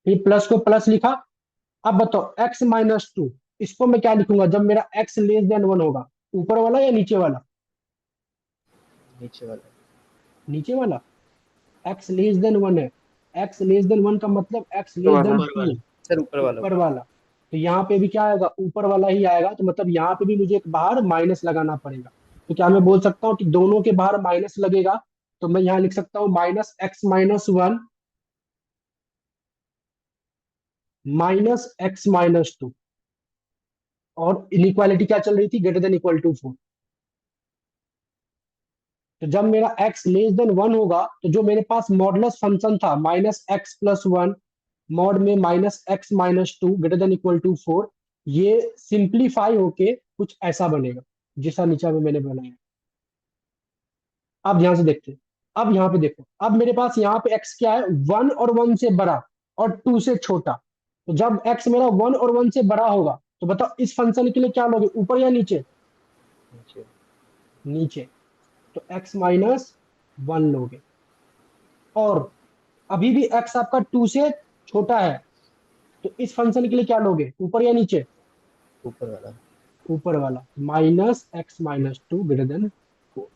फिर प्लस को प्लस लिखा। अब बताओ x माइनस 2, इसको मैं क्या लिखूंगा जब मेरा x लेस देन 1 होगा? ऊपर वाला या नीचे वाला? नीचे वाला। नीचे वाला। x लेस देन 1 है। x लेस देन 1 का मतलब x लेस देन वाला। ऊपर 2, वाला। सर ऊपर वाला। ऊपर वाला। तो यहाँ पे भी क्या आएगा? ऊपर वाला ही आएगा। तो मतलब यहाँ पे भी मुझे एक बाहर माइनस लगाना पड़ेगा। तो क्या मैं बोल सकता हूँ कि दोनों के बाहर माइनस लगेगा? तो मैं यहाँ लिख सकता हूँ minus x minus 1 minus x minus 2। और इनइक्वालिटी क्या चल रही थी? Greater than equal to 4। तो जब मेरा x लेस देन 1 होगा तो जो मेरे पास मॉडुलस फंक्शन था माइनस एक्स प्लस 1 मॉड में minus x minus 2 greater than equal to 4, ये सिंप्लीफाई होके कुछ ऐसा बनेगा जैसा नीचे में मैंने बनाया। अब ध्यान से देखते हैं। अब यहाँ पे देखो, अब मेरे पास यहाँ पे x क्या है? 1 और 1 से बड़ा और 2 से छोटा। तो जब x मेरा 1 और 1 से बड़ा होगा तो बताओ इस फंक्शन के लिए क्या लोगे? ऊपर या नीचे? नीचे। नीचे। तो x माइनस 1 लोगे। और अभी भी x आपका 2 से छोटा है तो इस फंक्शन के लिए क्या लोगे? ऊपर या नीचे? ऊपर वाला। ऊपर वाला, minus x minus 2 greater then 4।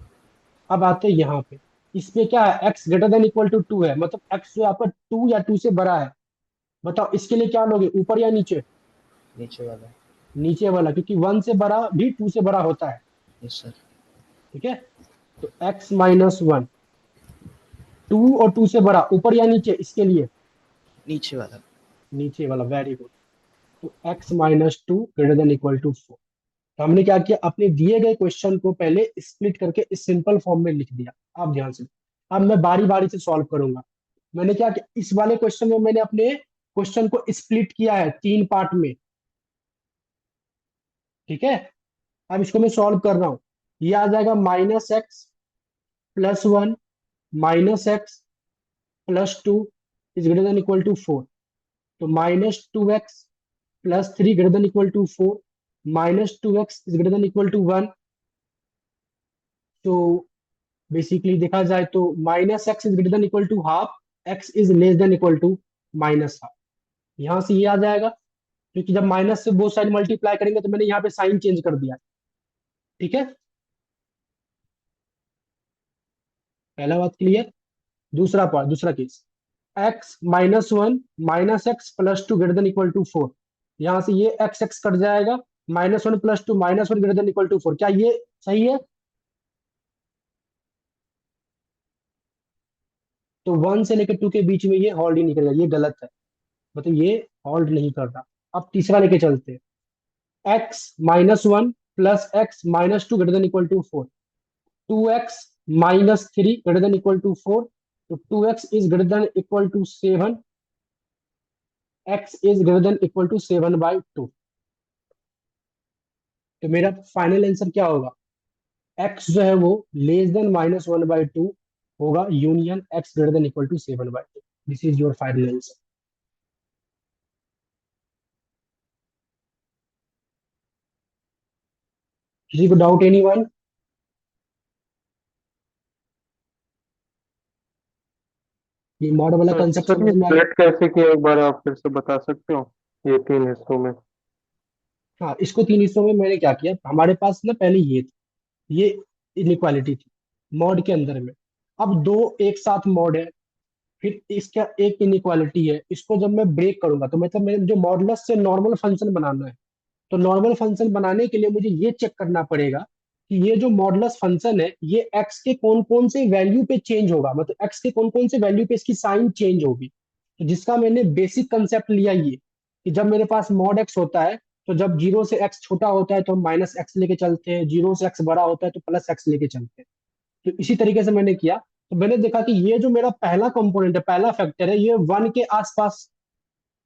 अब आते हैं यहाँ पे। इस पे क्या है? x greater than equal to 2 है, मतलब x जो आपका 2 या 2 से बड़ा है। बताओ इसके लिए क्या लोगे? ऊपर या नीचे? नीचे वाला। नीचे वाला, क्योंकि 1 से बड़ा भी 2 से बड़ा होता है। Yes sir. ठीक है। तो x माइनस 1, 2 और 2 से बड़ा, ऊपर या नीचे इसके लिए? नीचे वाला। नीचे वाला, वेरी गुड। तो x minus 2 greater than equal to 4। तो हमने क्या किया? अपने दिए गए क्वेश्चन को पहले स्प्लिट करके इस सिंपल फॉर्म में लिख दिया। आप ध्यान से, अब मैं बारी बारी से सॉल्व करूंगा। मैंने क्या किया? इस वाले क्वेश्चन में मैंने अपने क्वेश्चन को स्प्लिट किया है 3 पार्ट में। ठीक है। अब इसको मैं सॉल्व कर रहा हूं। ये आ जाएगा minus x plus 1 minus x plus 2 is greater than equal to 4। तो minus 2x +3 greater than equal to 4, -2x is greater than equal to 1। तो बेसिकली देखा जाए तो -x is greater than equal to half, x is less than equal to -half. यहाँ से ये आ जाएगा, क्योंकि जब माइनस से बोथ साइड मल्टीप्लाई करेंगे तो मैंने यहाँ पे साइन चेंज कर दिया। ठीक है, पहला बात क्लियर। दूसरा पार्ट, दूसरा case, x-1 -x +2 greater than equal to 4। यहाँ से ये x कट जाएगा, -1 +2 -1 ग्रेटर देन इक्वल टू 4। क्या ये सही है? तो 1 से लेकर 2 के बीच में ये होल्ड ही नहीं करेगा, ये गलत है, मतलब ये होल्ड नहीं कर रहा। अब तीसरा लेके चलते हैं, x-1 + x-2 greater than equal to 4, 2x-3 greater than equal to 4, तो 2x is greater than equal to 7, x is greater than equal to 7/2। तो मेरा फाइनल आंसर क्या होगा? x जो है वो लेस देन -1/2 होगा, union x greater than equal to 7/2। This is your final answer. किसी को डाउट, एनीवन? ये मॉड वाला कंसेप्ट सर ये समझ में आ गया? स्प्लिट कैसे किया, एक बार आप फिर से बता सकते हो, ये 3 हिस्सों में? हाँ, इसको 3 हिस्सों में मैंने क्या किया, हमारे पास ना पहले ये था, ये इनइक्वालिटी थी मॉड के अंदर में। अब दो एक साथ मॉड है, फिर इसका एक इनइक्वालिटी है, इसको जब मैं ब्रेक करूंगा तो मतलब मेरे जो मॉडुलस से नॉर्मल फंक्शन बनाना है, तो नॉर्मल फंक्शन बनाने के लिए मुझे ये चेक करना पड़ेगा कि ये जो मॉडुलस फंक्शन है ये एक्स के कौन कौन से वैल्यू पे चेंज होगा, मतलब एक्स के कौन कौन से वैल्यू पे इसकी साइन चेंज होगी। तो जिसका मैंने बेसिक कंसेप्ट लिया ये, कि जब मेरे पास मॉड एक्स होता है तो जब 0 से एक्स छोटा होता है तो हम -x लेके चलते हैं, 0 से एक्स बड़ा होता है तो +x लेके चलते हैं। तो इसी तरीके से मैंने किया, तो मैंने देखा कि ये जो मेरा पहला कंपोनेंट है, पहला फैक्टर है, ये 1 के आसपास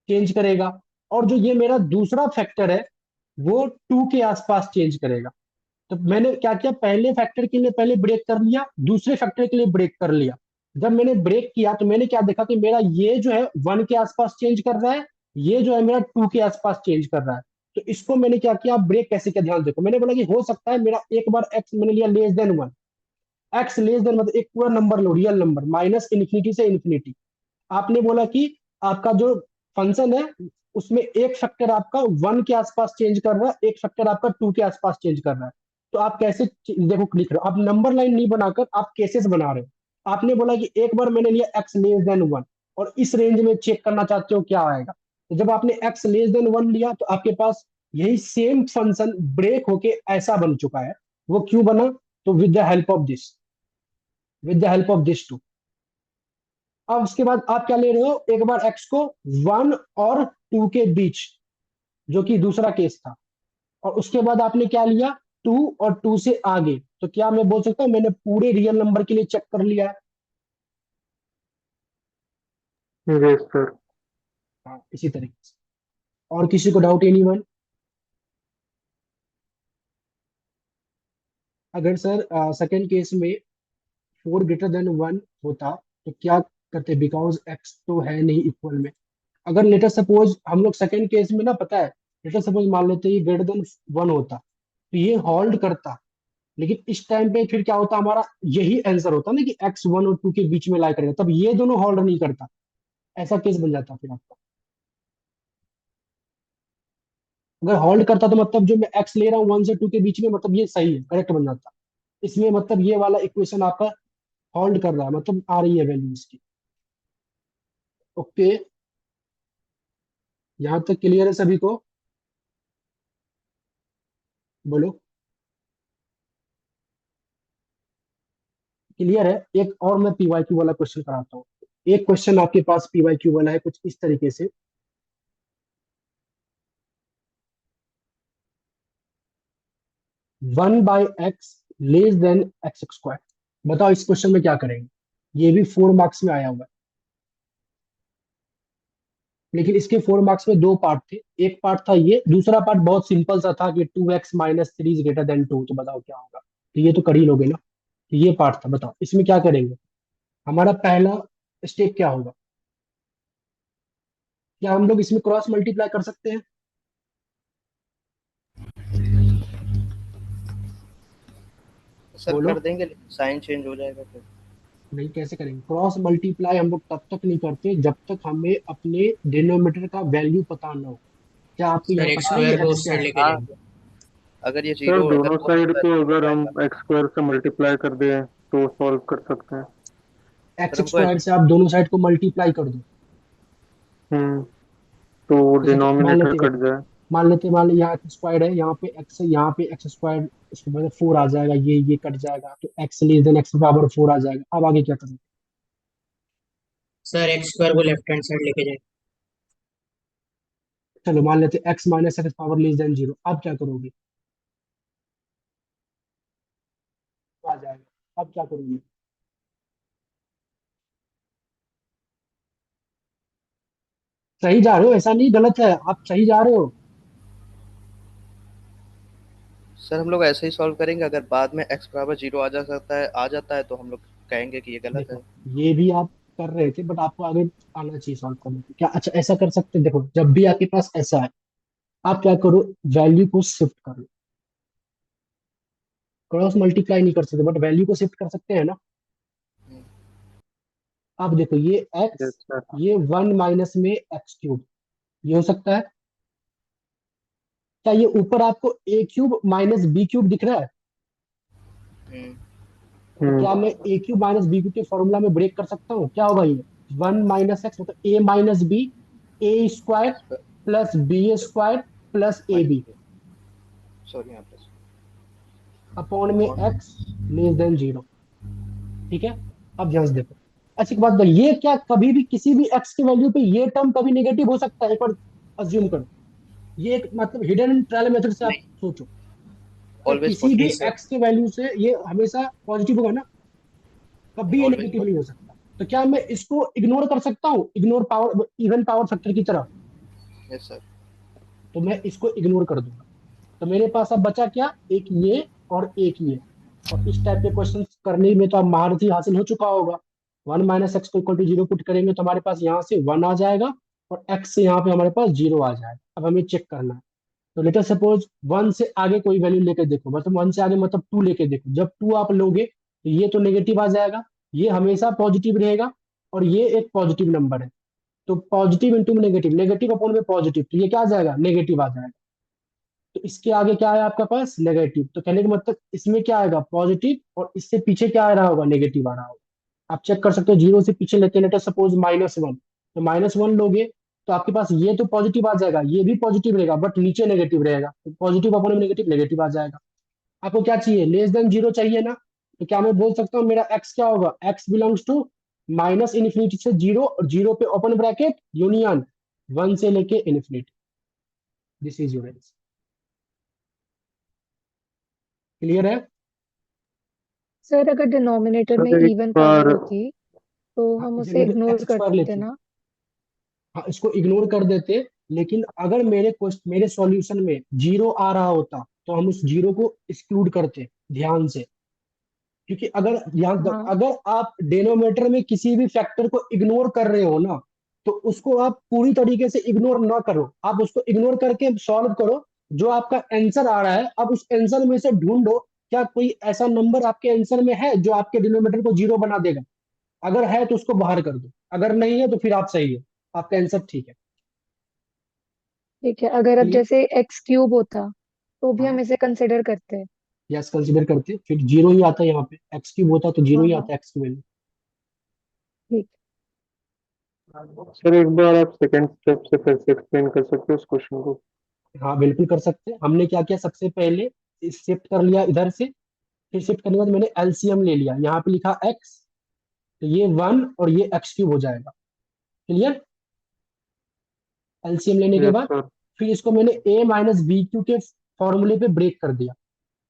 चेंज करेगा, और जो ये मेरा दूसरा फैक्टर है वो 2 के आसपास चेंज करेगा। तो मैंने क्या किया, पहले फैक्टर के लिए पहले ब्रेक कर लिया, दूसरे फैक्टर के लिए ब्रेक कर लिया। जब मैंने ब्रेक किया तो मैंने क्या देखा कि मेरा ये जो है 1 के आसपास चेंज कर रहा है, ये जो है मेरा 2 के आसपास चेंज कर रहा है। तो इसको मैंने क्या किया, ब्रेक कैसे किया ध्यान देखो, मैंने बोला कि हो सकता है मेरा एक बार एक्स मैंने लिया less than 1, x less then मतलब एक पूरा नंबर लो, रियल नंबर, -इन्फिनिटी से इन्फिनिटी। आपने बोला कि आपका जो फंक्शन है उसमें एक फैक्टर आपका 1 के आसपास चेंज कर रहा है, एक फैक्टर आपका 2 के आसपास चेंज कर रहा है। तो आप कैसे देखो लिख रहे हो, आप नंबर लाइन नहीं बनाकर आप केसेस बना रहे हो। आपने बोला कि एक बार मैंने लिया एक्स लेस देन 1 और इस रेंज में चेक करना चाहते हो क्या आएगा। तो जब आपने एक्स लेस देन 1 लिया तो आपके पास यही सेम फंक्शन ब्रेक होके ऐसा बन चुका है। वो क्यों बना? तो with the help of this two. अब उसके बाद आप क्या ले रहे हो, एक बार एक्स को 1 और 2 के बीच, जो कि दूसरा केस था, और उसके बाद आपने क्या लिया, 2 और 2 से आगे। तो क्या मैं बोल सकता हूं मैंने पूरे रियल नंबर के लिए चेक कर लिया है? Yes sir. हाँ, इसी तरीके से। और किसी को डाउट, एनीवन? अगर सर सेकंड केस में 4 ग्रेटर देन 1 होता तो क्या करते, बिकॉज एक्स तो है नहीं इक्वल में। अगर लेटर सपोज हम लोग सेकंड केस में ना, पता है, लेटर सपोज मान लेते ये ग्रेटर देन 1 होता तो ये होल्ड करता, लेकिन इस टाइम पे फिर क्या होता, हमारा यही आंसर होता ना कि x1 और 2 के बीच में लाई करेगा, तब ये दोनों होल्ड नहीं करता, ऐसा केस बन जाता फिर आपका। अगर होल्ड करता तो मतलब जो मैं x ले रहा हूँ 1 से 2 के बीच में, मतलब ये सही है, करेक्ट बन जाता। इसमें मतलब ये वाला इक्वेशन आपका होल्ड कर रहा है, मतलब आ रही है वैल्यू इसकी। ओके, यहाँ तक क्लियर है सभी को? बोलो, क्लियर है? एक और मैं पीवाईक्यू वाला क्वेश्चन कराता हूँ। एक क्वेश्चन आपके पास पीवाईक्यू वाला है कुछ इस तरीके से, 1/x लेस देन x²। बताओ इस क्वेश्चन में क्या करेंगे? ये भी 4 मार्क्स में आया हुआ है, लेकिन इसके 4 मार्क्स में दो पार्ट थे। एक पार्ट था ये, दूसरा पार्ट बहुत सिंपल सा था कि 2x-3 इज ग्रेटर देन 2, तो बताओ क्या होगा। तो ये तो कर ही लोगे ना। तो ये पार्ट था, बताओ इसमें क्या करेंगे। हमारा पहला स्टेप क्या होगा, क्या हम लोग इसमें क्रॉस मल्टीप्लाई कर सकते हैं? सर बोलो। कर देंगे लेकिन साइन चेंज हो जाएगा फिर। नहीं, कैसे करेंगे? क्रॉस मल्टीप्लाई हम लोग तब तक नहीं करते जब तक हमें अपने डिनोमिनेटर का वैल्यू पता ना हो। क्या आपको सर यहाँ एक्स पता है स्क्वायर ये को एक्स उस क्या साइड है? लेके हाँ, जाएंगे। अगर ये सर जीरो अगर दोनों वो साइड होता है को जीरो अगर हम रहेगा। एक्स स्क्वायर से मल्टीप्लाई कर दें तो सॉल्व कर सकते हैं। सर एक्स हमको स्क्वायर से आप दोनों साइड को मल्टीप्लाई कर दो। हम्म तो जैसे कि मान डिनोमिनेटर लेते कट देखो, जाए। मान ले यहाँ एक्स स्क्वायर है, यहाँ पे एक्स है, यहाँ पे एक्स स्क्वायर, उसके बाद 4 आ जाएगा, ये कट जाएगा, तो x less then x power 4 आ जाएगा। अब आगे क्या करें? सर एक्स स्क्वायर को लेफ्ट हैंड साइड लेके जाएंगे। चलो मान लेते x minus x power less than 0। अब क्या करोगे? आ जाएगा। अब क्या करोगे? सही जा रहे हो, ऐसा नहीं गलत है, आप सही जा रहे हो। सर हम लोग ऐसे ही सॉल्व करेंगे, अगर बाद में एक्स बराबर जीरो आ जाता है तो हम लोग कहेंगे कि ये गलत है। देखो, ये भी आप कर रहे थे, बट आपको आगे आना चाहिए सॉल्व करने के। क्या अच्छा ऐसा कर सकते हैं? देखो, जब भी आपके पास ऐसा है, आप क्या करो, वैल्यू को शिफ्ट कर लो। क्रॉस मल्टीप्लाई नहीं कर सकते, बट वैल्यू को शिफ्ट कर सकते हैं ना। आप देखो, ये एक्स, यस सर। ये 1 में एक्स क्यूब, ये हो सकता है। क्या ये ऊपर आपको ए क्यूब माइनस बी क्यूब दिख रहा है? हम्म, तो क्या मैं हम्म ए क्यूब माइनस बी क्यूब के फॉर्मूला में ब्रेक कर सकता हूँ? क्या होगा ये? 1 - एक्स मतलब a minus b, a square plus b square plus a b minus sorry यहाँ पे अपॉन में अपॉन। X less than 0। ठीक है। अब ध्यान से देखो, अच्छी बात बताइए, ये क्या कभी भी किसी भी एक्स की वैल्यू पे ये टर्म कभी नेगेटिव हो सकता है? एक बार अज्यूम करो, ये एक मतलब हिडन ट्रायल मेथड से आप नहीं, सोचो, क्या ऑलवेज किसी भी नहीं पॉजिटिव। सर। एक्स के वैल्यू से ये हमेशा पॉजिटिव होगा ना? कभी ये ऑलवेज नेगेटिव नहीं हो पॉजिटिव। सकता। तो क्या मैं इसको इग्नोर कर सकता हूँ, ignore power, even power factor की तरह? Yes sir. तो मैं इसको इग्नोर कर दूंगा। तो मेरे पास अब बचा क्या? एक ये और एक ये। और इस टाइप के क्वेश्चन करने में तो अब महारथी हासिल हो चुका होगा। 1 - एक्स को इक्वल टू 0 पुट करेंगे तो हमारे पास यहाँ से 1 आ जाएगा, और एक्स से यहाँ पे हमारे पास 0 आ जाएगा। अब हमें चेक करना है। तो लेटर सपोज 1 से आगे कोई वैल्यू लेके देखो, मतलब 1 से आगे मतलब 2 लेके देखो। जब 2 आप लोगे तो ये तो नेगेटिव आ जाएगा, ये हमेशा पॉजिटिव रहेगा, और ये एक पॉजिटिव नंबर है। तो positive into negative, negative upon में पॉजिटिव, तो ये क्या आ जाएगा? नेगेटिव आ जाएगा। तो इसके आगे क्या है आपका पास? नेगेटिव। तो कहने का मतलब इसमें क्या आएगा? पॉजिटिव, और इससे पीछे क्या आ रहा होगा? नेगेटिव आ रहा होगा। आप चेक कर सकते हो, 0 से पीछे लेते लेते सपोज -1, तो -1 लोगे तो आपके पास ये तो पॉजिटिव आ जाएगा, ये भी पॉजिटिव रहेगा, बट नीचे नेगेटिव रहेगा। तो पॉजिटिव अपॉन में नेगेटिव, नेगेटिव आ जाएगा। आपको क्या चाहिए? लेस देन 0 चाहिए ना? तो क्या मैं बोल सकता हूँ मेरा एक्स क्या होगा? X belongs to minus infinity से 0, और 0 पे ओपन ब्रैकेट यूनियन 1 से लेके infinity. This is your answer. Clear है? सर अगर डिनोमिनेटर में सर एक इवन पावर बार होती तो हाँ, हम इसे उसे लेते इग्नोर एक्स कर स्क्वायर देते लेते। ना। हाँ, इसको इग्नोर कर देते। लेकिन अगर मेरे सॉल्यूशन में 0 आ रहा होता तो हम उस 0 को एक्सक्लूड करते, ध्यान से। क्योंकि अगर हाँ। अगर आप डेनोमीटर में किसी भी फैक्टर को इग्नोर कर रहे हो ना, तो उसको आप पूरी तरीके से इग्नोर ना करो, आप उसको इग्नोर करके सॉल्व करो। जो आपका आंसर आ रहा है, अब उस आंसर में से ढूंढो क्या कोई ऐसा नंबर आपके आंसर में है जो आपके डिनोमीटर को 0 बना देगा। अगर है तो उसको बाहर कर दो, अगर नहीं है तो फिर आप सही है, आपका आंसर ठीक है। ठीक है, अगर अब क्लियर? जैसे एक्स क्यूब होता तो भी हाँ, हम इसे कंसिडर करते हैं। यस कंसिडर करते, फिर 0 ही आता है यहाँ पे। एक्स क्यूब होता तो 0 हाँ ही हाँ। आता है एक्स की वैल्यू। ठीक। सर एक बार आप सेकंड स्टेप से फिर से एक्सप्लेन कर सकते हो उस क्वेश्चन को। हाँ बिल्कुल कर सकते हैं। हमने क्या किया, सबसे पहले शिफ्ट कर लिया इधर से, फिर शिफ्ट करने के बाद मैंने एलसीएम ले लिया, यहाँ पे लिखा एक्स, तो ये 1 और ये एक्स क्यूब हो जाएगा। क्लियर? एलसीएम लेने के यस बाद सर। फिर इसको मैंने ए माइनस बी क्यू के फॉर्मूले पे ब्रेक कर दिया।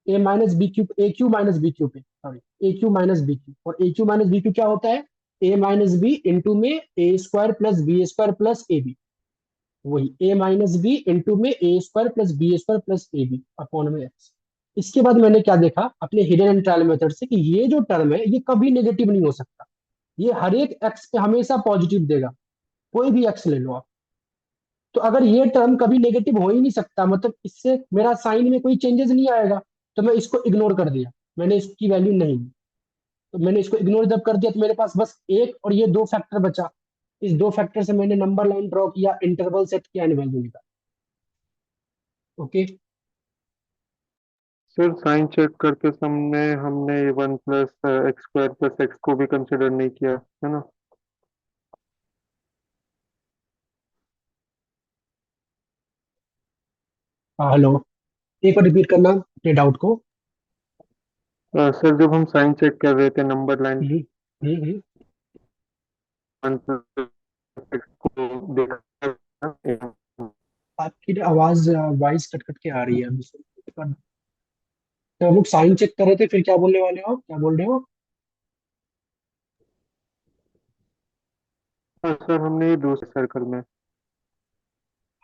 A minus b cube, a cube minus b cube पे, sorry, a cube minus b cube. और a cube minus b cube क्या होता है? ए माइनस बी इंटू में a square plus b square plus a b. वही a minus b into में a square plus b square plus a b upon में x. इसके बाद मैंने क्या देखा अपने हिडन एंड ट्रायल मेथड से, कि ये जो टर्म है ये कभी नेगेटिव नहीं हो सकता। ये हर एक एक्स पे हमेशा पॉजिटिव देगा, कोई भी एक्स ले लो आप। तो अगर ये टर्म कभी नेगेटिव हो ही नहीं सकता, मतलब इससे मेरा साइन में कोई चेंजेस नहीं आएगा, तो मैं इसको इग्नोर कर दिया। मैंने इसकी वैल्यू नहीं ली, तो मैंने इसको इग्नोर जब कर दिया तो मेरे पास बस एक और ये दो फैक्टर बचा। इस दो फैक्टर से मैंने नंबर लाइन ड्रॉ किया, इंटरवल सेट किया, एंड वैल्यू निकाला। ओके। सर साइन चेक करते समय हमने 1 + x² + x को भी कंसिडर नहीं किया है ना? हाँ हेलो, एक बार रिपीट करना अपने डाउट को। सर जब हम साइन चेक कर रहे थे नंबर लाइन हम्म हम्म 1 + x को देखा। आपकी ना आवाज वॉइस कट कट के आ रही है अभी से। तो हम लोग साइन चेक कर रहे थे, फिर क्या बोलने वाले हो, क्या बोल रहे हो? सर हमने ये दूसरे सर्कल में।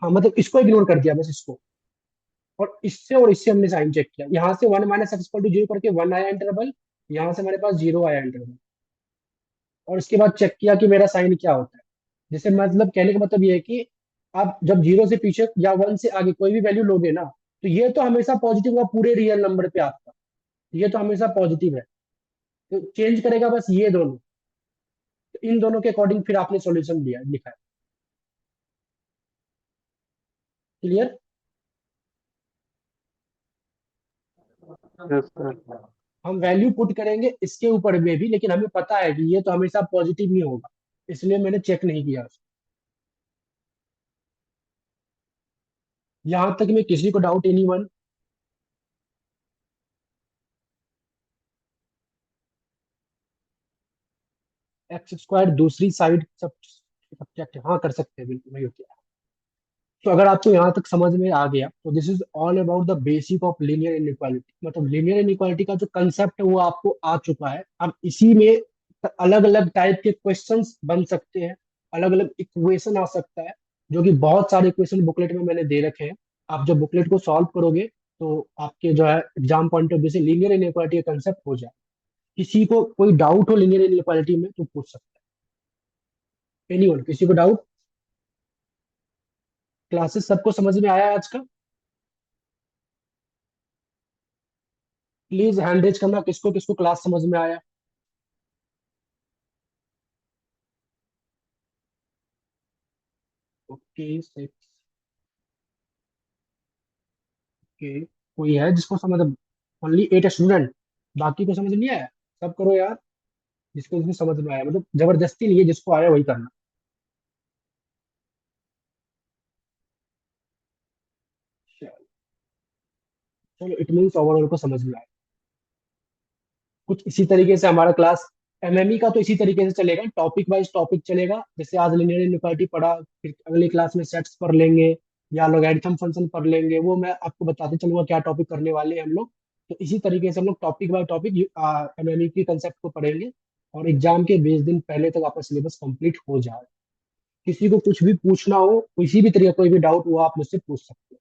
हाँ मतलब इसको इग्नोर कर दिया, बस इसको। और इससे हमने साइन चेक किया, यहाँ से 1 - x = 0 करके 1 आया इंटरवल, यहाँ से हमारे पास 0 आया इंटरवल। और इसके बाद चेक किया कि मेरा साइन क्या होता है। जैसे मतलब कहने का मतलब ये है कि आप जब 0 से पीछे या 1 से आगे कोई भी वैल्यू लोगे ना, तो ये तो हमेशा पॉजिटिव होगा पूरे रियल नंबर पे आपका, ये तो हमेशा पॉजिटिव है। तो चेंज करेगा बस ये दोनों, तो इन दोनों के अकॉर्डिंग फिर आपने सॉल्यूशन दिया लिखा है। क्लियर? Yes sir. हम वैल्यू पुट करेंगे इसके ऊपर में भी, लेकिन हमें पता है कि ये तो हमेशा पॉजिटिव ही होगा, इसलिए मैंने चेक नहीं किया उसको। यहां तक में किसी को डाउट, एनीवन? x² दूसरी साइड सब सब्जेक्ट, हाँ कर सकते हैं, बिल्कुल वही होती है। तो अगर आपको यहाँ तक समझ में आ गया तो this is all about the basic of linear inequality. मतलब लीनियर इनइक्वालिटी का जो कंसेप्ट है वो आपको आ चुका है। अब इसी में अलग अलग टाइप के क्वेश्चंस बन सकते हैं, अलग अलग इक्वेशन आ सकता है, जो कि बहुत सारे इक्वेशन बुकलेट में मैंने दे रखे हैं। आप जब बुकलेट को सॉल्व करोगे तो आपके जो है एग्जाम पॉइंट ऑफ व्यू से लीनियर इनइक्वालिटी का कंसेप्ट हो जाए। किसी को कोई डाउट हो लीनियर इनइक्वालिटी में तो पूछ सकते हैं। एनीवन, किसी को डाउट? क्लासेस सबको समझ में आया आज का? प्लीज हैंड रेज करना किसको किसको क्लास समझ में आया। ओके 6। ओके, कोई है जिसको समझ, ओनली 8 स्टूडेंट, बाकी को समझ नहीं आया? सब करो यार, जिसको जिसको समझ में आया, मतलब जबरदस्ती नहीं है, जिसको आया वही करना। चलो चलो, इट मीन्स ओवरऑल को समझ में आया। कुछ इसी तरीके से हमारा क्लास एमएमई का तो इसी तरीके से चलेगा, टॉपिक वाइज टॉपिक चलेगा। जैसे आज लिनियर इनइक्वालिटी पढ़ा, फिर अगली क्लास में सेट्स पढ़ लेंगे या लॉगरिथम फंक्शन पढ़ लेंगे, वो मैं आपको बताते चलूंगा क्या टॉपिक करने वाले हैं हम लोग। तो इसी तरीके से हम लोग टॉपिक बाय टॉपिक एमएमई की कंसेप्ट को पढ़ेंगे, और एग्जाम के 20 दिन पहले तक आपका सिलेबस कंप्लीट हो जाए। किसी को कुछ भी पूछना हो, किसी भी तरीके का कोई भी डाउट हो, आप मुझसे पूछ सकते हैं।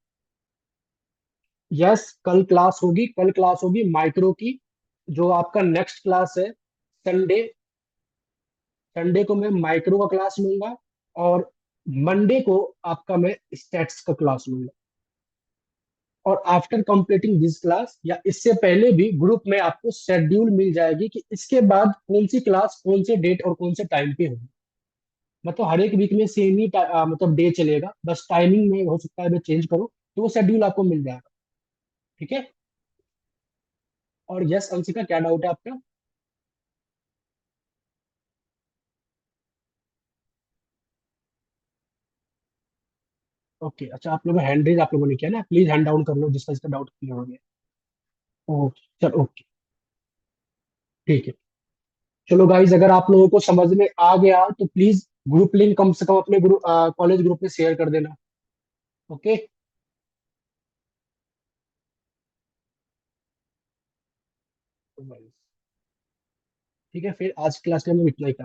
यस, कल क्लास होगी, कल क्लास होगी माइक्रो की। जो आपका नेक्स्ट क्लास है संडे, संडे को मैं माइक्रो का क्लास लूंगा, और मंडे को आपका मैं स्टैट्स का क्लास लूंगा। और आफ्टर कंप्लीटिंग दिस क्लास या इससे पहले भी ग्रुप में आपको शेड्यूल मिल जाएगी कि इसके बाद कौन सी क्लास कौन से डेट और कौन से टाइम पे होगी। मतलब हर एक वीक में सेम ही मतलब डे चलेगा, बस टाइमिंग में हो सकता है मैं चेंज करूँ, तो वो शेड्यूल आपको मिल जाएगा। ठीक है? और यस अंशिका, क्या डाउट है आपका? ओके अच्छा, आप लोगों हैंड रेज आप लोगों ने किया ना, प्लीज हैंड डाउन कर लो जिसका जिसका डाउट क्लियर हो गया। ओके चलो, ओके ठीक है। चलो गाइज, अगर आप लोगों को समझ में आ गया तो प्लीज ग्रुप लिंक कम से कम अपने ग्रुप कॉलेज ग्रुप में शेयर कर देना। ओके, ठीक है, फिर आज क्लास में हम इतना ही कर